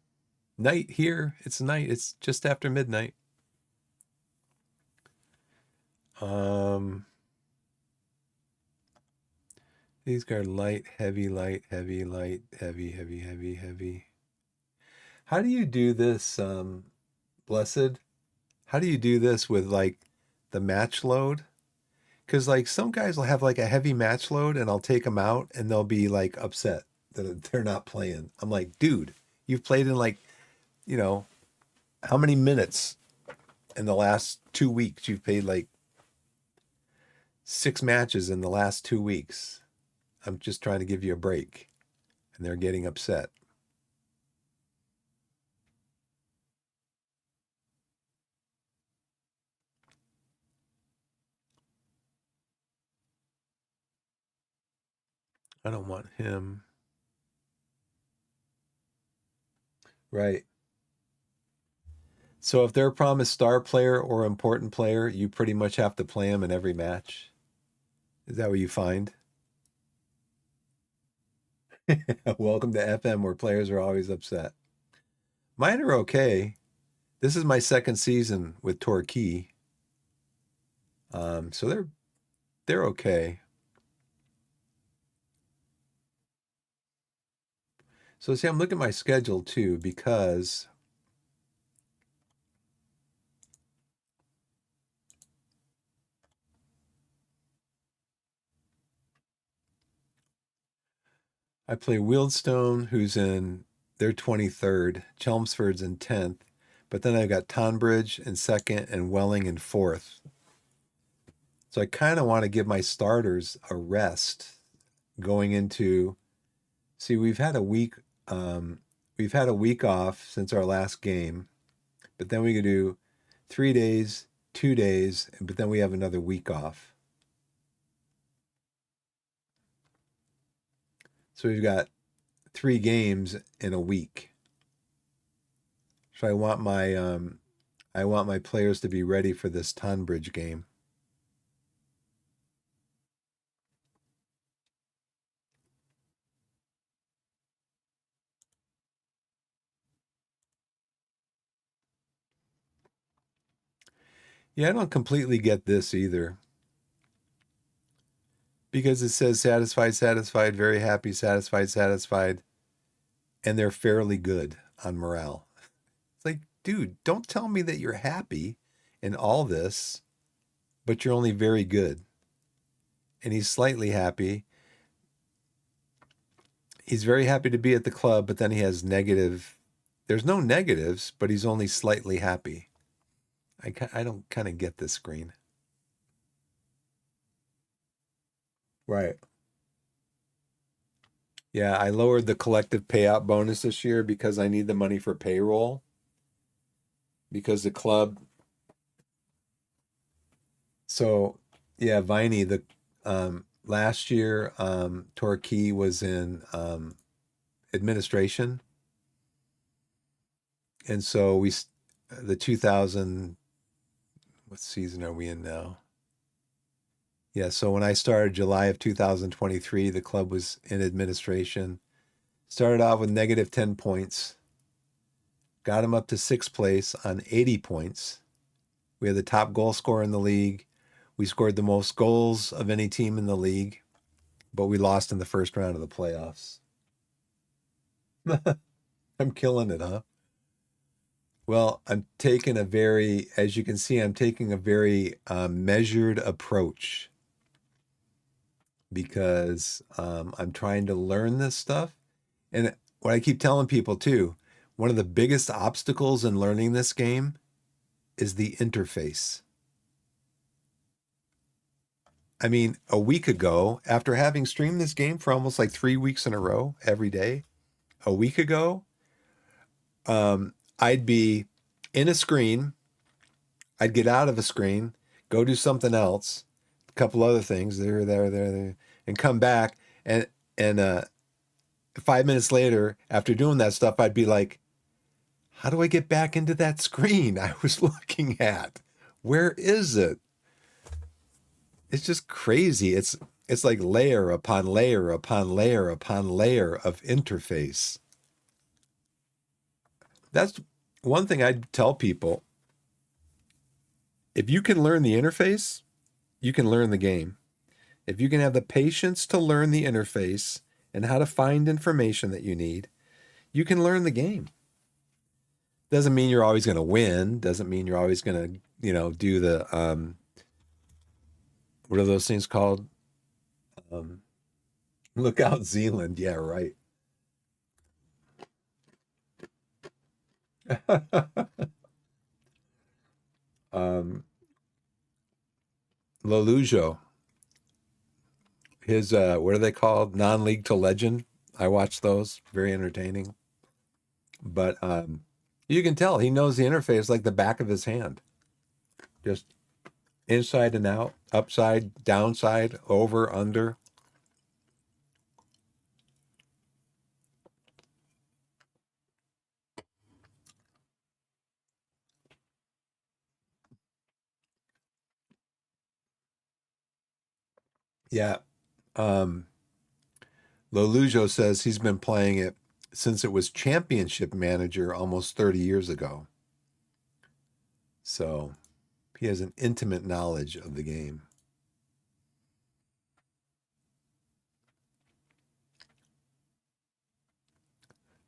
night here. It's night. It's just after midnight. Um, these are light, heavy, light, heavy, light, heavy, heavy, heavy, heavy. How do you do this, Blessed? How do you do this with like the match load? Because like some guys will have like a heavy match load and I'll take them out and they'll be like upset that they're not playing. I'm like, dude, you've played in like, you know, how many minutes in the last 2 weeks? You've played like 6 matches in the last 2 weeks. I'm just trying to give you a break. And they're getting upset. I don't want him. Right. So if they're a promised star player or important player, you pretty much have to play them in every match. Is that what you find? Welcome to FM where players are always upset. Mine are okay. This is my second season with Torquay. So they're okay. So see, I'm looking at my schedule too because I play Wealdstone, who's in their 23rd, Chelmsford's in 10th, but then I've got Tonbridge in second and Welling in fourth. So I kind of want to give my starters a rest going into. See, we've had a week off since our last game, but then we could do 3 days, 2 days, but then we have another week off. So we've got 3 games in a week. So I want my players to be ready for this Tonbridge game. Yeah, I don't completely get this either because it says satisfied, satisfied, very happy, satisfied, satisfied, and they're fairly good on morale. It's like, dude, don't tell me that you're happy in all this, but you're only very good. And he's slightly happy. He's very happy to be at the club, but then he has negative. There's no negatives, but he's only slightly happy. I don't kind of get this screen. Right. Yeah, I lowered the collective payout bonus this year because I need the money for payroll. Because the club, so yeah, Viney, the last year Torquay was in administration, and so the 2000, what season are we in now? Yeah, so when I started July of 2023, the club was in administration. Started off with negative 10 points, got him up to sixth place on 80 points. We had the top goal scorer in the league. We scored the most goals of any team in the league, but we lost in the first round of the playoffs. I'm killing it, huh? Well, as you can see, I'm taking a very measured approach because I'm trying to learn this stuff. And what I keep telling people too, one of the biggest obstacles in learning this game is the interface. I mean, a week ago, after having streamed this game for almost like 3 weeks in a row every day, a week ago, I'd be in a screen, I'd get out of a screen, go do something else, a couple other things, there, and come back. And 5 minutes later, after doing that stuff, I'd be like, how do I get back into that screen I was looking at? Where is it? It's just crazy. It's like layer upon layer upon layer upon layer of interface. That's one thing I'd tell people. If you can learn the interface, you can learn the game. If you can have the patience to learn the interface and how to find information that you need, you can learn the game. Doesn't mean you're always going to win. Doesn't mean you're always going to, do the what are those things called? Um, Lookout Zealand. Yeah, right. um, Lelujo, his what are they called? Non-league to legend. I watch those. Very entertaining. But you can tell he knows the interface like the back of his hand. Just inside and out, upside, downside, over, under. Yeah. Um, Lelujo says he's been playing it since it was Championship Manager almost 30 years ago. So he has an intimate knowledge of the game.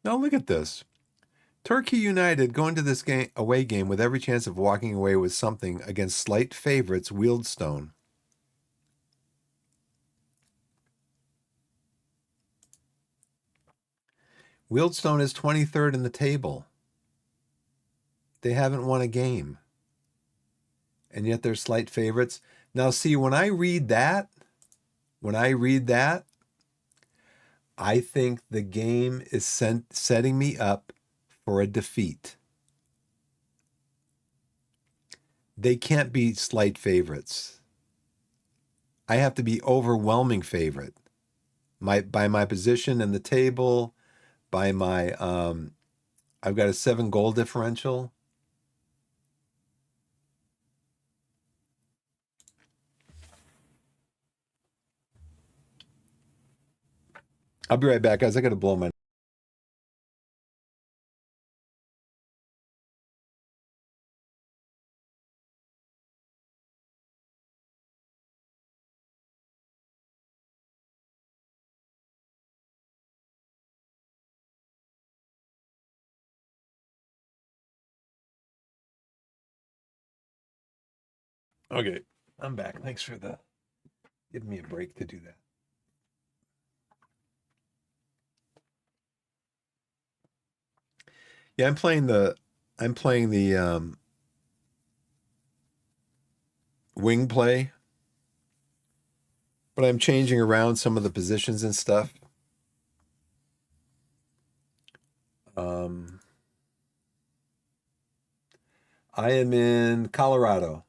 Now look at this. Torquay United go into this away game with every chance of walking away with something against slight favorites Wealdstone. Wealdstone is 23rd in the table. They haven't won a game, and yet they're slight favorites. Now, see, when I read that, I think the game is setting me up for a defeat. They can't be slight favorites. I have to be overwhelming favorite. By my position in the table, by my I've got a 7 goal differential. I'll be right back, guys. I got to blow my Okay, I'm back. Thanks for the giving me a break to do that. Yeah, I'm playing the wing play, but I'm changing around some of the positions and stuff. Um, I am in Colorado.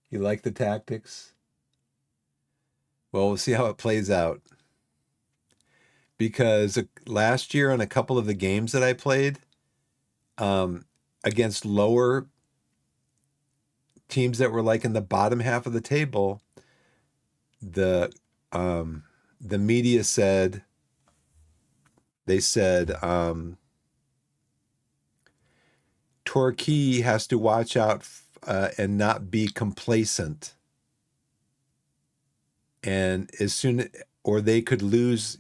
You like the tactics? Well, we'll see how it plays out. Because last year on a couple of the games that I played, um, against lower teams that were like in the bottom half of the table, the um, the media said they said Torquay has to watch out and not be complacent, and as soon or they could lose,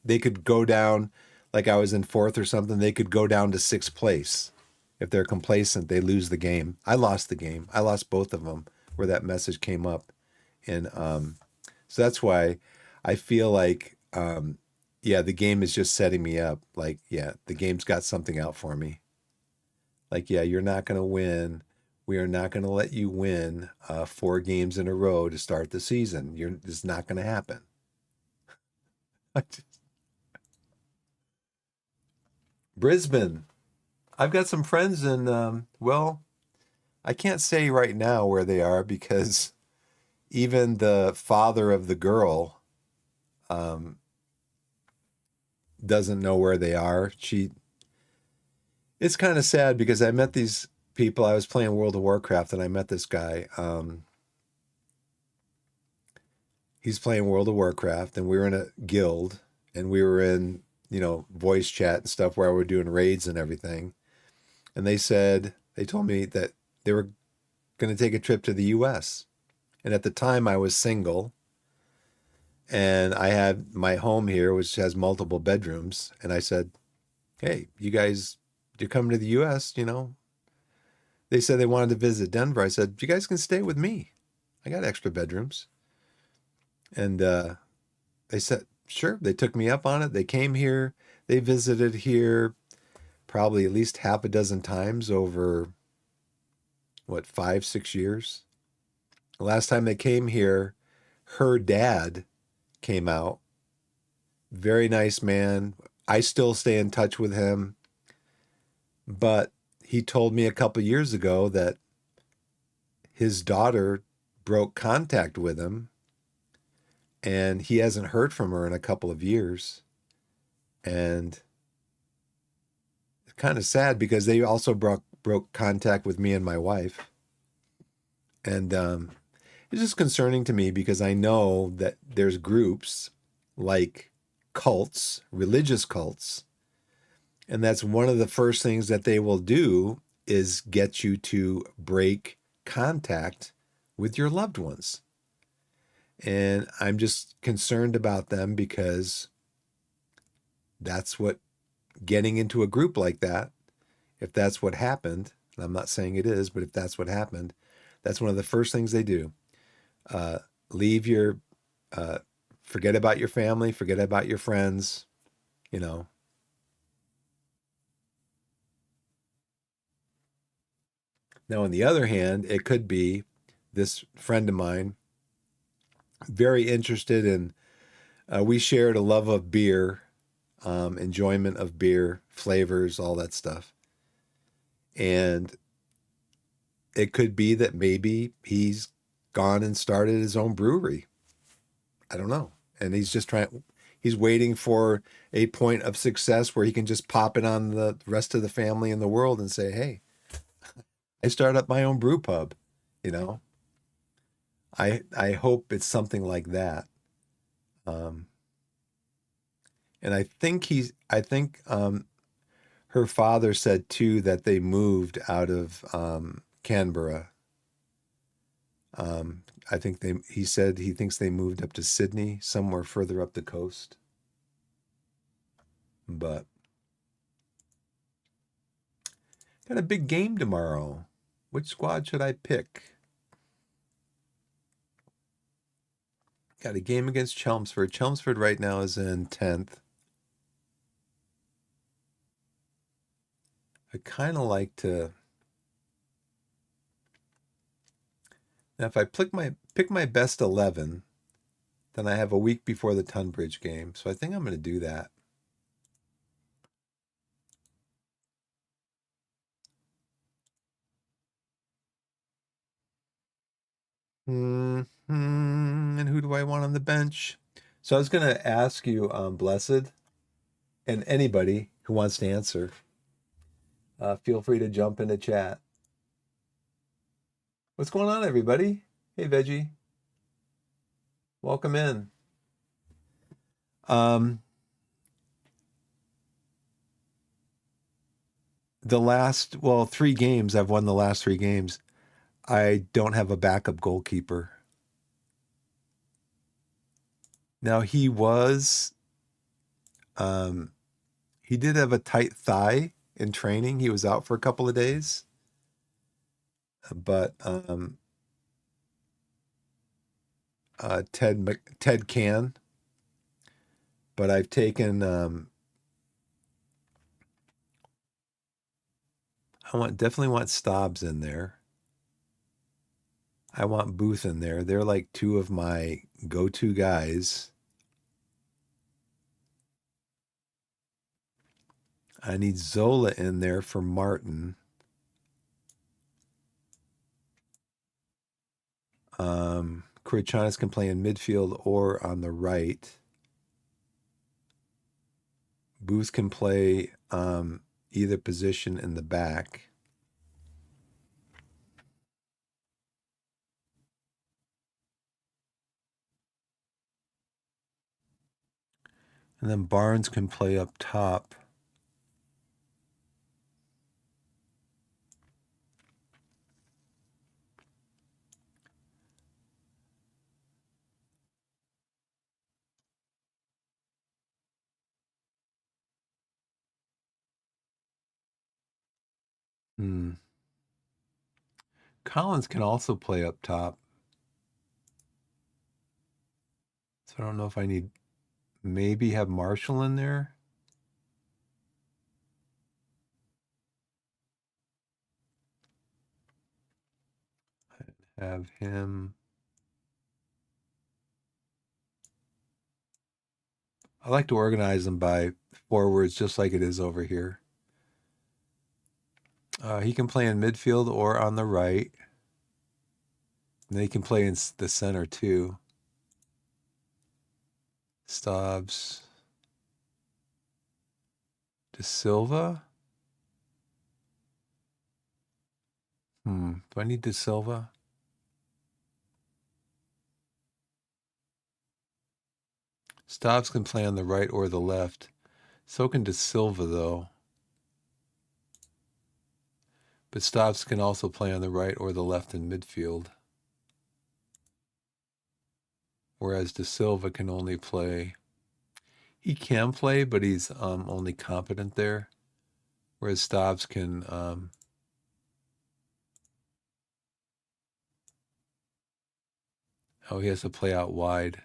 they could go down. Like I was in fourth or something, they could go down to sixth place. If they're complacent, they lose the game. I lost the game. I lost both of them where that message came up. And so that's why I feel like, yeah, the game is just setting me up. Like, yeah, the game's got something out for me. Like, yeah, you're not going to win. We are not going to let you win 4 games in a row to start the season. It's not going to happen. Brisbane. I've got some friends in, well, I can't say right now where they are because even the father of the girl um, doesn't know where they are. It's kind of sad because I met these people. I was playing World of Warcraft and I met this guy. He's playing World of Warcraft and we were in a guild and we were in, voice chat and stuff where we were doing raids and everything. And they told me that they were going to take a trip to the US. And at the time I was single and I had my home here, which has multiple bedrooms. And I said, hey, you're coming to the US, They said they wanted to visit Denver. I said, you guys can stay with me. I got extra bedrooms. And they said, sure. They took me up on it. They came here. They visited here probably at least half a dozen times over, what, 5, 6 years. The last time they came here, her dad came out. Very nice man. I still stay in touch with him. But he told me a couple years ago that his daughter broke contact with him and he hasn't heard from her in a couple of years. And it's kind of sad because they also broke contact with me and my wife. And it's just concerning to me because I know that there's groups like cults, religious cults, and that's one of the first things that they will do is get you to break contact with your loved ones. And I'm just concerned about them because that's what getting into a group like that, if that's what happened, and I'm not saying it is, but if that's what happened, that's one of the first things they do. Uh, leave your, uh, forget about your family, forget about your friends, you know. Now, on the other hand, it could be this friend of mine, very interested in, we shared a love of beer, enjoyment of beer, flavors, all that stuff. And it could be that maybe he's gone and started his own brewery. I don't know. And he's waiting for a point of success where he can just pop it on the rest of the family in the world and say, hey, I started up my own brew pub. You know, I hope it's something like that. Um, and I think her father said too that they moved out of Canberra. I think he said he thinks they moved up to Sydney, somewhere further up the coast. But got a big game tomorrow. Which squad should I pick? Got a game against Chelmsford. Chelmsford right now is in 10th. I kind of like to. Now, if I pick my best 11, then I have a week before the Tunbridge game. So I think I'm going to do that. And who do I want on the bench? So I was going to ask you, Blessed, and anybody who wants to answer, feel free to jump into chat. What's going on, everybody? Hey, Veggie. Welcome in. Um, the last, well, 3 games, I've won the last 3 games. I don't have a backup goalkeeper. Now um, he did have a tight thigh in training. He was out for a couple of days, but Ted can. But I've taken definitely want Stobbs in there. I want Booth in there. They're like 2 of my go-to guys. I need Zola in there for Martin. Kurichanis can play in midfield or on the right. Booth can play either position in the back. And then Barnes can play up top. Collins can also play up top. So I don't know if I need maybe have Marshall in there. Have him. I like to organize them by forwards just like it is over here. He can play in midfield or on the right. And he can play in the center too. Stobbs. De Silva. Do I need De Silva? Stobbs can play on the right or the left. So can De Silva, though. But Stobbs can also play on the right or the left in midfield. Whereas De Silva can only play. He can play, but he's only competent there. Whereas Stobbs can. He has to play out wide.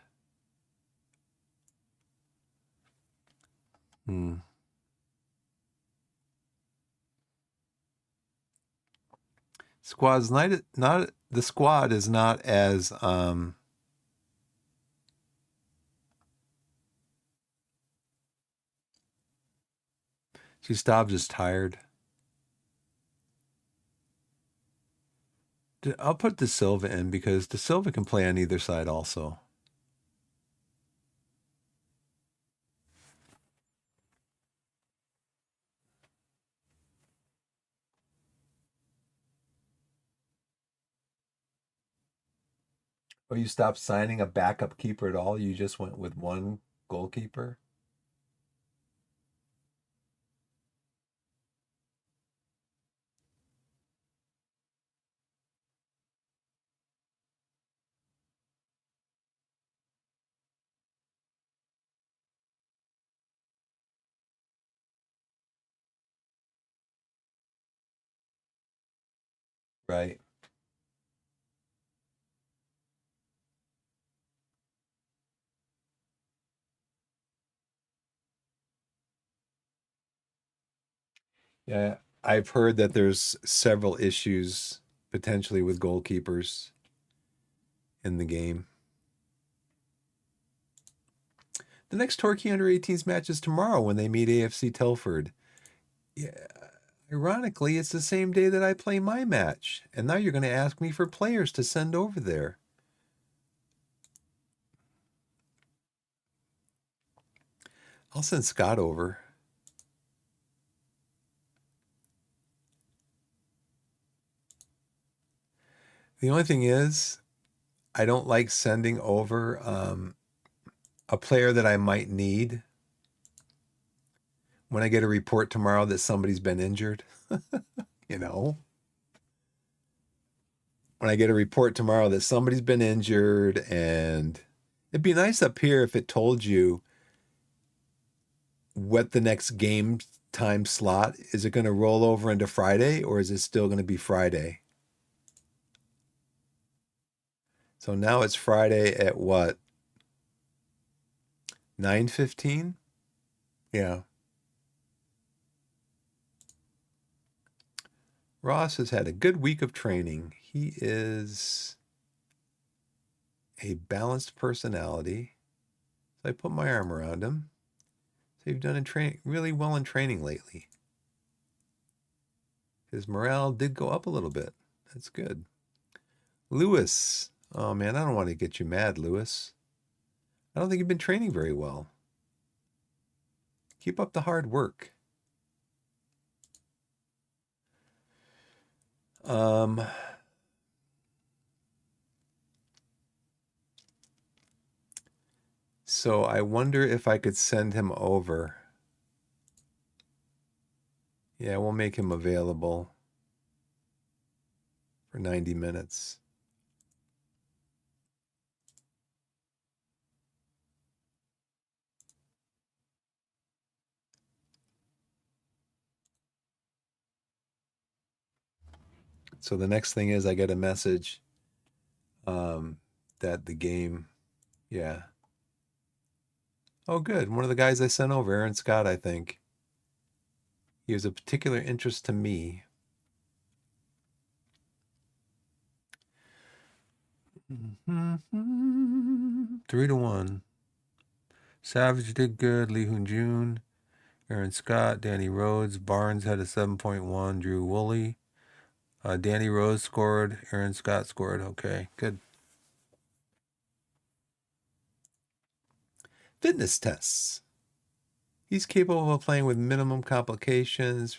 Squad's not the squad is not as see Stobbs is tired. I'll put De Silva in because De Silva can play on either side also. Oh, you stopped signing a backup keeper at all? You just went with one goalkeeper? Right. Yeah, I've heard that there's several issues potentially with goalkeepers in the game. The next Torquay under 18s match is tomorrow when they meet AFC Telford. Yeah, ironically, it's the same day that I play my match. And now you're going to ask me for players to send over there. I'll send Scott over. The only thing is, I don't like sending over a player that I might need when I get a report tomorrow that somebody's been injured. You know, when I get a report tomorrow that somebody's been injured, and it'd be nice up here if it told you what the next game time slot is. It going to roll over into Friday, or is it still going to be Friday? So now it's Friday at what? 9:15? Yeah. Ross has had a good week of training. He is a balanced personality. So I put my arm around him. So you've done in training really well in training lately. His morale did go up a little bit. That's good. Lewis. Oh man, I don't want to get you mad, Lewis. I don't think you've been training very well. Keep up the hard work. Um, so I wonder if I could send him over. Yeah, we'll make him available for 90 minutes. So the next thing is I get a message that the game, yeah. Oh, good. One of the guys I sent over, Aaron Scott, I think. He was a particular interest to me. Mm-hmm. 3-1. Savage did good. Lee Hoon Jun, Aaron Scott, Danny Rhodes. Barnes had a 7.1. Drew Woolley. Danny Rose scored. Aaron Scott scored. Okay, good. Fitness tests. He's capable of playing with minimum complications.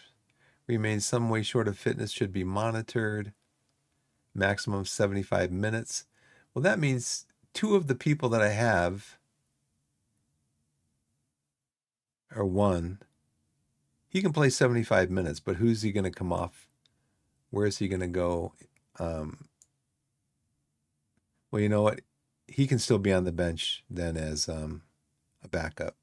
Remains some way short of fitness. Should be monitored. Maximum 75 minutes. Well, that means two of the people that I have are one. He can play 75 minutes, but who's he going to come off? Where is he going to go? Um, well, you know what? He can still be on the bench then as a backup.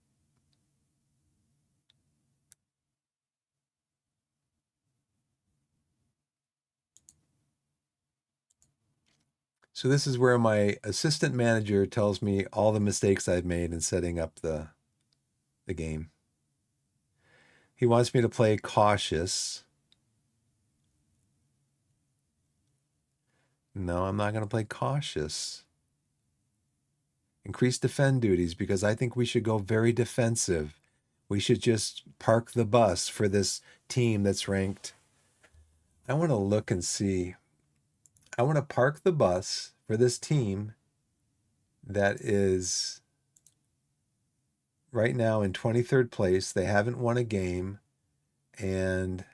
So this is where my assistant manager tells me all the mistakes I've made in setting up the game. He wants me to play cautious. No, I'm not going to play cautious. Increase defend duties because I think we should go very defensive. We should just park the bus for this team that's ranked. I want to look and see. I want to park the bus for this team that is right now in 23rd place. They haven't won a game. And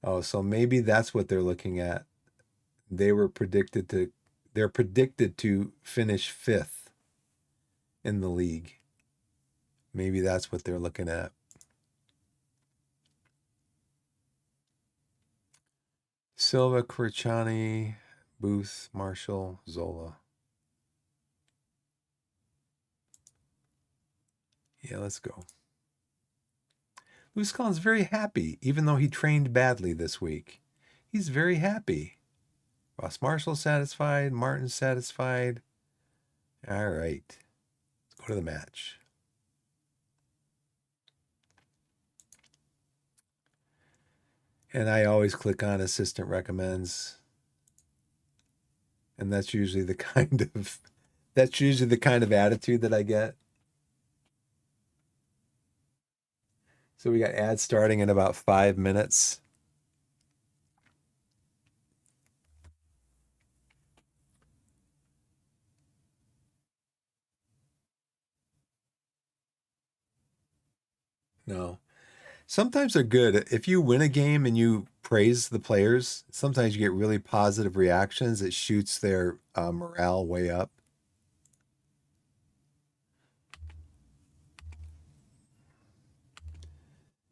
oh, so maybe that's what they're looking at. They were predicted to, they're predicted to finish fifth in the league. Maybe that's what they're looking at. Silva, Criciani, Booth, Marshall, Zola. Yeah, let's go. Huskon's very happy, even though he trained badly this week. He's very happy. Ross Marshall's satisfied. Martin's satisfied. All right. Let's go to the match. And I always click on assistant recommends. And that's usually the kind of attitude that I get. So we got ads starting in about 5 minutes. No. Sometimes they're good. If you win a game and you praise the players, sometimes you get really positive reactions. It shoots their morale way up.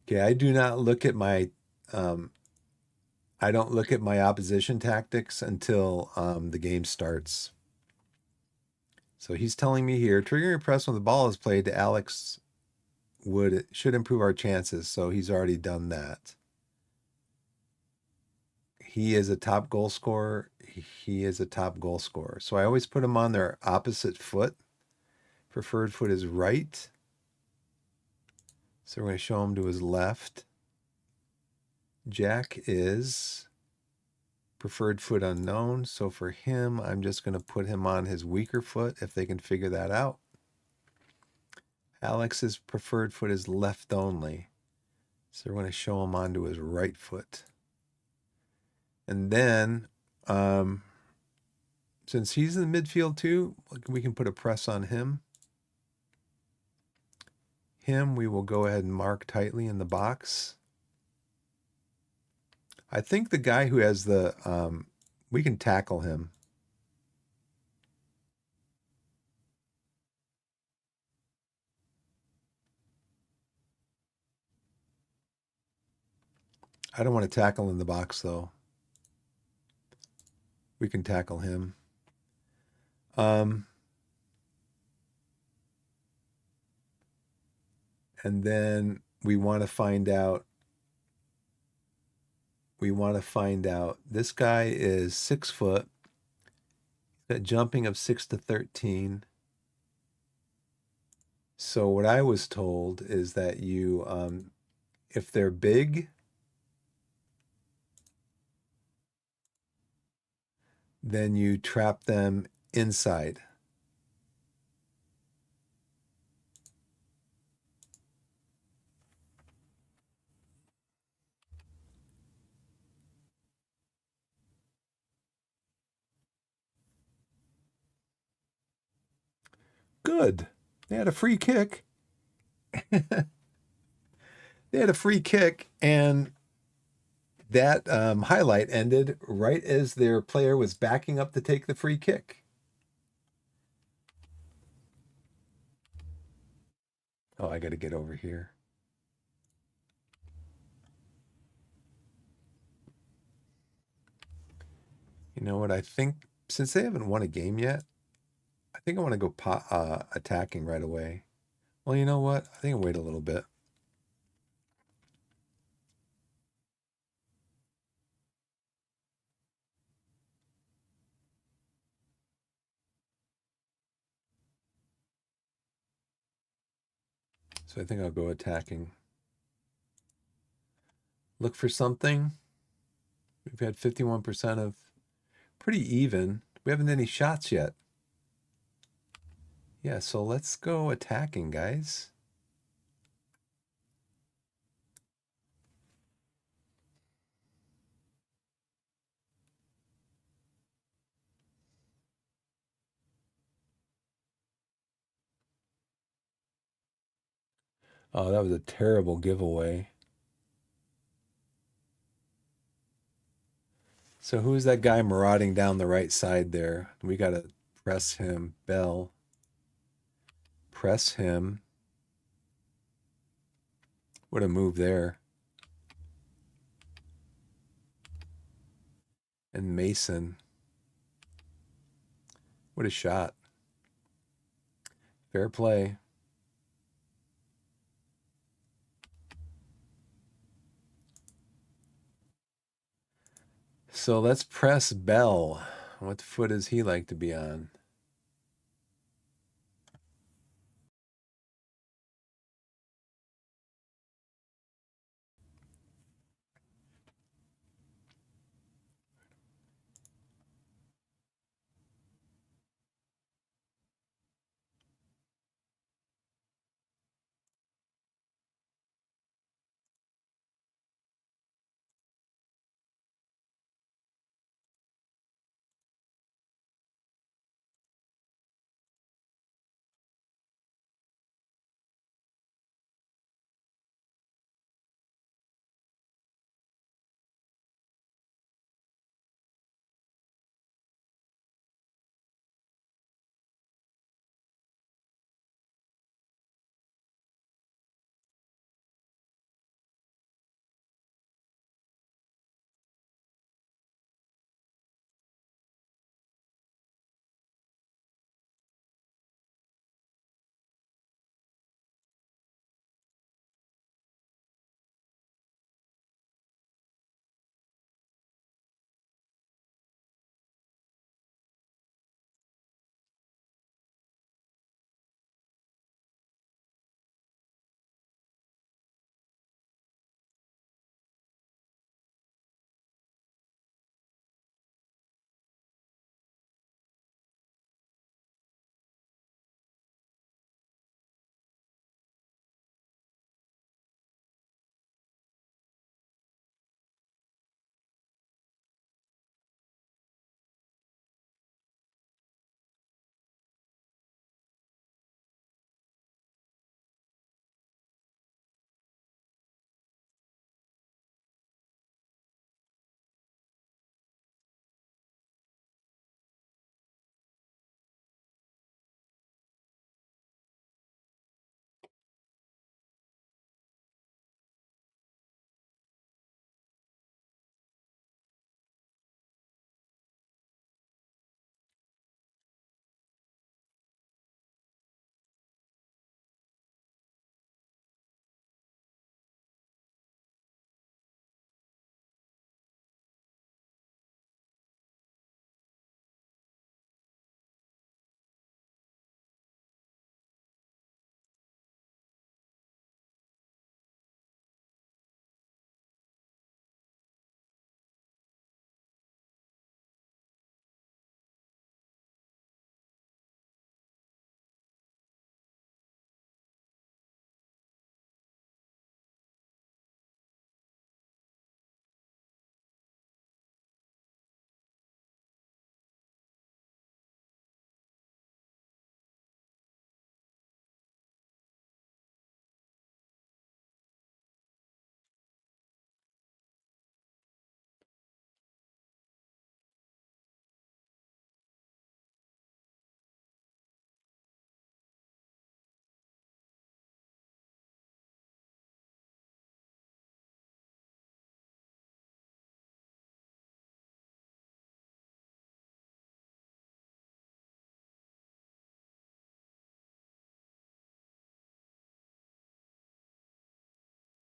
Okay, I do not look at my I don't look at my opposition tactics until the game starts. So he's telling me here, triggering a press when the ball is played to Alex should improve our chances. So he's already done that. He is a top goal scorer. He is a top goal scorer. So I always put him on their opposite foot. Preferred foot is right. So we're going to show him to his left. Jack is preferred foot unknown. So for him, I'm just going to put him on his weaker foot if they can figure that out. Alex's preferred foot is left only. So we're going to show him onto his right foot. And then, since he's in the midfield too, we can put a press on him. We will go ahead and mark tightly in the box. I think the guy who has the, we can tackle him. I don't want to tackle in the box though. We can tackle him. And then we want to find out, this guy is 6 foot, got jumping of 6 to 13. So what I was told is that you, if they're big, then you trap them inside. Good. They had a free kick. They had a free kick, and that highlight ended right as their player was backing up to take the free kick. Oh, I got to get over here. You know what? I think since they haven't won a game yet, I think I want to go attacking right away. Well, you know what? I think I'll wait a little bit. So I think I'll go attacking. Look for something. We've had 51% of pretty even. We haven't any shots yet. Yeah, so let's go attacking, guys. Oh, that was a terrible giveaway. So who's that guy marauding down the right side there? We got to press him. Bell. Press him. What a move there. And Mason. What a shot. Fair play. So let's press Bell. What foot does he like to be on?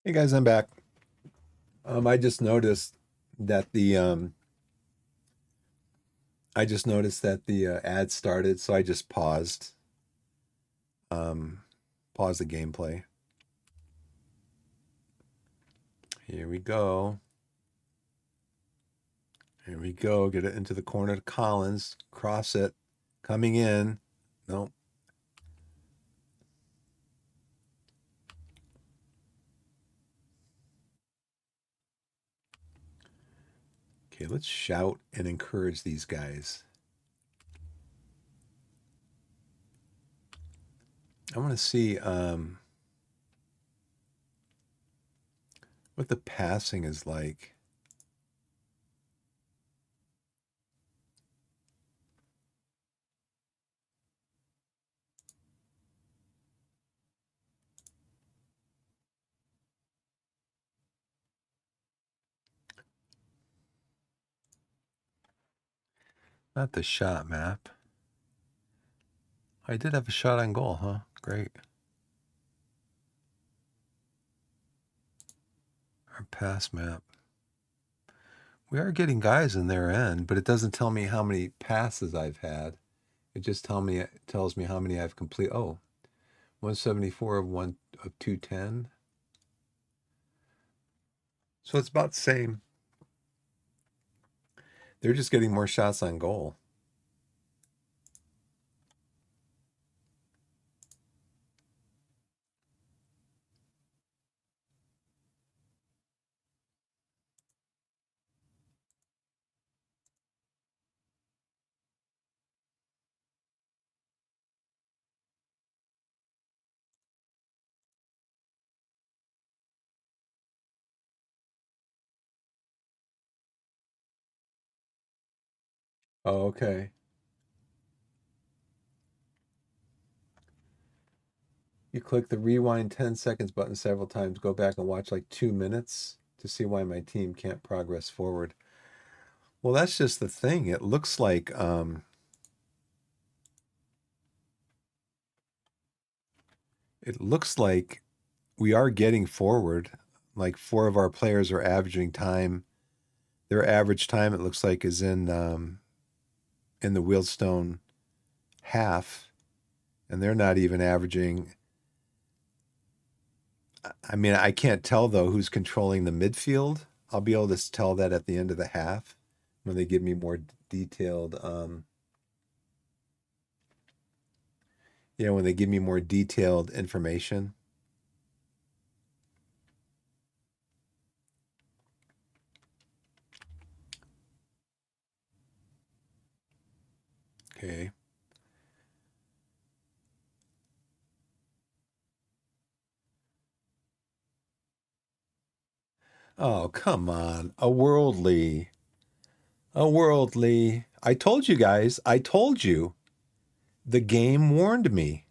Hey guys, I'm back. I just noticed that the ad started, so I just um, paused the gameplay. Here we go. Here we go. Get it into the corner to Collins. Cross it. Coming in. Nope. Okay, let's shout and encourage these guys. I want to see what the passing is like. Not the shot map. I did have a shot on goal, huh? Great. Our pass map. We are getting guys in their end, but it doesn't tell me how many passes I've had. It just tells me how many I've completed. Oh, 174 of 210. So it's about the same. They're just getting more shots on goal. Oh, okay. You click the rewind 10 seconds button several times, go back and watch like 2 minutes to see why my team can't progress forward. Well, that's just the thing. It looks like we are getting forward. Like four of our players are averaging time. Their average time, it looks like, is in the Wheelstone half, and they're not even averaging. I mean, I can't tell though who's controlling the midfield. I'll be able to tell that at the end of the half when they give me more detailed, when they give me more detailed information. Okay. Oh, come on. A worldly. I told you guys, I told you. The game warned me.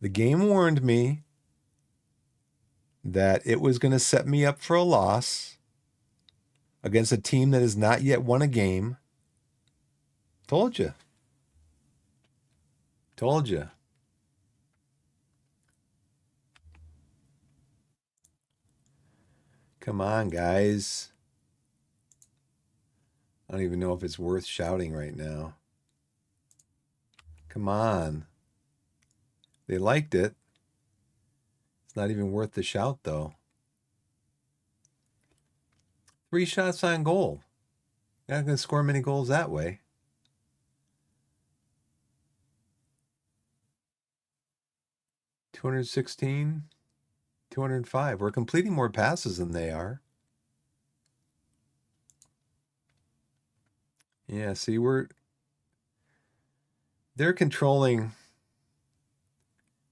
The game warned me that it was going to set me up for a loss against a team that has not yet won a game. Told you. Told you. Come on, guys. I don't even know if it's worth shouting right now. Come on. They liked it. It's not even worth the shout, though. 3 shots on goal. You're not going to score many goals that way. 216, 205. We're completing more passes than they are. Yeah, see, they're controlling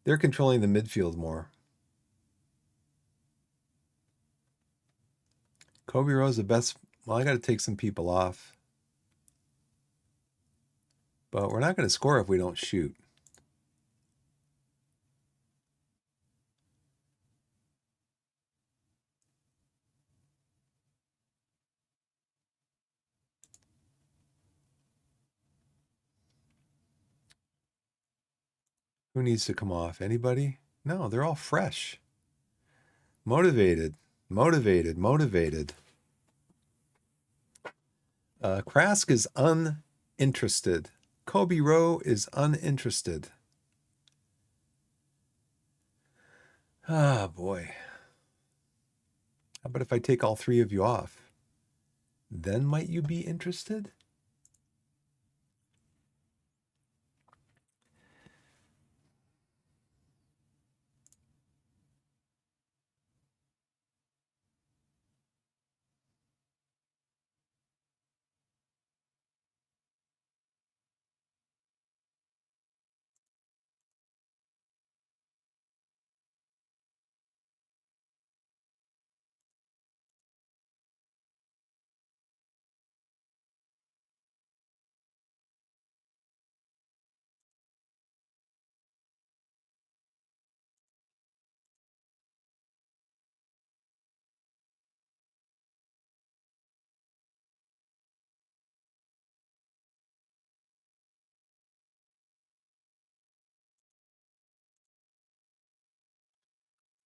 they're controlling the midfield more. Kobe Rowe's the best. Well, I got to take some people off, but we're not going to score if we don't shoot. Who needs to come off? Anybody? No, they're all fresh. Motivated, motivated, motivated. Krask is uninterested. Kobe Rowe is uninterested. Ah, boy. How about if I take all three of you off? Then might you be interested?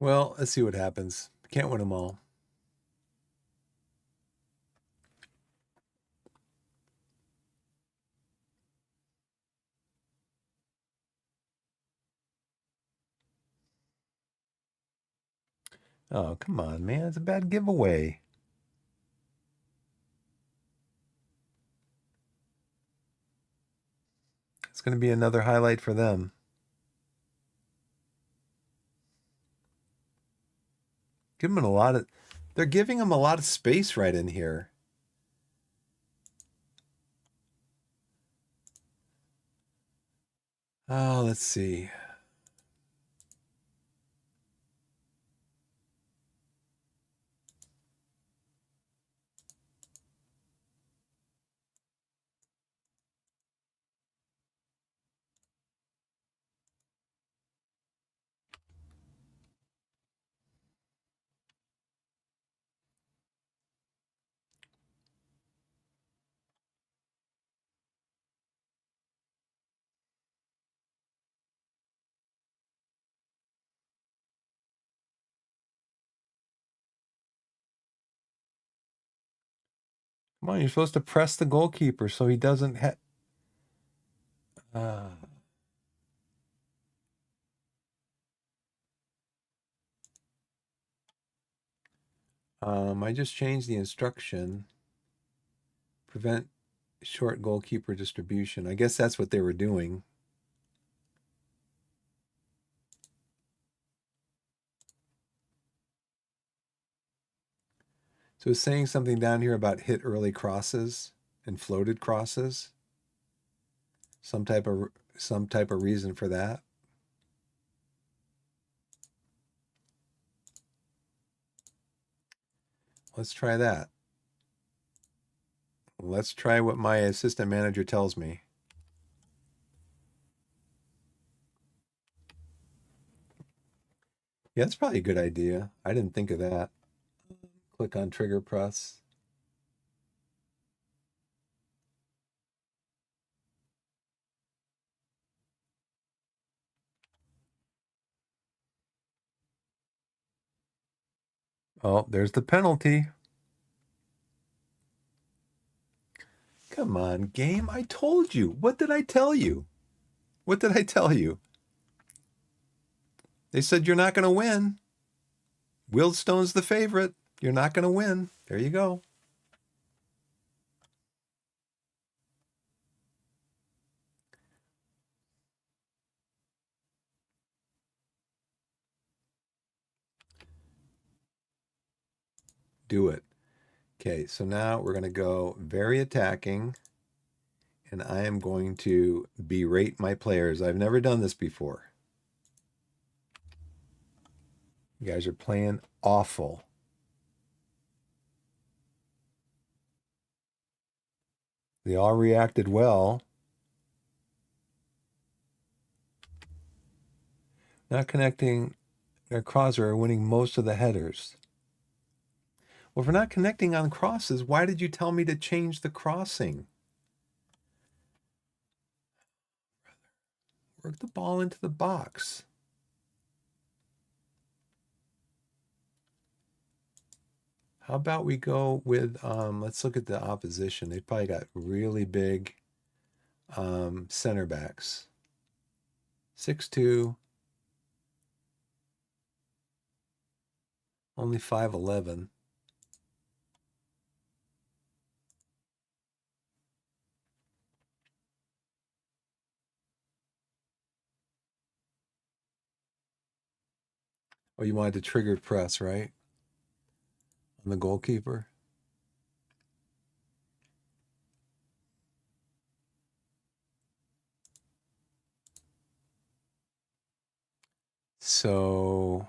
Well, let's see what happens. Can't win them all. Oh, come on, man. It's a bad giveaway. It's going to be another highlight for them. Give them a lot of, they're giving them a lot of space right in here. Oh, let's see. Come on, you're supposed to press the goalkeeper so he doesn't hit. Uh, I just changed the instruction. Prevent short goalkeeper distribution. I guess that's what they were doing. So it's saying something down here about hit early crosses and floated crosses. Some type of reason for that. Let's try that. Let's try what my assistant manager tells me. Yeah, that's probably a good idea. I didn't think of that. Click on trigger press. Oh, there's the penalty. Come on, game. I told you. What did I tell you? What did I tell you? They said you're not going to win. Wildstone's the favorite. You're not going to win. There you go. Do it. Okay, so now we're going to go very attacking, and I am going to berate my players. I've never done this before. You guys are playing awful. They all reacted well. Not connecting their crosser are winning most of the headers. Well, if we're not connecting on crosses, why did you tell me to change the crossing? Work the ball into the box. How about we go with, let's look at the opposition. They probably got really big center backs. 6'2", only 5'11". Oh, you wanted to trigger press, right? On the goalkeeper. So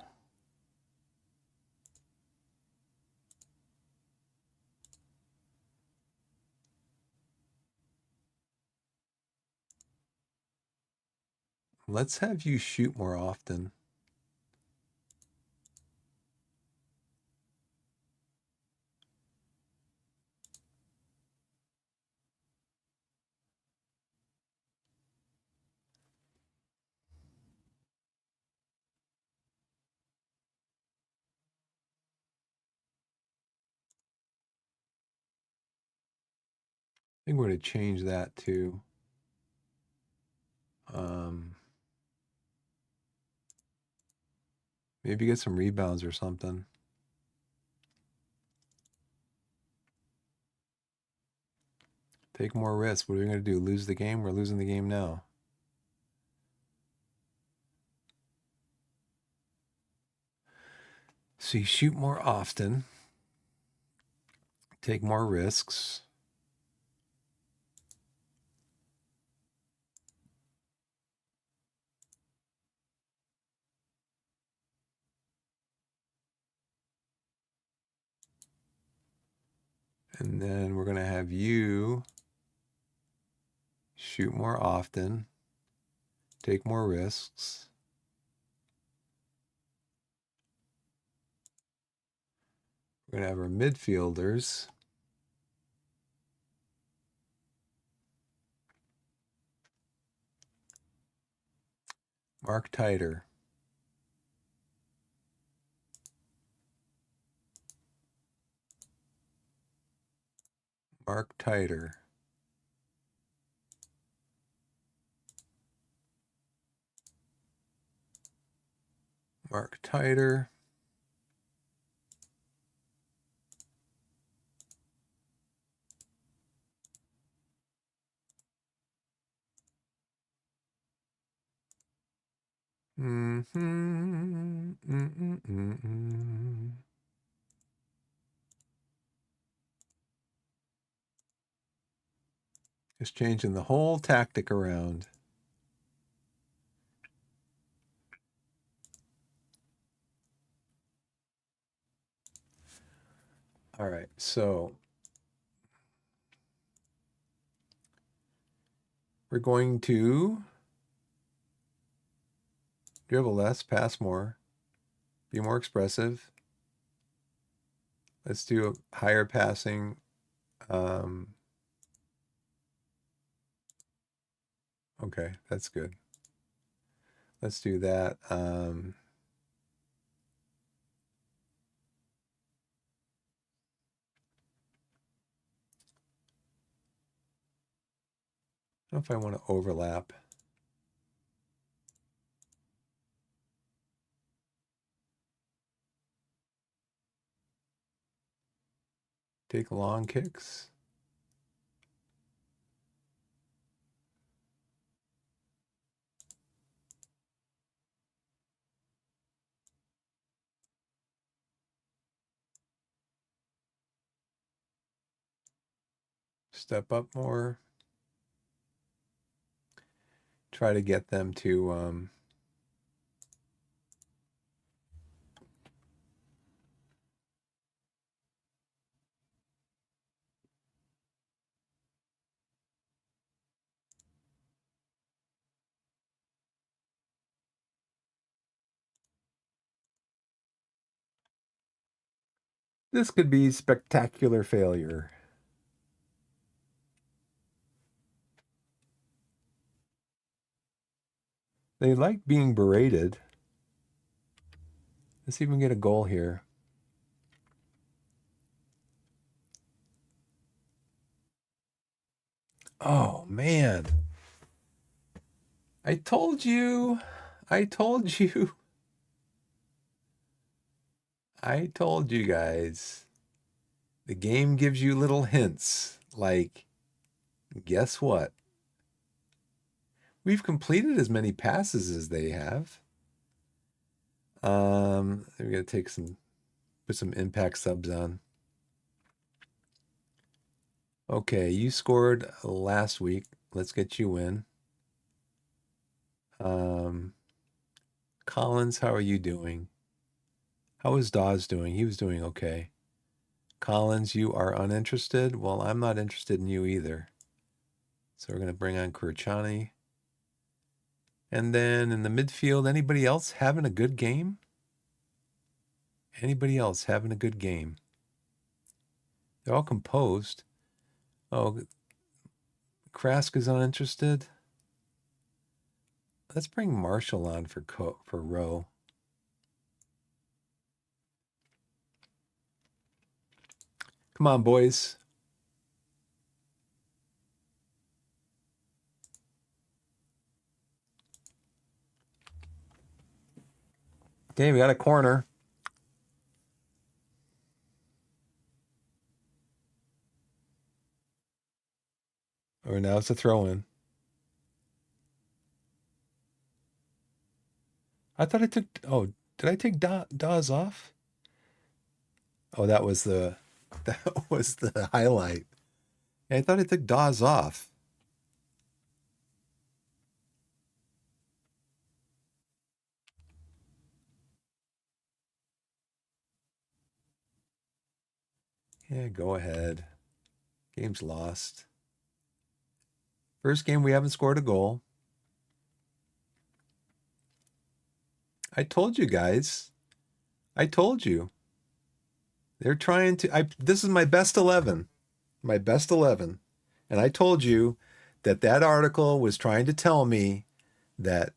let's have you shoot more often. I think we're going to change that to um, Maybe get some rebounds or something. Take more risks. What are we going to do? Lose the game? We're losing the game now. So you shoot more often. Take more risks. And then we're going to have you shoot more often. Take more risks. We're going to have our midfielders mark tighter. Mark tighter. Mark tighter. Just changing the whole tactic around. All right, so we're going to dribble less, pass more, be more expressive. Let's do a higher passing. Okay, that's good. Let's do that. I don't know if I want to overlap. Take long kicks. Step up more. Try to get them to this could be spectacular failure. They like being berated. Let's see if we can get a goal here. Oh, man. I told you. I told you. I told you guys. The game gives you little hints. Like, guess what? We've completed as many passes as they have. We're gonna put some impact subs on. Okay, you scored last week. Let's get you in. Collins, how are you doing? How is Dawes doing? He was doing okay. Collins, you are uninterested. Well, I'm not interested in you either. So we're gonna bring on Kurchani. And then in the midfield, anybody else having a good game? Anybody else having a good game? They're all composed. Oh, Krask is uninterested. Let's bring Marshall on for row. Come on, boys. Okay, we got a corner. Or now it's a throw in. I thought I took. Oh, did I take Dawes off? Oh, that was the that was the highlight. I thought I took Dawes off. Yeah, go ahead. Game's lost. First game we haven't scored a goal. I told you guys. I told you. They're trying to. This is my best 11. My best 11. And I told you that that article was trying to tell me that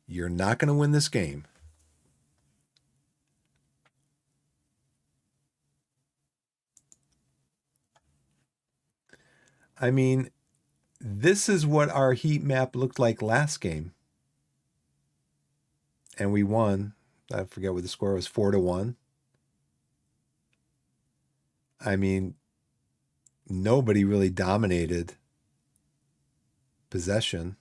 you're not going to win this game. I mean, this is what our heat map looked like last game. And we won. I forget what the score was, 4-1. I mean, nobody really dominated possession.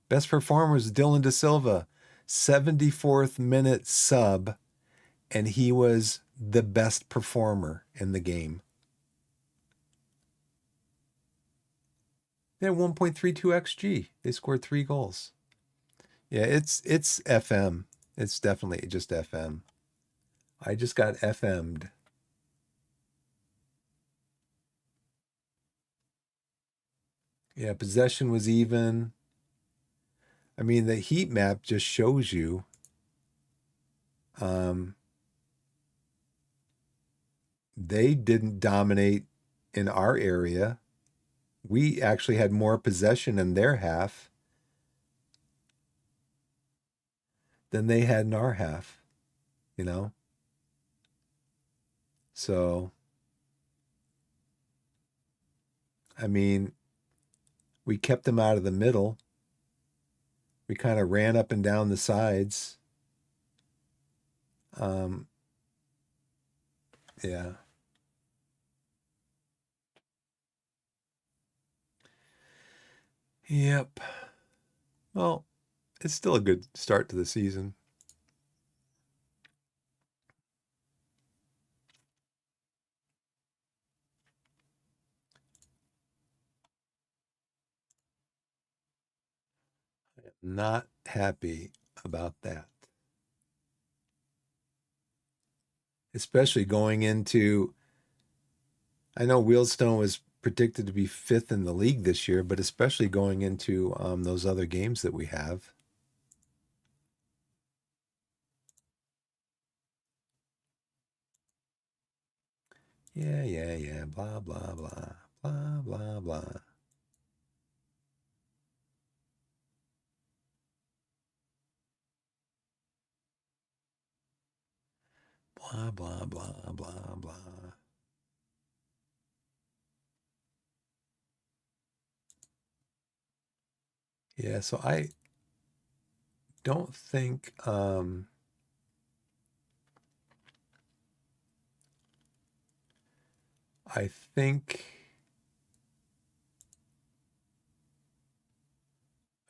Best performer was Dylan De Silva, 74th minute sub, and he was the best performer in the game. They had 1.32 xG. They scored 3 goals. Yeah, it's FM. It's definitely just FM. I just got FM'd. Yeah, possession was even. I mean, the heat map just shows you. Um, they didn't dominate in our area. We actually had more possession in their half than they had in our half, you know? So, I mean, we kept them out of the middle. We kind of ran up and down the sides. Um, yeah. Yep. Well, it's still a good start to the season. Not happy about that. Especially going into, I know Wheelstone was predicted to be fifth in the league this year, but especially going into those other games that we have. Yeah, yeah, yeah. Blah, blah, blah. Blah, blah, blah. Blah, blah, blah, blah, blah. Yeah, so I don't think I think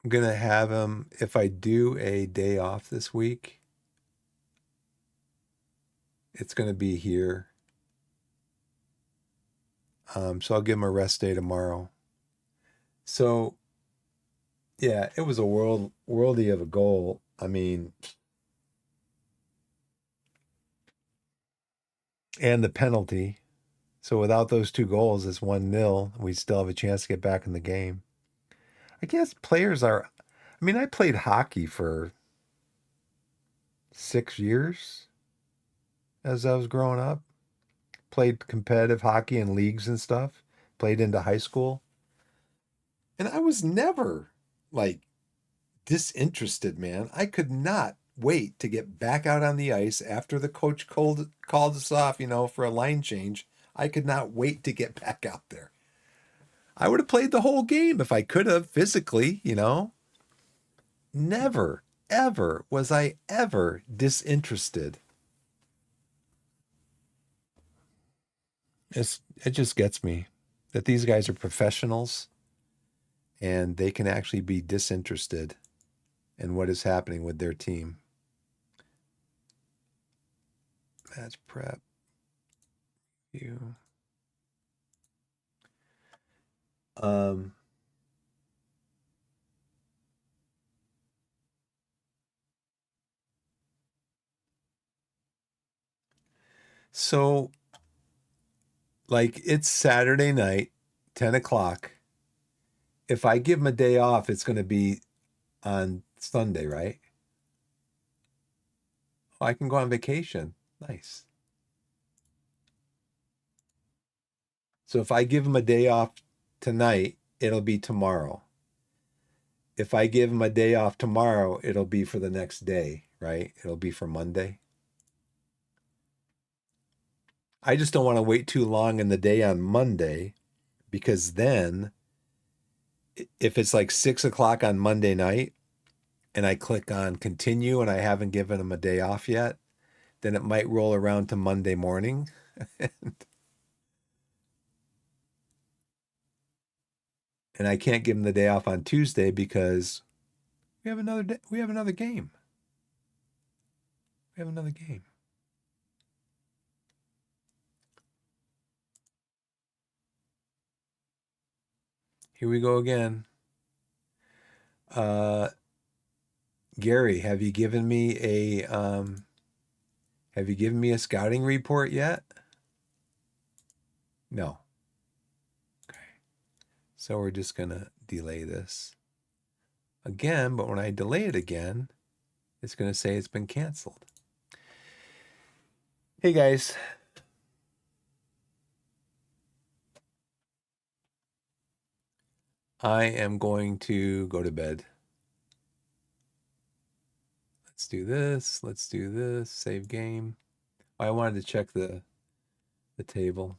I'm gonna have him if I do a day off this week, it's gonna be here. So I'll give him a rest day tomorrow. So yeah, it was a worldy of a goal. I mean, and the penalty. So without those 2 goals, it's 1-0. We still have a chance to get back in the game. I guess players are. I mean, I played hockey for 6 years as I was growing up. Played competitive hockey in leagues and stuff. Played into high school, and I was never like disinterested, man. I could not wait to get back out on the ice after the coach called us off, for a line change. I could not wait to get back out there. I would have played the whole game if I could have physically, you know. Never, ever was I ever disinterested. It just gets me that these guys are professionals and they can actually be disinterested in what is happening with their team. Match prep. You. Um, so like it's Saturday night, 10 o'clock. If I give them a day off, it's going to be on Sunday, right? Oh, I can go on vacation. Nice. So if I give them a day off tonight, it'll be tomorrow. If I give them a day off tomorrow, it'll be for the next day, right? It'll be for Monday. I just don't want to wait too long in the day on Monday because then if it's like 6 o'clock on Monday night and I click on continue and I haven't given them a day off yet, then it might roll around to Monday morning. And I can't give them the day off on Tuesday because we have another day, we have another game. We have another game. Here we go again. Gary, have you given me a scouting report yet? No. Okay. So we're just gonna delay this again, but when I delay it again, it's gonna say it's been canceled. Hey guys. I am going to go to bed. Let's do this. Let's do this. Save game. I wanted to check the table.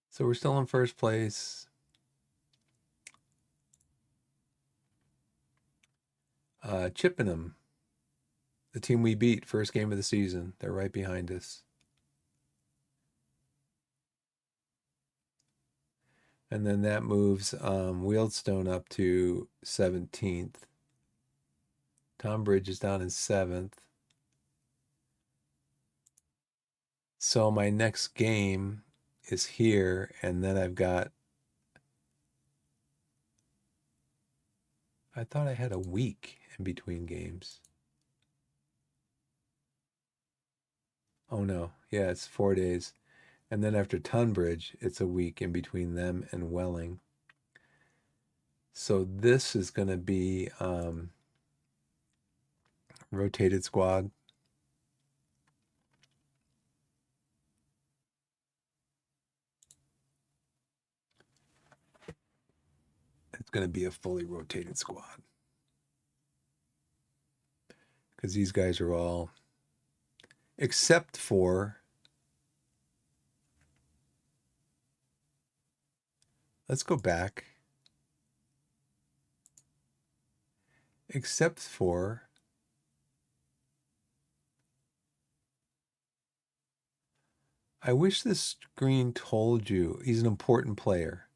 So we're still in first place. Chippenham, the team we beat, first game of the season. They're right behind us. And then that moves Wealdstone up to 17th. Tonbridge is down in 7th. So my next game is here, and then I've got, I thought I had a week in between games. Oh no, yeah, it's 4 days. And then after Tunbridge, it's a week in between them and Welling. So this is going to be rotated squad. It's going to be a fully rotated squad. Because these guys are all, except for, let's go back. Except for, I wish this screen told you he's an important player.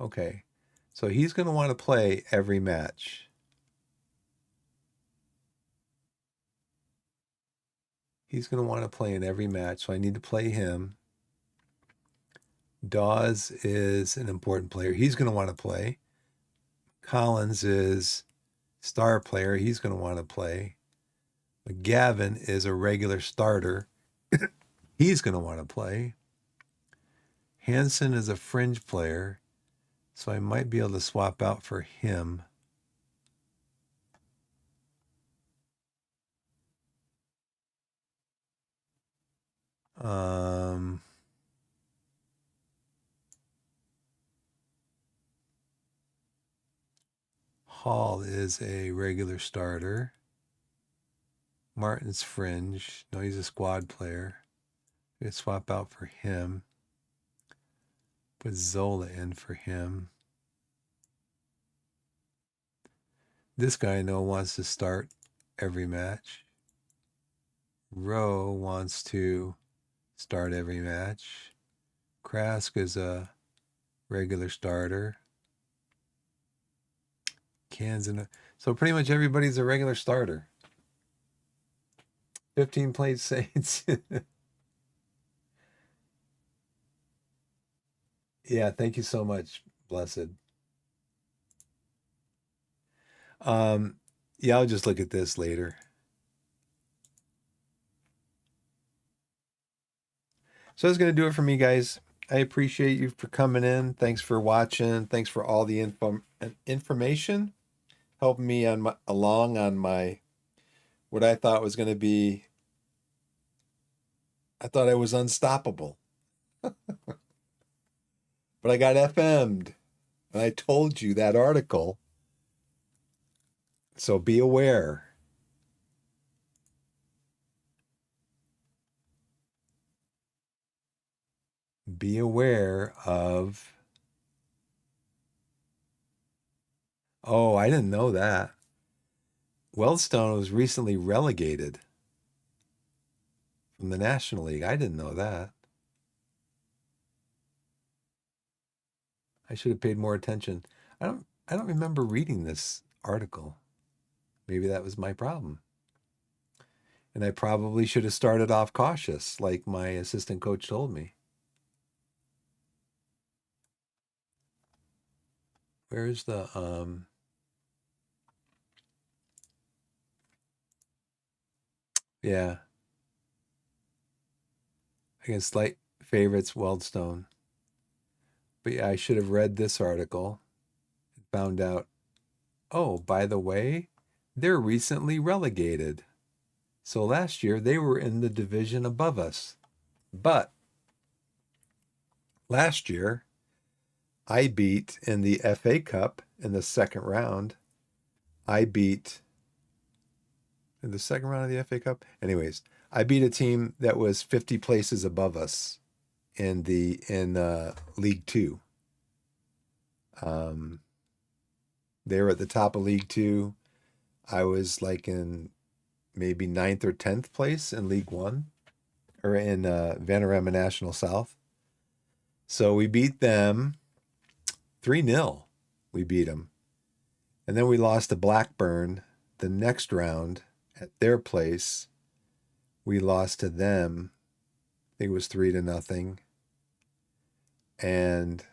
Okay. So he's going to want to play every match. He's going to want to play in every match. So I need to play him. Dawes is an important player. He's going to want to play. Collins is star player. He's going to want to play. McGavin is a regular starter. He's going to want to play. Hansen is a fringe player. So I might be able to swap out for him. Hall is a regular starter. Martin's fringe. No, he's a squad player. We swap out for him. Put Zola in for him. This guy I know wants to start every match. Rowe wants to start every match. Krask is a regular starter. Kansan. So pretty much everybody's a regular starter. 15 plate Saints. Yeah, thank you so much, Blessed. Um, yeah, I'll just look at this later. So that's going to do it for me, guys. I appreciate you for coming in. Thanks for watching. Thanks for all the information, helping me on my what I thought was going to be. I thought I was unstoppable, but I got FM'd, and I told you that article. So be aware. Be aware of. Oh, I didn't know that. Weldstone was recently relegated from the National League. I didn't know that. I should have paid more attention. I don't remember reading this article. Maybe that was my problem. And I probably should have started off cautious, like my assistant coach told me. Where's the yeah, against slight favorites, Weldstone. But yeah, I should have read this article and found out, oh, by the way, they're recently relegated. So last year they were in the division above us. But last year I beat in the FA Cup in the second round. I beat in the second round of the FA Cup. Anyways, I beat a team that was 50 places above us in League Two. They were at the top of League Two. I was like in maybe ninth or 10th place in League One or in Vanarama National South. So we beat them 3-0. We beat them. And then we lost to Blackburn the next round at their place. We lost to them. I think it was 3-0. And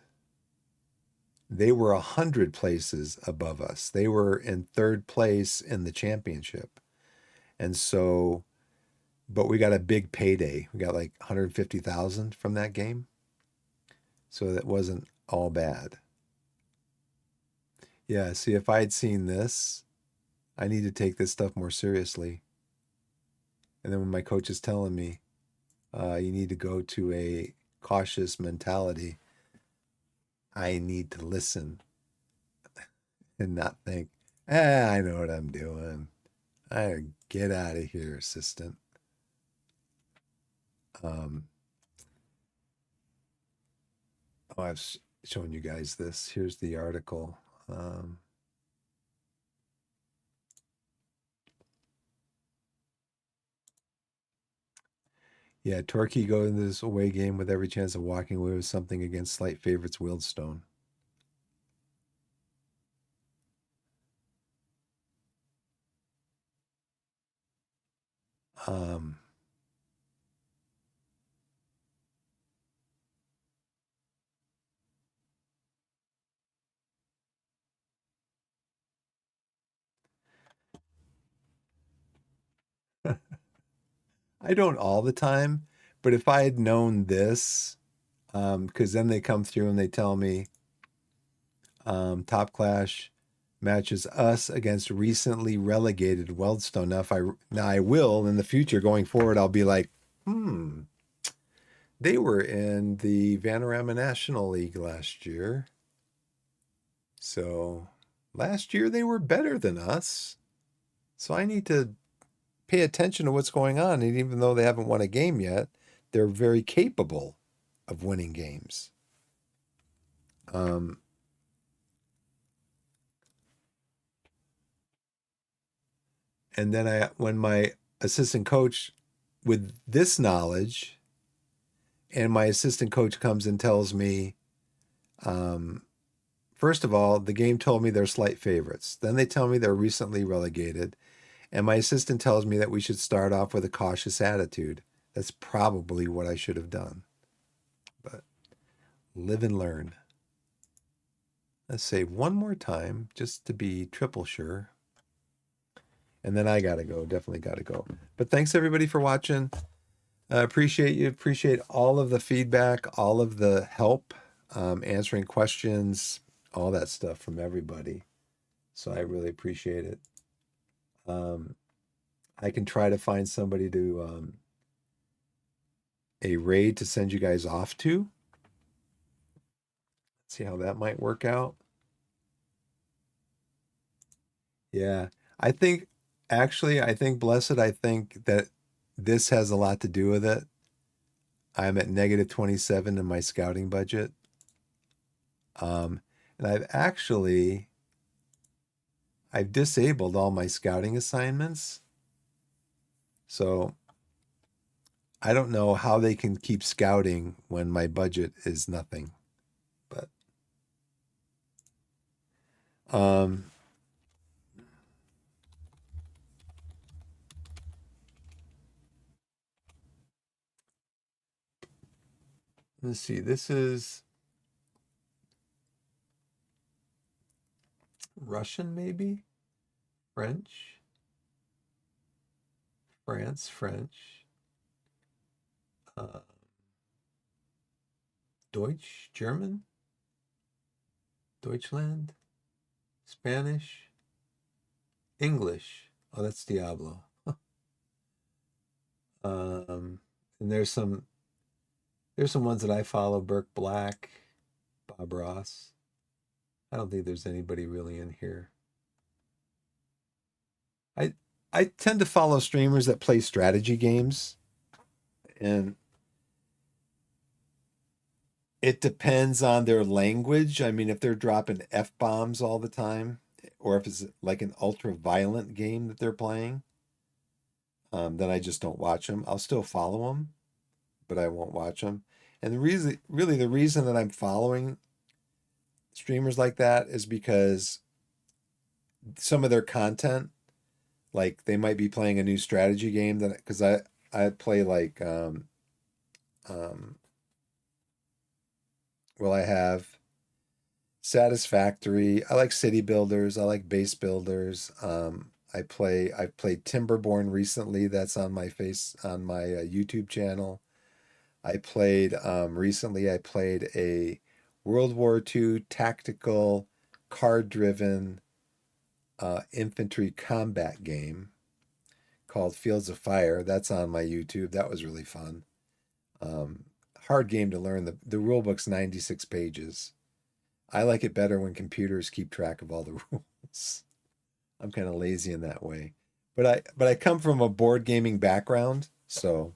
they were 100 places above us. They were in third place in the championship. And so, but we got a big payday. We got like 150,000 from that game. So that wasn't all bad. Yeah, see, if I had seen this, I need to take this stuff more seriously. And then when my coach is telling me, you need to go to a cautious mentality, I need to listen and not think, I know what I'm doing. I get out of here, assistant. Um, I've shown you guys this. Here's the article. Yeah, Torquay go into this away game with every chance of walking away with something against slight favorites Wealdstone. Um, I don't all the time, but if I had known this, because then they come through and they tell me Top Clash matches us against recently relegated Wealdstone. Now I will in the future going forward, I'll be like, they were in the Vanarama National League last year. So last year they were better than us. So I need to pay attention to what's going on. And even though they haven't won a game yet, they're very capable of winning games. Um, and then when my assistant coach with this knowledge, and my assistant coach comes and tells me, um, first of all, the game told me they're slight favorites. Then they tell me they're recently relegated. And my assistant tells me that we should start off with a cautious attitude. That's probably what I should have done. But live and learn. Let's say one more time just to be triple sure. And then I got to go. Definitely got to go. But thanks everybody for watching. Appreciate you. Appreciate all of the feedback, all of the help, answering questions, all that stuff from everybody. So I really appreciate it. I can try to find somebody to a raid to send you guys off to. See how that might work out. Yeah. I think I think Blessed, I think that this has a lot to do with it. I'm at negative 27 in my scouting budget. And I've disabled all my scouting assignments. So I don't know how they can keep scouting when my budget is nothing. But let's see. This is Russian, maybe? French? France, French. Deutsch, German, Deutschland, Spanish, English. Oh, that's Diablo. And there's some ones that I follow. Burke Black, Bob Ross. I don't think there's anybody really in here. I I tend to follow streamers that play strategy games, and it depends on their language. I mean, if they're dropping F-bombs all the time, or if it's like an ultra violent game that they're playing, then I just don't watch them. I'll still follow them, but I won't watch them. And the reason that I'm following streamers like that is because some of their content, like they might be playing a new strategy game that because I play like um well I have Satisfactory. I like city builders. I like base builders. I've played Timberborn recently. That's on my YouTube channel. I played recently. I played a World War II tactical card-driven infantry combat game called Fields of Fire. That's on my YouTube. That was really fun. Um, Hard game to learn. The rule book's 96 pages. I like it better when computers keep track of all the rules. I'm kind of lazy in that way. But I come from a board gaming background, so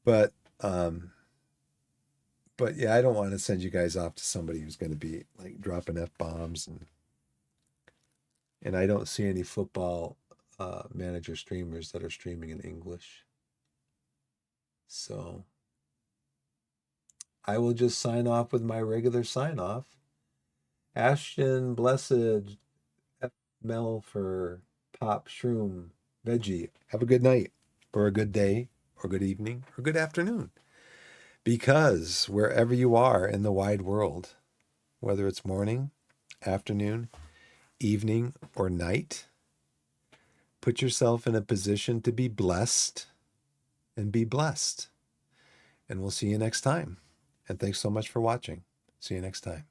but um but yeah, I don't want to send you guys off to somebody who's going to be like dropping F bombs and I don't see any football manager streamers that are streaming in English. So I will just sign off with my regular sign off. Ashton, Blessed, F Mel for Pop, Shroom, Veggie. Have a good night, or a good day, or good evening, or good afternoon. Because wherever you are in the wide world, whether it's morning, afternoon, evening, or night, put yourself in a position to be blessed and be blessed. And we'll see you next time. And thanks so much for watching. See you next time.